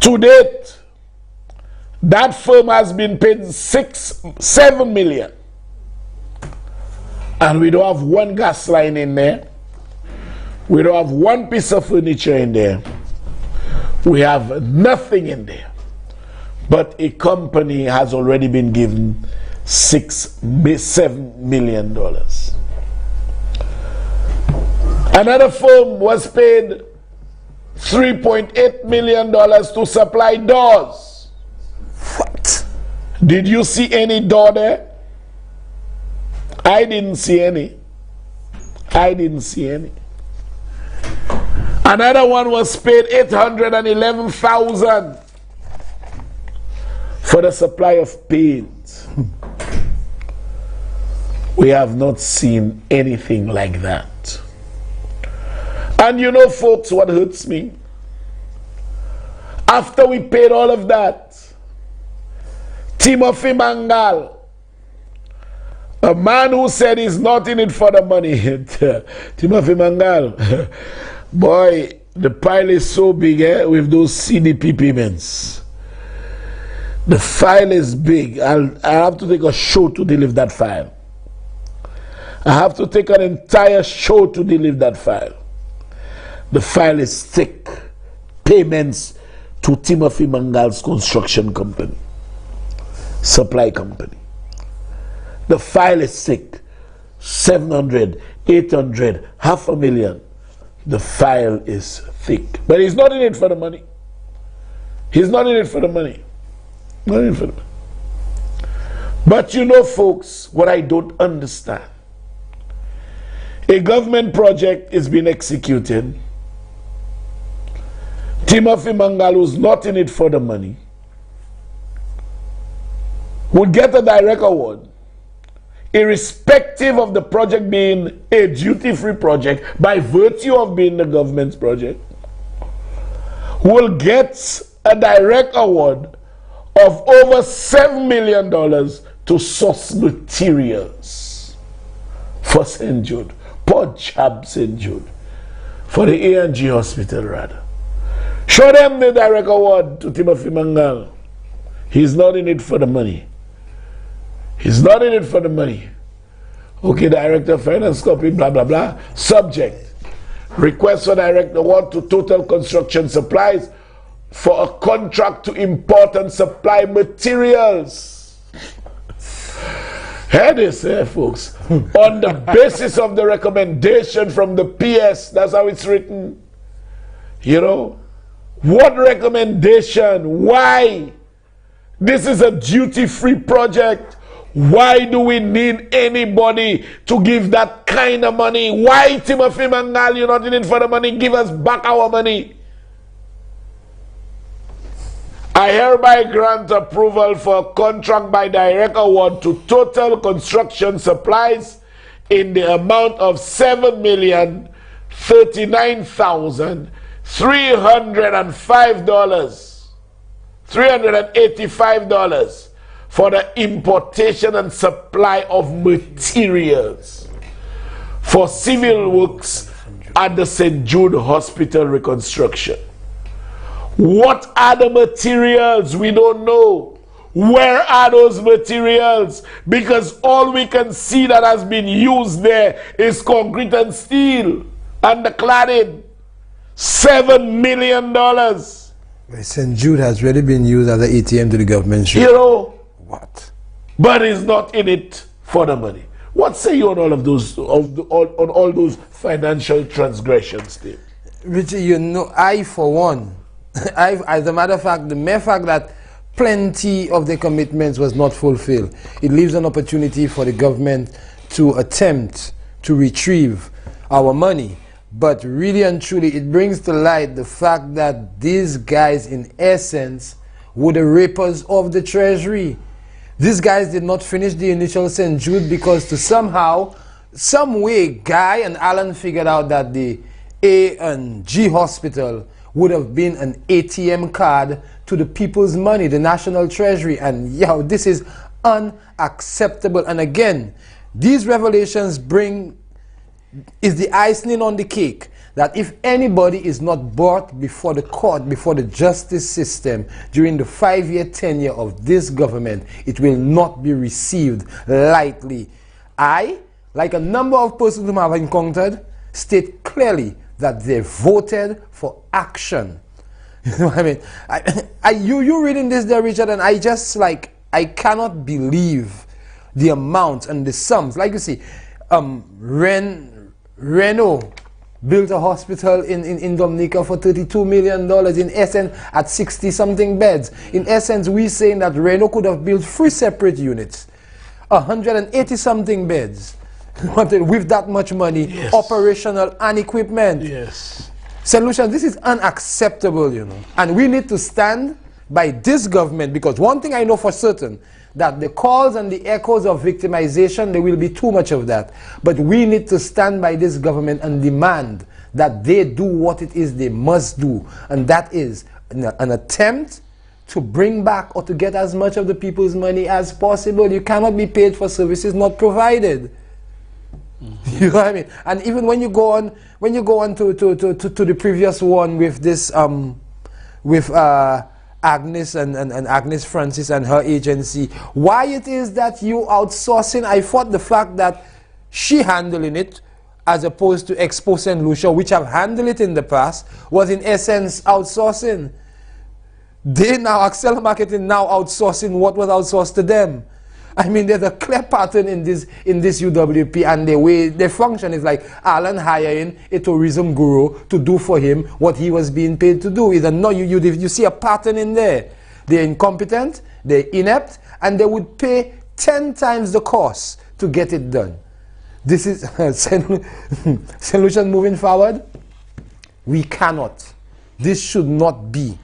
To date, that firm has been paid $7 million. And we don't have one gas line in there. We don't have one piece of furniture in there. We have nothing in there. But a company has already been given $7 million. Another firm was paid $3.8 million to supply doors. What? Did you see any door there? I didn't see any. I didn't see any. Another one was paid $811,000 for the supply of paint. We have not seen anything like that. And you know, folks, what hurts me? After we paid all of that, Timothy Mangal, a man who said he's not in it for the money, Timothy Mangal, boy, the pile is so big with those CDP payments. The file is big. I'll have to take a show to deliver that file. I have to take an entire show to deliver that file. The file is thick. Payments to Timothy Mangal's construction company, supply company. The file is sick. 700, 800, 500,000. The file is thick. But he's not in it for the money. He's not in it for the money. Not in it for the money. But you know, folks, what I don't understand. A government project is being executed. Timothy Mangalu's not in it for the money. Would get a direct award, irrespective of the project being a duty-free project by virtue of being the government's project, will get a direct award of over $7 million to source materials for St. Jude. Poor job, St. Jude. For the A&G hospital, rather. Show them the direct award to Timothy Mangal. He's not in it for the money. He's not in it for the money. Okay, Director of Finance copy, blah, blah, blah. Subject. Request for direct award to Total Construction Supplies for a contract to import and supply materials. Hear this, folks. On the basis of the recommendation from the PS, that's how it's written. You know, what recommendation? Why? This is a duty-free project. Why do we need anybody to give that kind of money? Why, Timothy Mangal, you're not in it for the money? Give us back our money. I hereby grant approval for a contract by direct award to Total Construction Supplies in the amount of $7,039,385 for the importation and supply of materials for civil works at the St. Jude Hospital reconstruction. What are the materials? We don't know. Where are those materials? Because all we can see that has been used there is concrete and steel and the cladding. $7 million. St. Jude has really been used as an ATM to the government. You know what? But he's not in it for the money. What say you on all of those, on all those financial transgressions, Steve? Richie, you know, I for one, as a matter of fact, the mere fact that plenty of the commitments was not fulfilled, it leaves an opportunity for the government to attempt to retrieve our money. But really and truly, it brings to light the fact that these guys, in essence, were the rapers of the treasury. These guys did not finish the initial St. Jude because to somehow, some way, Guy and Alan figured out that the A&G hospital would have been an ATM card to the people's money, the national treasury. And yo, this is unacceptable. And again, these revelations is the icing on the cake that if anybody is not brought before the court, before the justice system during the 5-year tenure of this government, it will not be received lightly. I, like a number of persons whom I have encountered, state clearly that they voted for action. You know what I mean? You reading this there, Richard, and I just like, I cannot believe the amount and the sums. Like you see, Renault built a hospital in Dominica for $32 million, in essence at 60-something beds. In essence, we're saying that Renault could have built 3 separate units, 180-something beds, with that much money, yes, operational and equipment. Yes. St. Lucian, this is unacceptable, you know. And we need to stand by this government, because one thing I know for certain, that the calls and the echoes of victimization, there will be too much of that. But we need to stand by this government and demand that they do what it is they must do. And that is an attempt to bring back or to get as much of the people's money as possible. You cannot be paid for services not provided. Mm-hmm. You know what I mean? And even when you go on to the previous one with this Agnes and Agnes Francis and her agency, why it is that you outsourcing? I thought the fact that she handling it as opposed to Expo St. Lucia, which have handled it in the past, was in essence outsourcing. They now, Excel Marketing now outsourcing what was outsourced to them. I mean, there's a clear pattern in this UWP, and the way they function is like Alan hiring a tourism guru to do for him what he was being paid to do. You see a pattern in there. They're incompetent, they're inept, and they would pay 10 times the cost to get it done. This is solution moving forward. We cannot. This should not be.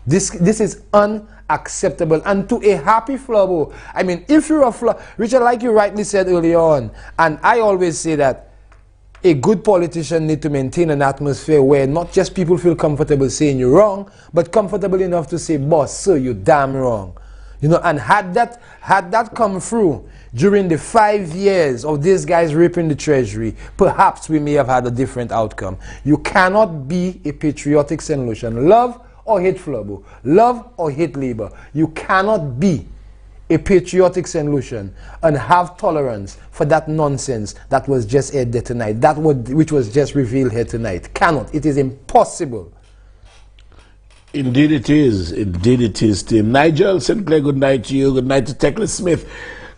This is unacceptable. And to a happy Flabo, I mean, if you're a Flabo, Richard, like you rightly said earlier on, and I always say that a good politician needs to maintain an atmosphere where not just people feel comfortable saying you're wrong, but comfortable enough to say, boss, sir, you're damn wrong. You know, and had that come through during the 5 years of these guys ripping the treasury, perhaps we may have had a different outcome. You cannot be a patriotic St. Lucian. Love or hate Flabo, love or hate Labour. You cannot be a patriotic St. Lucian and have tolerance for that nonsense that was just aired there tonight, which was just revealed here tonight. Cannot. It is impossible. Indeed it is. Indeed it is, Tim. Nigel Sinclair, good night to you. Good night to Tecla Smith.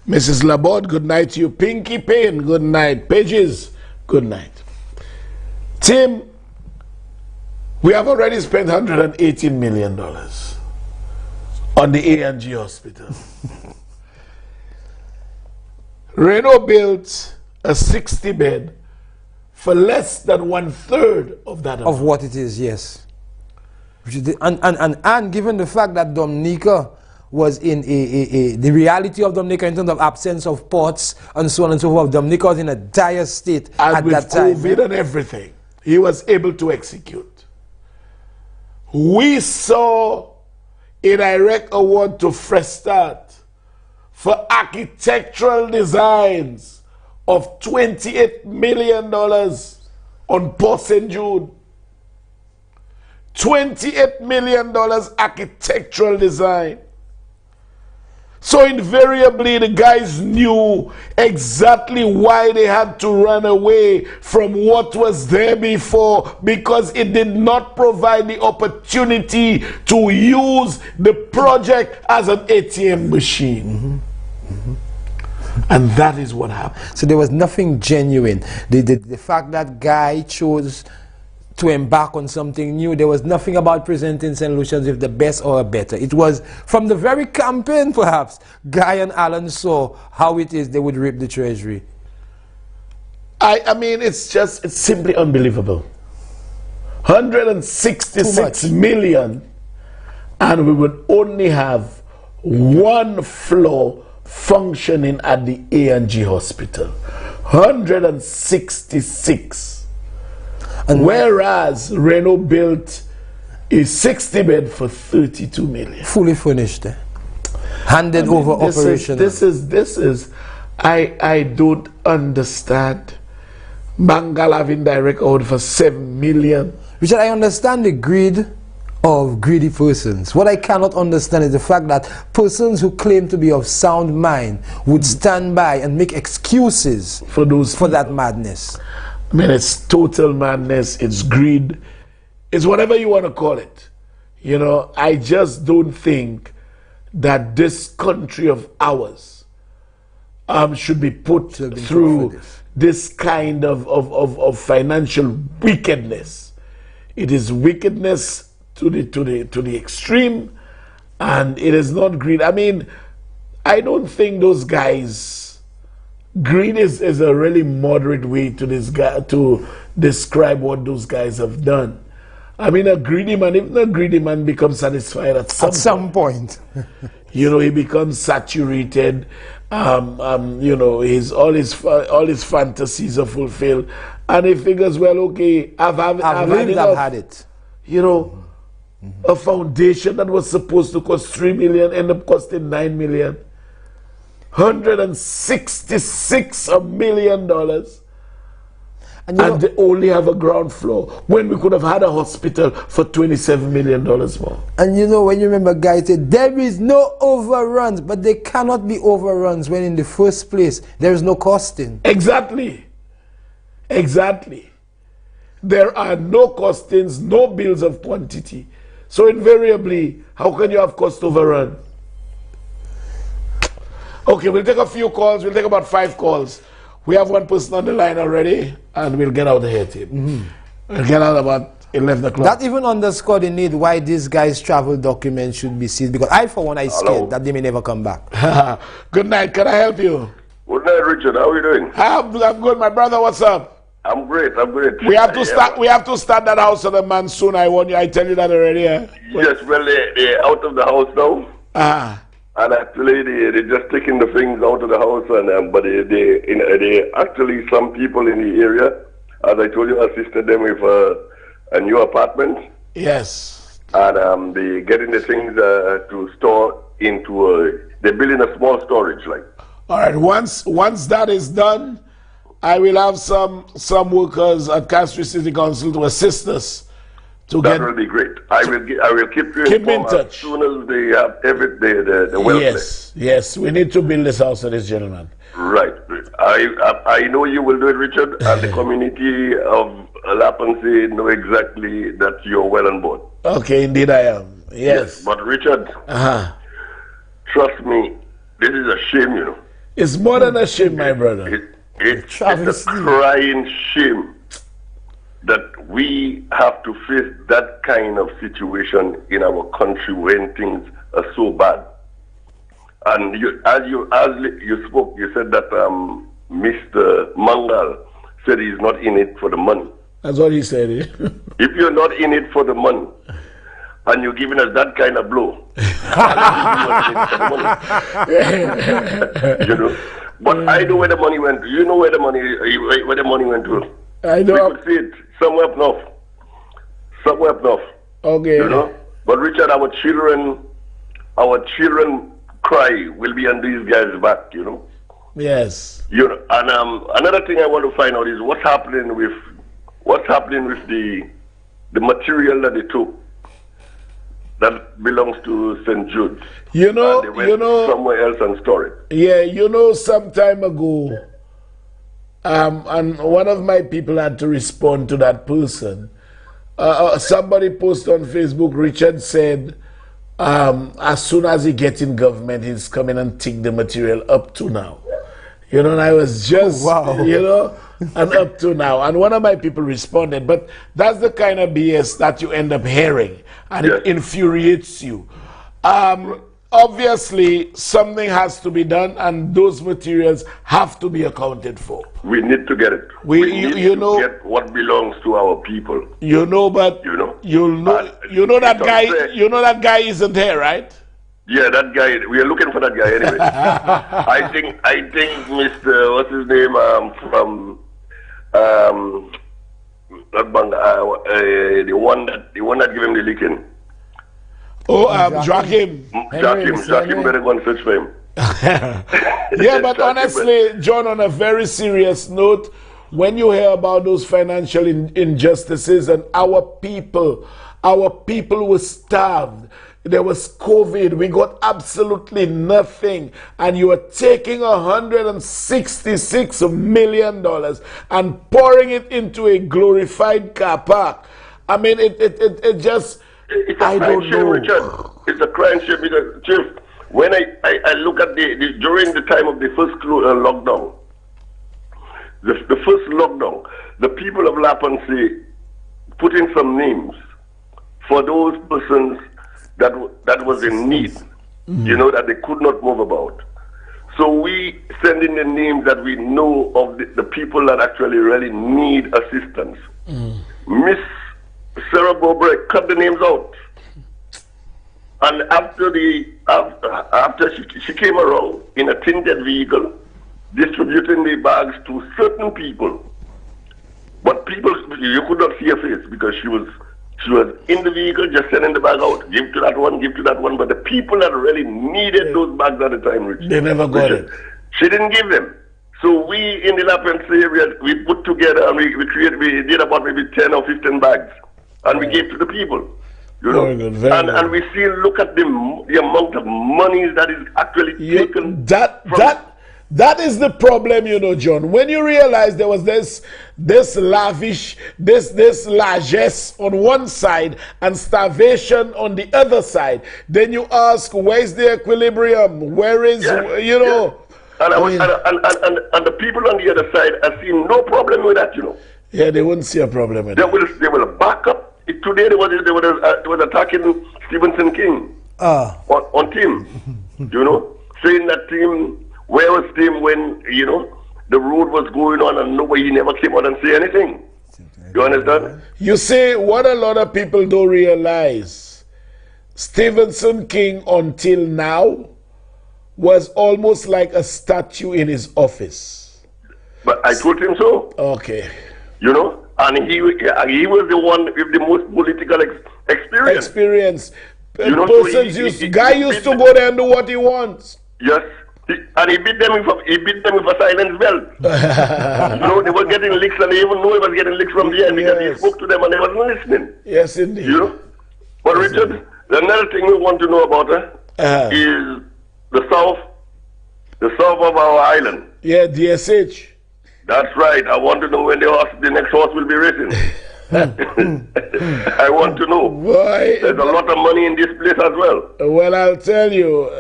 Mrs. Laborde, good night to you. Pinky Payne, good night. Pages, good night. Tim, we have already spent $118 million on the A&G hospital. Reno built a 60-bed for less than 1/3 of that amount. Of what it is, yes. And given the fact that Dominica was in the reality of Dominica in terms of absence of ports and so on and so forth, Dominica was in a dire state at that time. And with COVID and everything, he was able to execute. We saw a direct award to Fresh Start for architectural designs of $28 million on Port St. Jude. $28 million architectural design. So invariably the guys knew exactly why they had to run away from what was there before, because it did not provide the opportunity to use the project as an ATM machine. And that is what happened. So there was nothing genuine. The fact that Guy chose to embark on something new, there was nothing about presenting St. Lucians with the best or a better. It was from the very campaign, perhaps, Guy and Alan saw how it is they would rip the treasury. I mean, it's simply unbelievable. 166 million, and we would only have one floor functioning at the A&G hospital. 166. And whereas Reno built a 60-bed for $32 million. Fully furnished. Handed over operational. This is, I don't understand. Bangal having direct order for $7 million. Richard, I understand the greed of greedy persons. What I cannot understand is the fact that persons who claim to be of sound mind would stand by and make excuses for that madness. I mean, it's total madness, it's greed, it's whatever you want to call it. You know, I just don't think that this country of ours should be put through this kind of financial wickedness. It is wickedness to the extreme, and it is not greed. I mean, I don't think those guys. Greed is a really moderate way to describe what those guys have done. I mean, a greedy man, even a greedy man becomes satisfied at some point. You know, he becomes saturated. You know, all his fantasies are fulfilled, and he figures, well, okay, I've had it. You know, a foundation that was supposed to cost $3 million ended up costing $9 million. $166 million, and they only have a ground floor when we could have had a hospital for $27 million more. And you know, when you remember, Guy said there is no overruns, but there cannot be overruns when in the first place there is no costing. Exactly. There are no costings, no bills of quantity. So invariably, how can you have cost overrun? Okay, we'll take a few calls. We'll take about 5 calls. We have one person on the line already, and we'll get out of here, team. We'll get out about 11 o'clock. That even underscore the need why these guys' travel documents should be seized, because I, for one, I scared that they may never come back. Good night. Can I help you? Good night, Richard. How are you doing? I'm good, my brother. What's up? I'm great. I'm great. We have to start. We have to start that house of the man soon. I warn you. I tell you that already. Yeah? Yes. Well, they're out of the house now. And actually, they're just taking the things out of the house, and but they actually, some people in the area, as I told you, assisted them with a new apartment. Yes. And they getting the things to store into they're building a small storage, like. All right. Once that is done, I will have some workers at Castro City Council to assist us. That will be great. I will keep you informed as soon as they have the welfare. Yes. We need to build this house for this gentleman. Right. I know you will do it, Richard, and the community of Lapansi know exactly that you're well on board. Okay, indeed I am. Yes. But Richard, trust me, this is a shame, you know. It's more than a shame, my brother. It's a crying shame that we have to face that kind of situation in our country when things are so bad. And as you spoke, you said that Mr. Mangal said he's not in it for the money. That's what he said. If you're not in it for the money, and you're giving us that kind of blow, you know. But I know where the money went. You know where the money went to. I know. We could see it somewhere up north. Somewhere up north. Okay. You know. But Richard, our children cry will be on these guys' back. You know. Yes. You know. And another thing I want to find out is what's happening with the material that they took that belongs to St. Jude. You know, they went somewhere else and store it. Yeah, you know, some time ago, and one of my people had to respond to that person. Somebody posted on Facebook, Richard said, as soon as he gets in government, he's coming and take the material up to now. You know, and I was just, you know, and up to now. And one of my people responded, but that's the kind of BS that you end up hearing, and it infuriates you. Obviously, something has to be done, and those materials have to be accounted for. We need to get it. We need to get what belongs to our people. You know, but you know that guy isn't here, right? Yeah, that guy. We are looking for that guy anyway. I think Mr. What's his name from the one that gave him the licking. Oh, Joachim. Joachim better go and search for him. Yeah, but honestly, John, on a very serious note, when you hear about those financial injustices and our people were starved. There was COVID, we got absolutely nothing, and you are taking $166 million and pouring it into a glorified car park. I mean, it just, I don't know. Richard. It's a crime shame because, Chief, when I look at during the time of the first lockdown, the first lockdown, the people of Lapansi put in some names for those persons that was in need, you know, that they could not move about. So we send in the names that we know of the people that actually really need assistance. Miss Sarah Bobre cut the names out. And after she came around in a tinted vehicle, distributing the bags to certain people. But people, you could not see her face because she was in the vehicle, just sending the bag out. Give to that one, give to that one. But the people that really needed those bags at the time, Richard, they never got it. She didn't give them. So we in the Lapansi area, we put together and we did about maybe 10 or 15 bags. And we gave to the people. You know? Very good, very good. And we see, look at the amount of money that is actually taken. That is the problem, you know, John. When you realize there was this lavish, this largesse on one side and starvation on the other side, then you ask, where's the equilibrium? Where is, you know? And the people on the other side have seen no problem with that, you know. Yeah, they wouldn't see a problem with that. They will back up. Today they was attacking Stevenson King on team, you know, saying that team. Where was Tim when, you know, the road was going on and nobody never came out and say anything? You understand? You see, what a lot of people don't realize, Stevenson King until now was almost like a statue in his office. But I told him so. Okay. You know, and he was the one with the most political experience. You know, guy used to go there and do what he wants. Yes. And he beat them with a silence belt. You know, they were getting licks and they even knew he was getting licks from the end because he spoke to them and they wasn't listening. Yes, indeed. You know? But yes, Richard, another thing we want to know about is the south of our island. Yeah, DSH. That's right. I want to know when the next horse will be racing. I want to know. Boy, there's a lot of money in this place as well. Well, I'll tell you,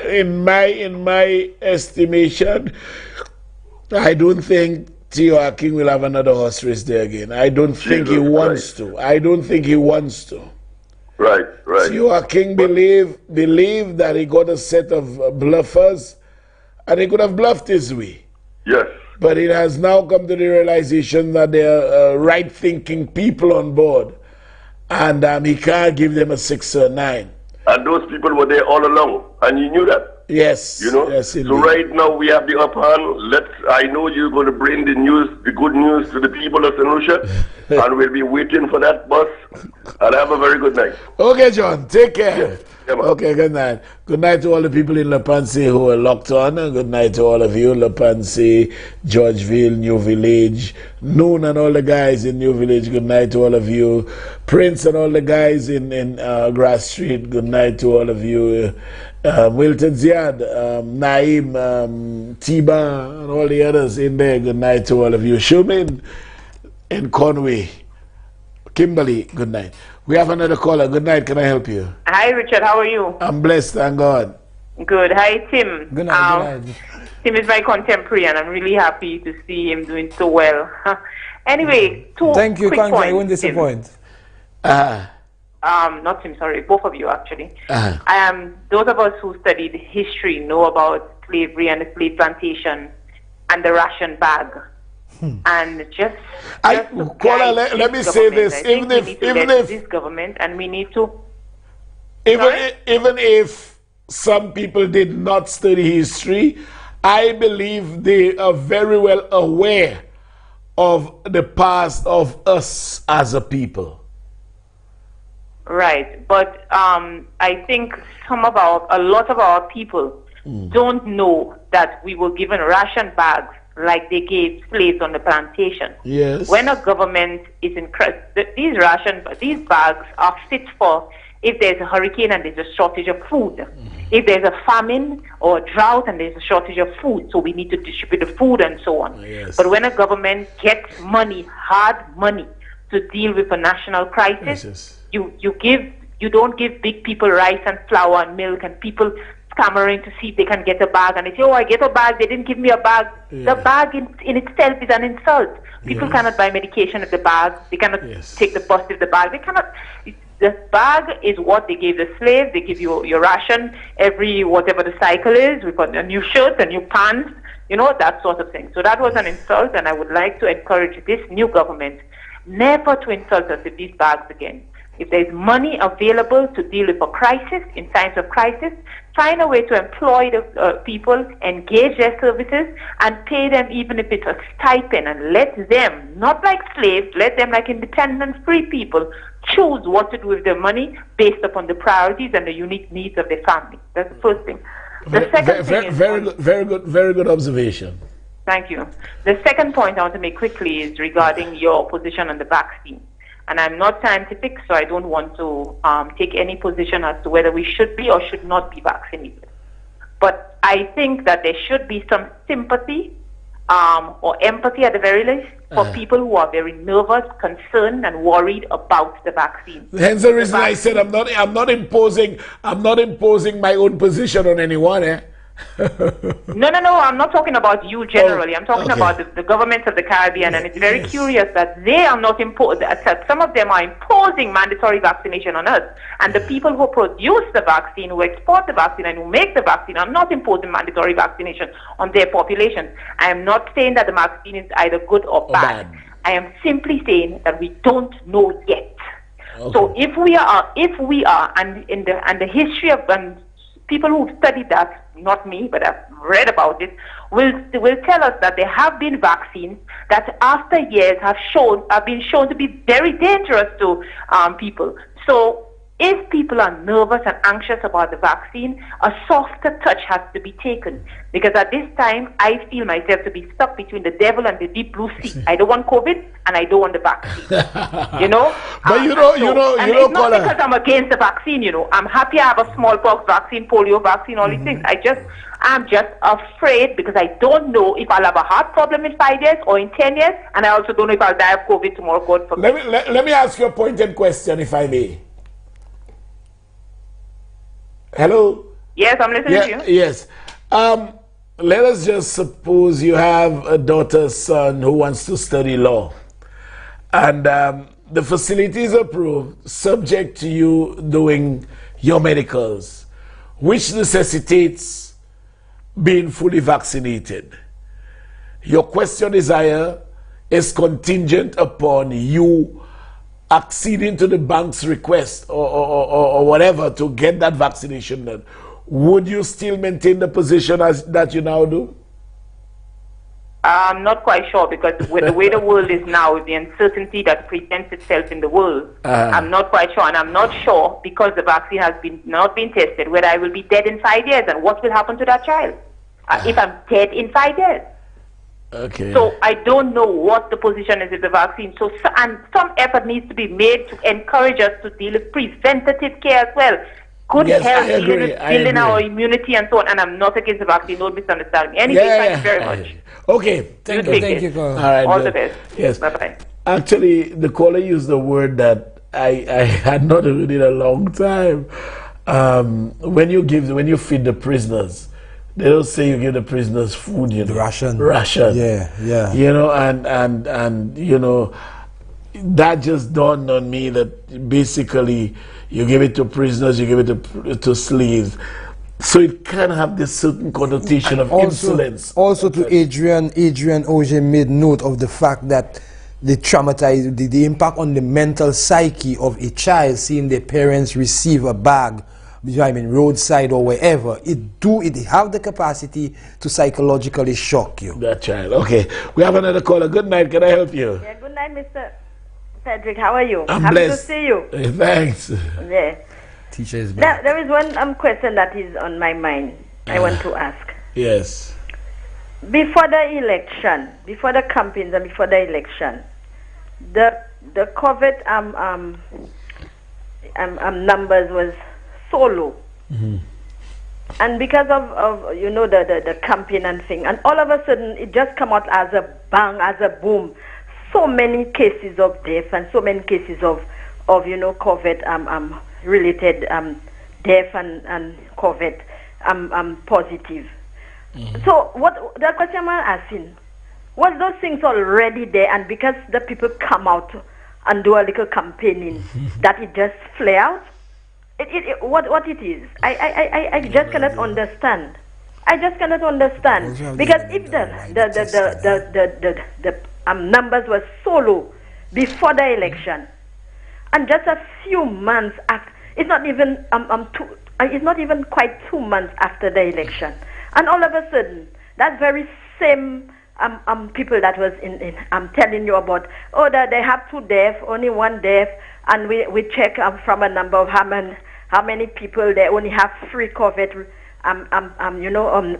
in my estimation, I don't think T.O. King will have another horse race there again. I don't think he wants to. I don't think he wants to. Right. T.O. King believe that he got a set of bluffers, and he could have bluffed his way. Yes. But it has now come to the realization that there are right-thinking people on board, and he can't give them a 6 or 9. And those people were there all along, and you knew that. Yes. You know. Yes, so right now we have the upper hand. I know you're going to bring the good news to the people of St. Lucia, and we'll be waiting for that bus. And have a very good night. Okay, John. Take care. Yes. Yeah, okay, good night. Good night to all the people in La Panse who are locked on. Good night to all of you, La Panse, Georgeville, New Village, Noon and all the guys in New Village. Good night to all of you. Prince and all the guys in Grass Street. Good night to all of you. Wilton Ziad, Naim, Tiba, and all the others in there. Good night to all of you. Shumin in Conway. Kimberly, good night. We have another caller. Good night. Can I help you? Hi, Richard. How are you? I'm blessed, thank God. Good. Hi, Tim. Good night. Good night. Tim is my contemporary, and I'm really happy to see him doing so well. Anyway, Thank you, quick Concha. points, I won't disappoint. Not Tim, sorry, both of you actually. Those of us who studied history know about slavery and the slave plantation and the ration bag. And just let me say this: even if this government, and we need to, even if some people did not study history, I believe they are very well aware of the past of us as a people. Right, but I think a lot of our people don't know that we were given ration bags like they gave slaves on the plantation. Yes. When a government is these bags are fit for if there's a hurricane and there's a shortage of food. If there's a famine or a drought and there's a shortage of food, so we need to distribute the food and so on. Yes. But when a government gets money, hard money, to deal with a national crisis, you don't give big people rice and flour and milk and people clamoring to see if they can get a bag, and they say, oh, I get a bag, they didn't give me a bag. The bag in itself is an insult. People cannot buy medication at the bag. They cannot take the bus with the bag. They cannot. The bag is what they gave the slaves. They give you your ration every whatever the cycle is. We got a new shirt, a new pants, that sort of thing. So that was an insult, and I would like to encourage this new government never to insult us with these bags again. If there's money available to deal with a crisis, in times of crisis, find a way to employ the people, engage their services, and pay them even if it's a stipend, and let them, not like slaves, let them like independent free people, choose what to do with their money based upon the priorities and the unique needs of their family. That's the first thing. The second thing is... Very good observation. Thank you. The second point I want to make quickly is regarding your position on the vaccine. And I'm not scientific, so I don't want to take any position as to whether we should be or should not be vaccinated. But I think that there should be some sympathy or empathy at the very least for people who are very nervous, concerned, and worried about the vaccine. Hence the reason I said I'm not imposing my own position on anyone. No, I'm not talking about you generally. I'm talking about the governments of the Caribbean, and it's very curious that they are not some of them are imposing mandatory vaccination on us, and the people who produce the vaccine, who export the vaccine, and who make the vaccine are not imposing mandatory vaccination on their population. I am not saying that the vaccine is either good or bad. I am simply saying that we don't know yet. So if we are, and in the history of people who've studied that, not me, but I've read about it, will tell us that there have been vaccines that after years have been shown to be very dangerous to people. So if people are nervous and anxious about the vaccine, a softer touch has to be taken. Because at this time, I feel myself to be stuck between the devil and the deep blue sea. I don't want COVID and I don't want the vaccine. But it's not because I'm against the vaccine, I'm happy I have a smallpox vaccine, polio vaccine, all these things. I'm just afraid because I don't know if I'll have a heart problem in 5 years or in 10 years, and I also don't know if I'll die of COVID tomorrow, God forbid. Let me ask you a pointed question, if I may. Hello? Yes, I'm listening to you. Yes. Let us just suppose you have a daughter's son who wants to study law, and the facility is approved, subject to you doing your medicals, which necessitates being fully vaccinated. Your question desire is contingent upon you acceding to the bank's request or whatever to get that vaccination done. Would you still maintain the position that you now do? I'm not quite sure, because with the way the world is now, with the uncertainty that presents itself in the world, I'm not quite sure. And I'm not sure, because the vaccine has not been tested, whether I will be dead in 5 years and what will happen to that child if I'm dead in 5 years. Okay. So I don't know what the position is with the vaccine. And some effort needs to be made to encourage us to deal with preventative care as well. Good health, dealing with building our immunity and so on. And I'm not against the vaccine. Don't misunderstand me. Anyway, thank you very much. Okay. Thank you. All right. All the best. Yes. Bye-bye. Actually, the caller used the word that I had not heard in a long time. When you feed the prisoners, they don't say you give the prisoners food, The ration. Yeah. And that just dawned on me that basically you give it to prisoners, you give it to slaves. So it can have this certain connotation of insolence. Also to Adrian Oje made note of the fact that the impact on the mental psyche of a child seeing their parents receive a bag, roadside or wherever, it have the capacity to psychologically shock you. That child. Okay. We have another caller. Good night. Can I help you? Yeah, good night, Mr. Frederick. How are you? I'm Happy blessed. to see you. Thanks. Yeah. Teacher is back. There is one question that is on my mind. I want to ask. Yes. Before the election, before the campaigns and before the election, the COVID numbers was so low. And because of the campaign and thing, and all of a sudden it just come out as a bang, as a boom. So many cases of death and so many cases of COVID related death and COVID positive. So what the question I'm asking, was those things already there, and because the people come out and do a little campaigning that it just flare out? What it is? I just cannot understand. I just cannot understand, because if the numbers were so low before the election, and just a few months after, it's not even quite 2 months after the election, and all of a sudden that very same people that was I'm telling you about, that they have 2 deaths, only 1 death, and we check from a number of how many people they only have 3 COVID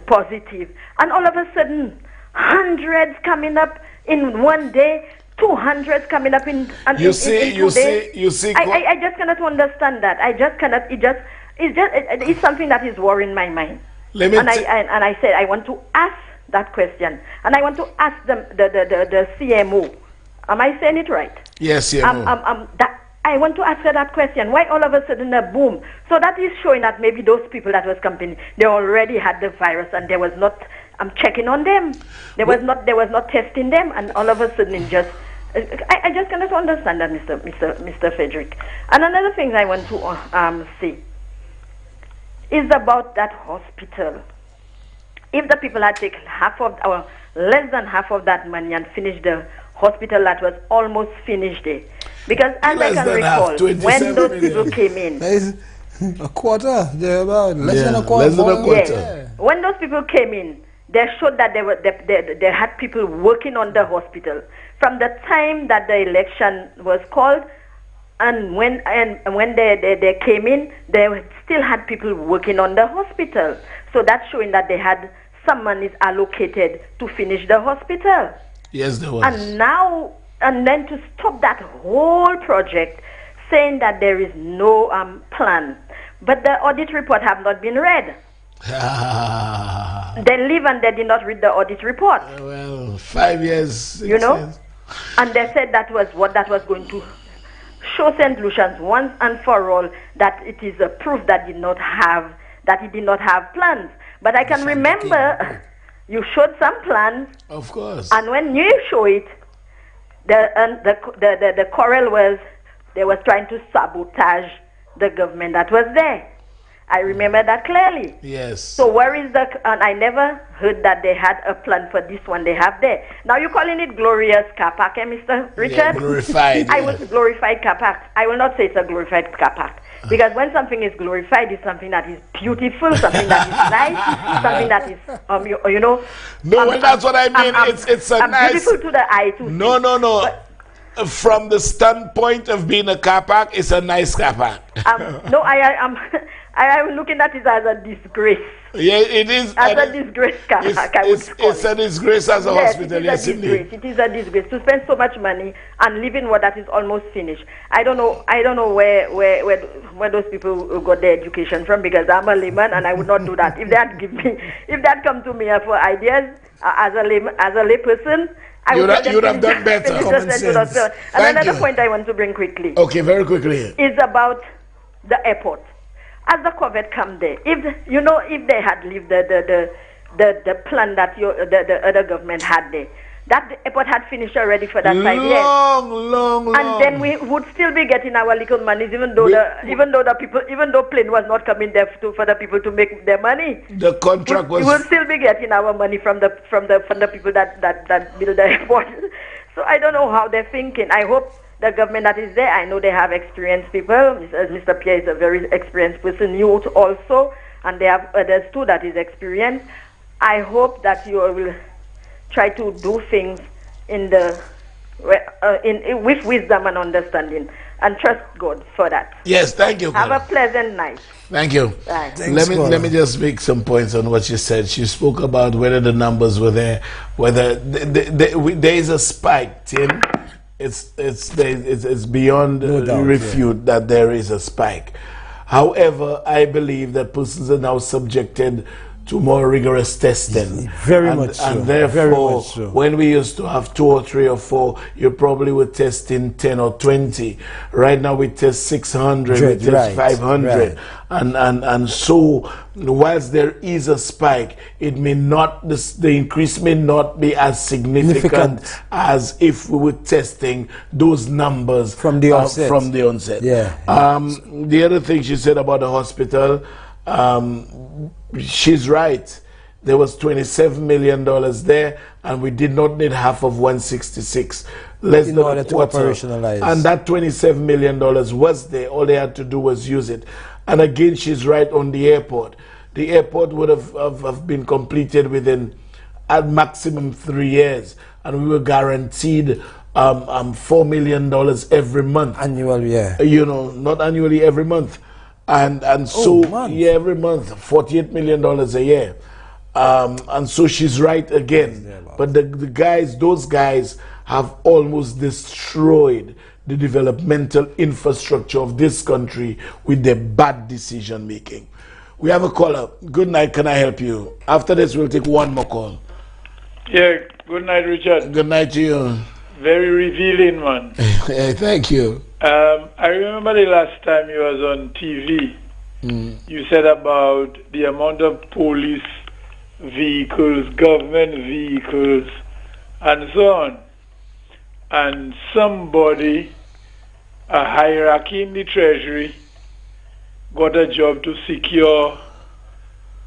positive, and all of a sudden hundreds coming up in 1 day, 200 coming up in 2 days. I just cannot understand that. I just cannot. It's something that is worrying my mind. And I said, I want to ask that question. And I want to ask them, the CMO. Am I saying it right? Yes, CMO. I want to ask her that question. Why all of a sudden a boom? So that is showing that maybe those people that was campaigning, they already had the virus and there was not checking on them. There was not testing them, and all of a sudden it just I just cannot understand that, Mr. Frederick. And another thing I want to say is about that hospital. If the people had taken half of, or less than half of that money and finished the hospital that was almost finished there. Because as I can recall, when those people came in, a quarter, they're about less than a quarter. Less than a quarter. Yeah. When those people came in, they showed that they had people working on the hospital from the time that the election was called, and when they came in, they still had people working on the hospital. So that's showing that they had some money allocated to finish the hospital. Yes, there was. And now, and then to stop that whole project, saying that there is no plan. But the audit report have not been read. They live and they did not read the audit report. Well, 5 years. You know? And they said that was what that was going to show St. Lucian's once and for all, that it is a proof that it did not have plans. But I can remember you showed some plans. Of course. And when you show it, the quarrel was they were trying to sabotage the government that was there. I remember that clearly. Yes. So where is and I never heard that they had a plan for this one they have there. Now you're calling it glorious car park, Mr. Richard? Yeah, glorified. I was glorified car park. I will not say it's a glorified car park. Because when something is glorified, it's something that is beautiful, something that is nice, something that is, you know. No, well, that's what I mean. It's a nice. Beautiful to the eye too. No. From the standpoint of being a car park, it's a nice car park. No, I am looking at it as a disgrace. Yeah, it is. As a disgrace car park, it's a disgrace as a hospital. Yes, indeed. It is a disgrace to spend so much money and live in what that is almost finished. I don't know where those people got their education from, because I'm a layman and I would not do that. If that come to me for ideas as a layperson, I would have done better. And another point I want to bring quickly. Okay, very quickly. Is about the airport. As the COVID come there, if they had lived the plan that the other government had there, that airport had finished already for that 5 years. Long. And then we would still be getting our little monies, even though plane was not coming there for the people to make their money. The contract was. We will still be getting our money from the people that build the airport. So I don't know how they're thinking. I hope the government that is there, I know they have experienced people. Mr. Pierre is a very experienced person, you also, and they have others too that is experienced. I hope that you will try to do things with wisdom and understanding, and trust God for that. Yes, thank you. Have a pleasant night. Thank you. Bye. Let me just make some points on what she said. She spoke about whether the numbers were there, whether there is a spike, Tim. It's beyond refute that there is a spike. However, I believe that persons are now subjected to more rigorous testing. Very much so. And therefore, when we used to have 2 or 3 or 4, you probably would test in 10 or 20. Right now we test 600, we test 500. And so, whilst there is a spike, it may not, the increase may not be as significant as if we were testing those numbers from the onset. Yeah. The other thing she said about the hospital, she's right. There was $27 million there, and we did not need half of 166. Less than a quarter. Operationalize. And that $27 million was there. All they had to do was use it. And again, she's right on the airport. The airport would have been completed within at maximum 3 years, and we were guaranteed $4 million every month. Annually, yeah. Not annually, every month. And so every month, $48 million a year. And so she's right again. But those guys have almost destroyed the developmental infrastructure of this country with their bad decision making. We have a caller. Good night. Can I help you? After this, we'll take one more call. Yeah. Good night, Richard. Good night to you. Very revealing, man. Thank you. I remember the last time you was on TV. You said about the amount of police vehicles, government vehicles, and so on. And somebody, a hierarchy in the Treasury, got a job to secure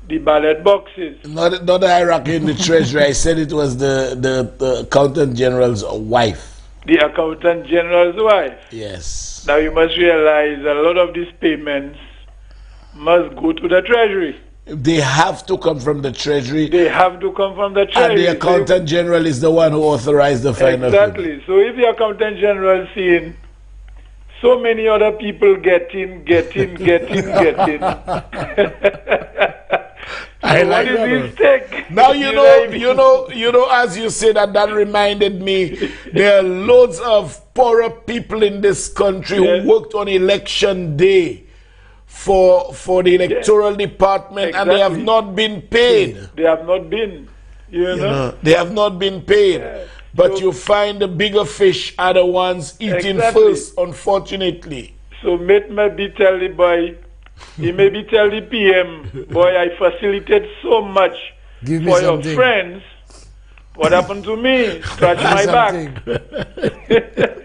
the ballot boxes. Not the hierarchy in the Treasury. I said it was the Accountant General's wife. The Accountant General's wife? Yes. Now you must realize a lot of these payments must go to the Treasury. They have to come from the Treasury. They have to come from the Treasury. And the Accountant General is the one who authorized the final payment. Exactly. So if the Accountant General is seeing so many other people getting. I like what is his take? Now you know. As you say that reminded me. There are loads of poorer people in this country who worked on election day for the electoral department, and they have not been paid. They have not been. You know? They have not been paid. Yeah. But you find the bigger fish are the ones eating first, unfortunately. So maybe tell the boy, he maybe tell the PM, boy, I facilitate so much for your friends. What happened to me? Scratch my back.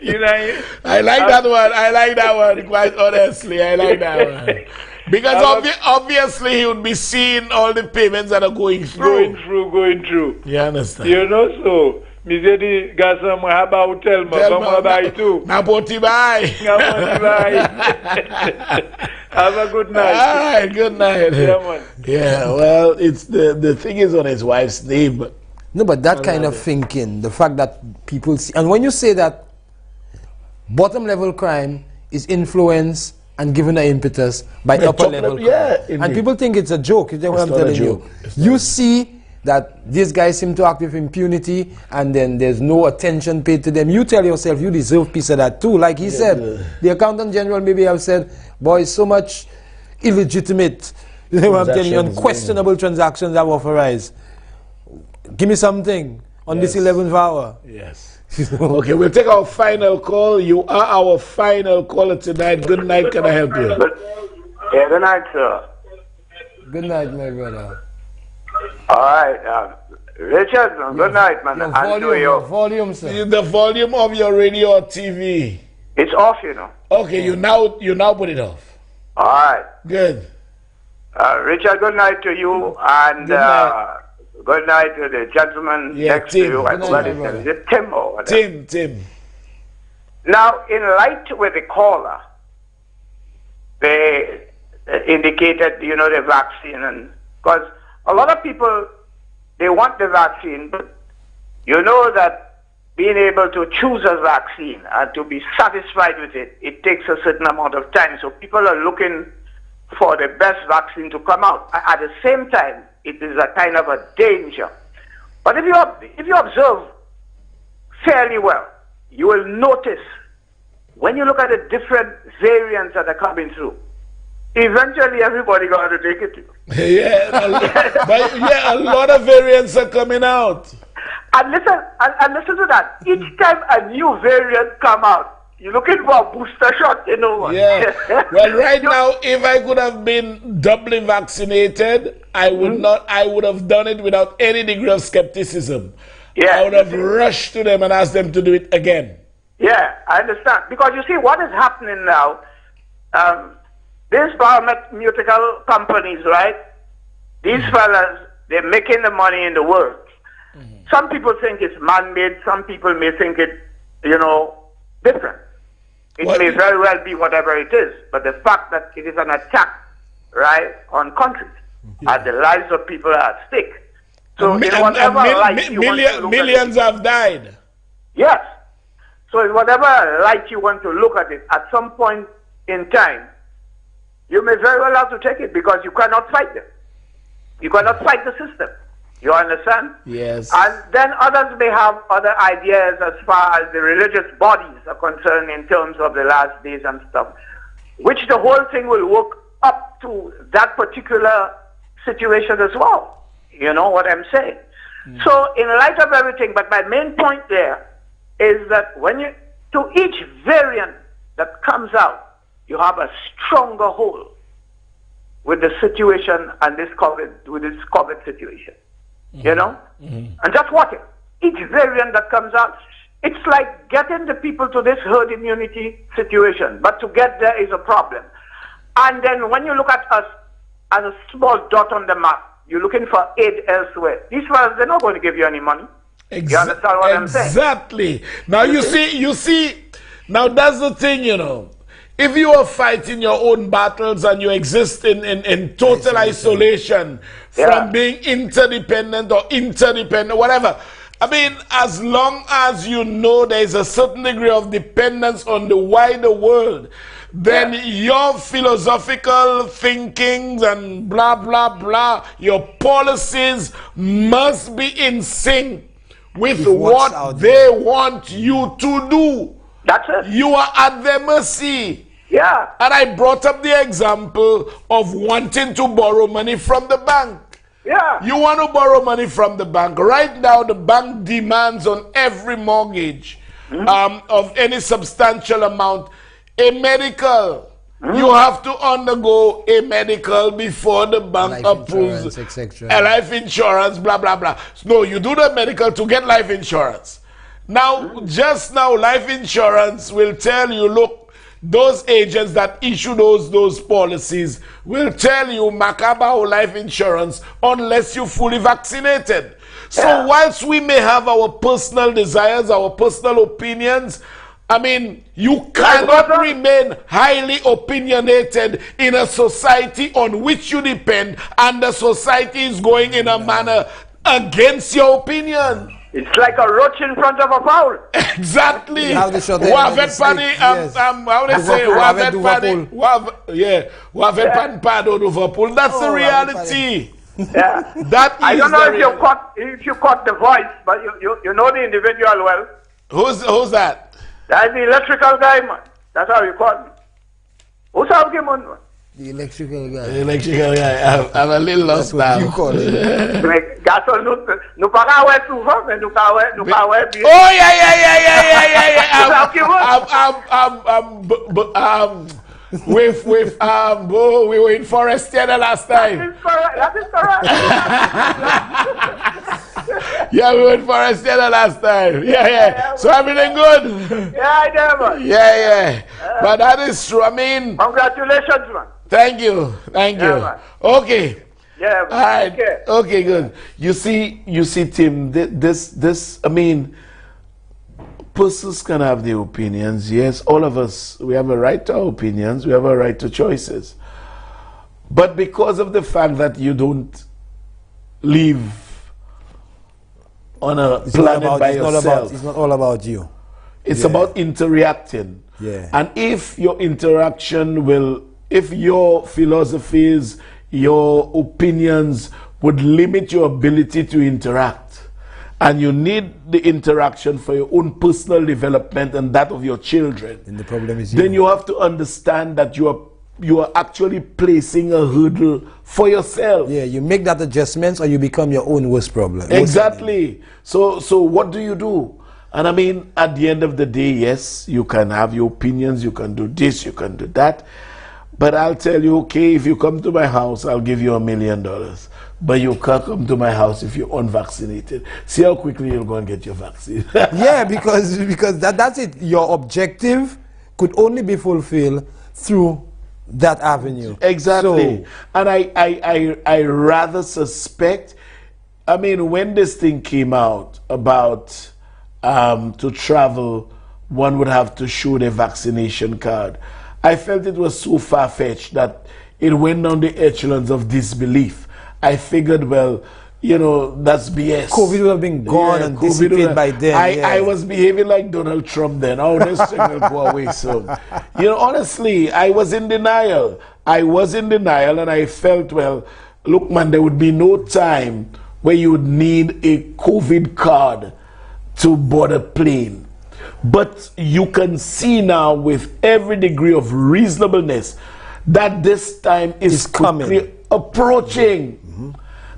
You know, I like that one. I like that one, quite honestly. I like that one. Because obviously he would be seeing all the payments that are going through. Going through. You understand? You know, so me say the gas haba hotel ma come buy too. Na poti buy. Have a good night. All right, good night. Yeah, man. Yeah, well, it's the thing is on his wife's name. No, but that kind of thinking, the fact that people see, and when you say that bottom level crime is influenced and given an impetus by upper level crime, and people think it's a joke. It's what I'm telling you. You see that these guys seem to act with impunity, and then there's no attention paid to them. You tell yourself you deserve piece of that too. Like he said, the Accountant General maybe have said, boy, so much illegitimate, you know what I'm telling you, unquestionable transactions have authorized. Give me something on this 11th hour. Yes. Okay, we'll take our final call. You are our final caller tonight. Good night. Can I help you? Yeah, good night, sir. Good night, my brother. All right. Richard, good night, man. Your volume, sir. The volume of your radio or TV. It's off, you know. Okay, you now put it off. All right. Good. Richard, good night to you, and good night to the gentleman next to you. Is it Tim or whatever? Tim. Now, in light with the caller, they indicated, the vaccine, and because a lot of people, they want the vaccine, but you know that being able to choose a vaccine and to be satisfied with it, it takes a certain amount of time. So people are looking for the best vaccine to come out. At the same time, it is a kind of a danger. But if you observe fairly well, you will notice when you look at the different variants that are coming through, eventually everybody got to take it. A lot of variants are coming out. And listen to that. Each time a new variant come out, you're looking for a booster shot, Yeah. Well, right now, if I could have been doubly vaccinated, I would have done it without any degree of skepticism. Yeah. I would have rushed to them and asked them to do it again. Yeah, I understand. Because you see, what is happening now, these pharmaceutical companies, right? These fellas, they're making the money in the world. Some people think it's man-made. Some people may think it, different. It may very well be whatever it is, but the fact that it is an attack, right, on countries, and the lives of people are at stake. So millions have died. Yes. So in whatever light you want to look at it, at some point in time, you may very well have to take it because you cannot fight them. You cannot fight the system. You understand? Yes. And then others may have other ideas as far as the religious bodies are concerned in terms of the last days and stuff, which the whole thing will work up to that particular situation as well. You know what I'm saying? So in light of everything, but my main point there is that to each variant that comes out, you have a stronger hold with the situation and this COVID situation. You know? And just watch it. Each variant that comes out, it's like getting the people to this herd immunity situation. But to get there is a problem. And then when you look at us as a small dot on the map, you're looking for aid elsewhere. These ones, they're not going to give you any money. You understand what I'm saying? Exactly. Now you see, now that's the thing, you know. If you are fighting your own battles and you exist in total isolation from being interdependent or interdependent, whatever. I mean, as long as you know there is a certain degree of dependence on the wider world, then your philosophical thinkings and blah, blah, blah, your policies must be in sync with what they want you to do. That's it. You are at their mercy. Yeah. And I brought up the example of wanting to borrow money from the bank. Yeah. You want to borrow money from the bank. Right now, the bank demands on every mortgage of any substantial amount a medical. You have to undergo a medical before the bank approves a life insurance, blah, blah, blah. No, you do the medical to get life insurance. Now, just now, life insurance will tell you, look, those agents that issue those policies will tell you Macabao life insurance unless you're fully vaccinated. So whilst we may have our personal desires, our personal opinions, I mean, you cannot remain highly opinionated in a society on which you depend, and the society is going in a manner against your opinion. It's like a roach in front of a fowl. Exactly. How they say? That's the reality. Yeah. That is I don't know if you caught the voice, but you know the individual well. Who's that? That's the electrical guy, man. That's how you call me. Who's how him on, man? The electrical guy. The electrical guy. I'm a little lost now. You call it. Gasol no para we souvent, mais no para bien. Oh yeah. With we were in Forestier the last time. That is correct. Yeah, we were in Forestier the last time. Yeah. So everything good? Yeah, I know, man. Yeah. But that is true. I mean, congratulations, man. Thank you. Man. Okay. Yeah, man. All right. Okay, good. You see, Tim, this, I mean, persons can have their opinions. Yes, all of us, we have a right to our opinions. We have a right to choices. But because of the fact that you don't live on a planet by yourself. It's not all about you. It's about interacting. Yeah. And if your interaction if your philosophies, your opinions would limit your ability to interact, and you need the interaction for your own personal development and that of your children, and the problem is then you have to understand that you are actually placing a hurdle for yourself. Yeah, you make that adjustments or you become your own worst problem. Exactly. So what do you do? And I mean, at the end of the day, yes, you can have your opinions, you can do this, you can do that. But I'll tell you, okay, if you come to my house, I'll give you $1 million. But you can't come to my house if you're unvaccinated. See how quickly you'll go and get your vaccine. Yeah, because that's it. Your objective could only be fulfilled through that avenue. Exactly. So, and I rather suspect, I mean, when this thing came out about to travel, one would have to show their vaccination card. I felt it was so far-fetched that it went down the echelons of disbelief. I figured, well, you know, that's BS. COVID would have been gone and dissipated by then. I was behaving like Donald Trump then. Oh, this thing will go away soon. You know, honestly, I was in denial. And I felt, well, look, man, there would be no time where you would need a COVID card to board a plane. But you can see now with every degree of reasonableness that this time is coming, approaching.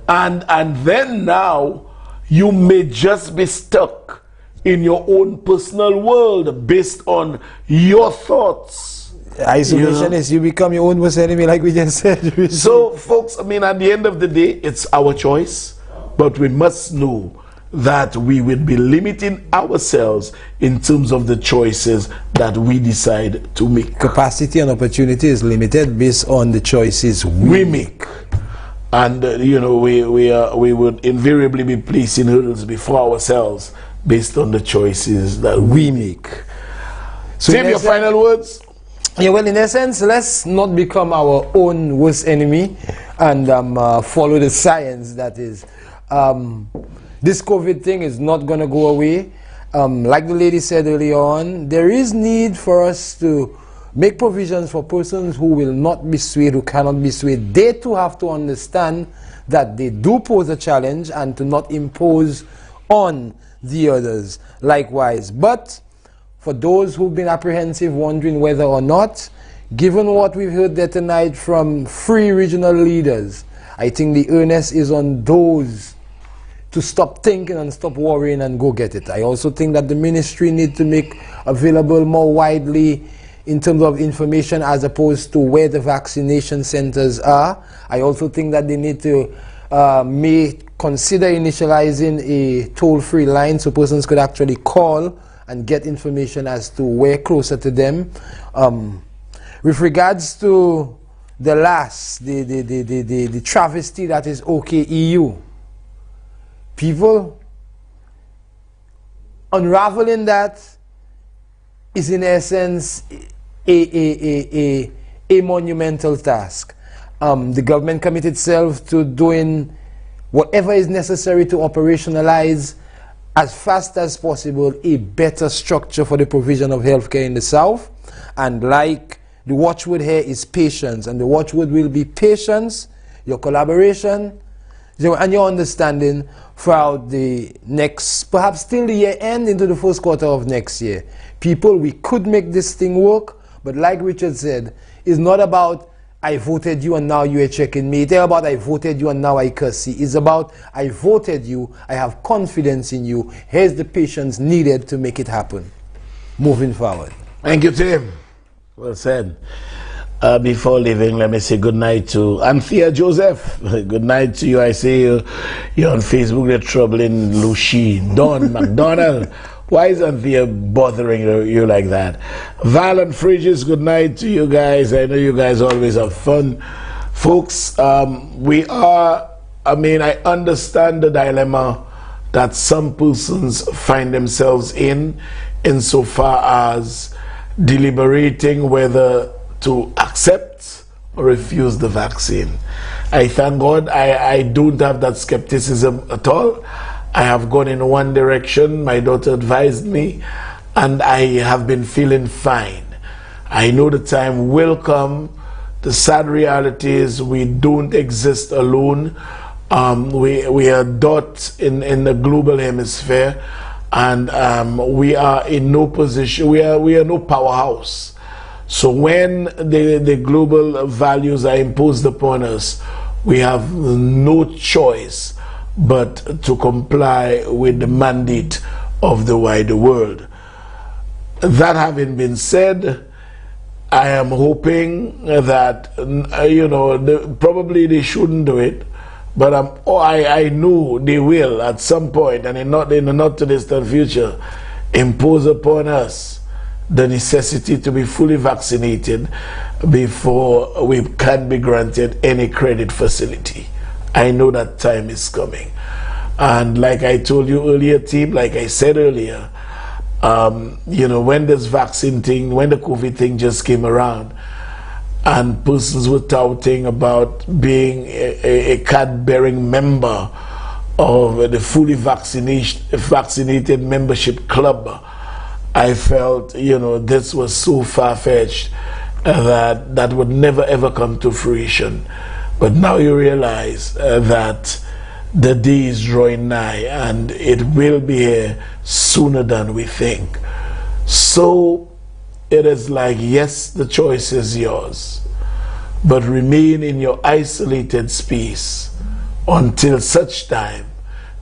And then now you may just be stuck in your own personal world based on your thoughts. Isolationists, you become your own worst enemy, like we just said. So, folks, I mean, at the end of the day, it's our choice, but we must know that we will be limiting ourselves in terms of the choices that we decide to make. Capacity and opportunity is limited based on the choices we make. And, you know, we would invariably be placing hurdles before ourselves based on the choices that we make. So, Tim, your final words? Yeah, well, in essence, let's not become our own worst enemy and follow the science. That is, this COVID thing is not going to go away. Like the lady said earlier on, there is need for us to make provisions for persons who will not be swayed, who cannot be swayed. They too have to understand that they do pose a challenge and to not impose on the others likewise. But for those who've been apprehensive, wondering whether or not, given what we've heard there tonight from 3 regional leaders, I think the onus is on those to stop thinking and stop worrying and go get it. I also think that the ministry need to make available more widely in terms of information as opposed to where the vaccination centers are. I also think that they need to may consider initializing a toll-free line so persons could actually call and get information as to where closer to them. With regards to the the travesty that is OKEU, people unraveling that is in essence a monumental task. The government committed itself to doing whatever is necessary to operationalize as fast as possible a better structure for the provision of healthcare in the South. And like the watchword here is patience, and the watchword will be patience, your collaboration, and your understanding throughout the next, perhaps till the year end into the first quarter of next year. People, we could make this thing work, but like Richard said, it's not about I voted you and now you are checking me. It's about I voted you and now I curse you. It's about I voted you, I have confidence in you. Here's the patience needed to make it happen. Moving forward. Thank you, Tim. Well said. Before leaving, let me say good night to Anthea Joseph. Good night to you. I see you're on Facebook. They're troubling Lucy. Don McDonald. Why is Anthea bothering you like that? Val and Fridges, good night to you guys. I know you guys always have fun. Folks, I understand the dilemma that some persons find themselves in insofar as deliberating whether to accept or refuse the vaccine. I thank God I don't have that skepticism at all. I have gone in one direction, my daughter advised me, and I have been feeling fine. I know the time will come. The sad reality is we don't exist alone. We are dots in the global hemisphere, and we are in no position, we are no powerhouse. So when the global values are imposed upon us, we have no choice but to comply with the mandate of the wider world. That having been said, I am hoping that, probably they shouldn't do it, but I know they will at some point, and in the not too distant future, impose upon us the necessity to be fully vaccinated before we can be granted any credit facility. I know that time is coming. And like I told you earlier, team, like I said earlier, when this vaccine thing, when the COVID thing just came around, and persons were touting about being a card-bearing member of the fully vaccinated membership club, I felt, this was so far-fetched that would never ever come to fruition. But now you realize that the day is drawing nigh, and it will be here sooner than we think. So it is like, yes, the choice is yours. but remain in your isolated space until such time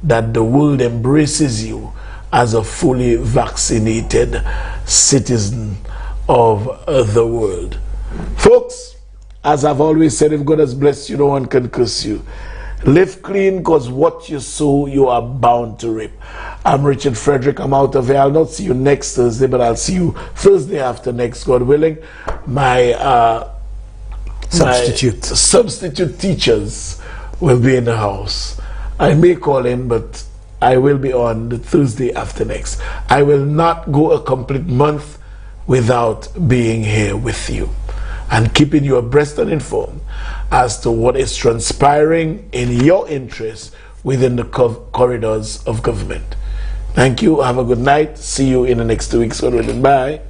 that the world embraces you as a fully vaccinated citizen of the world. Folks, as I've always said, if God has blessed you, no one can curse you. Live clean, because what you sow, you are bound to reap. I'm Richard Frederick. I'm out of here. I'll not see you next Thursday, but I'll see you Thursday after next, God willing. My substitute teachers will be in the house. I may call in, but I will be on the Thursday after next. I will not go a complete month without being here with you and keeping you abreast and informed as to what is transpiring in your interest within the corridors of government. Thank you. Have a good night. See you in the next 2 weeks. Bye.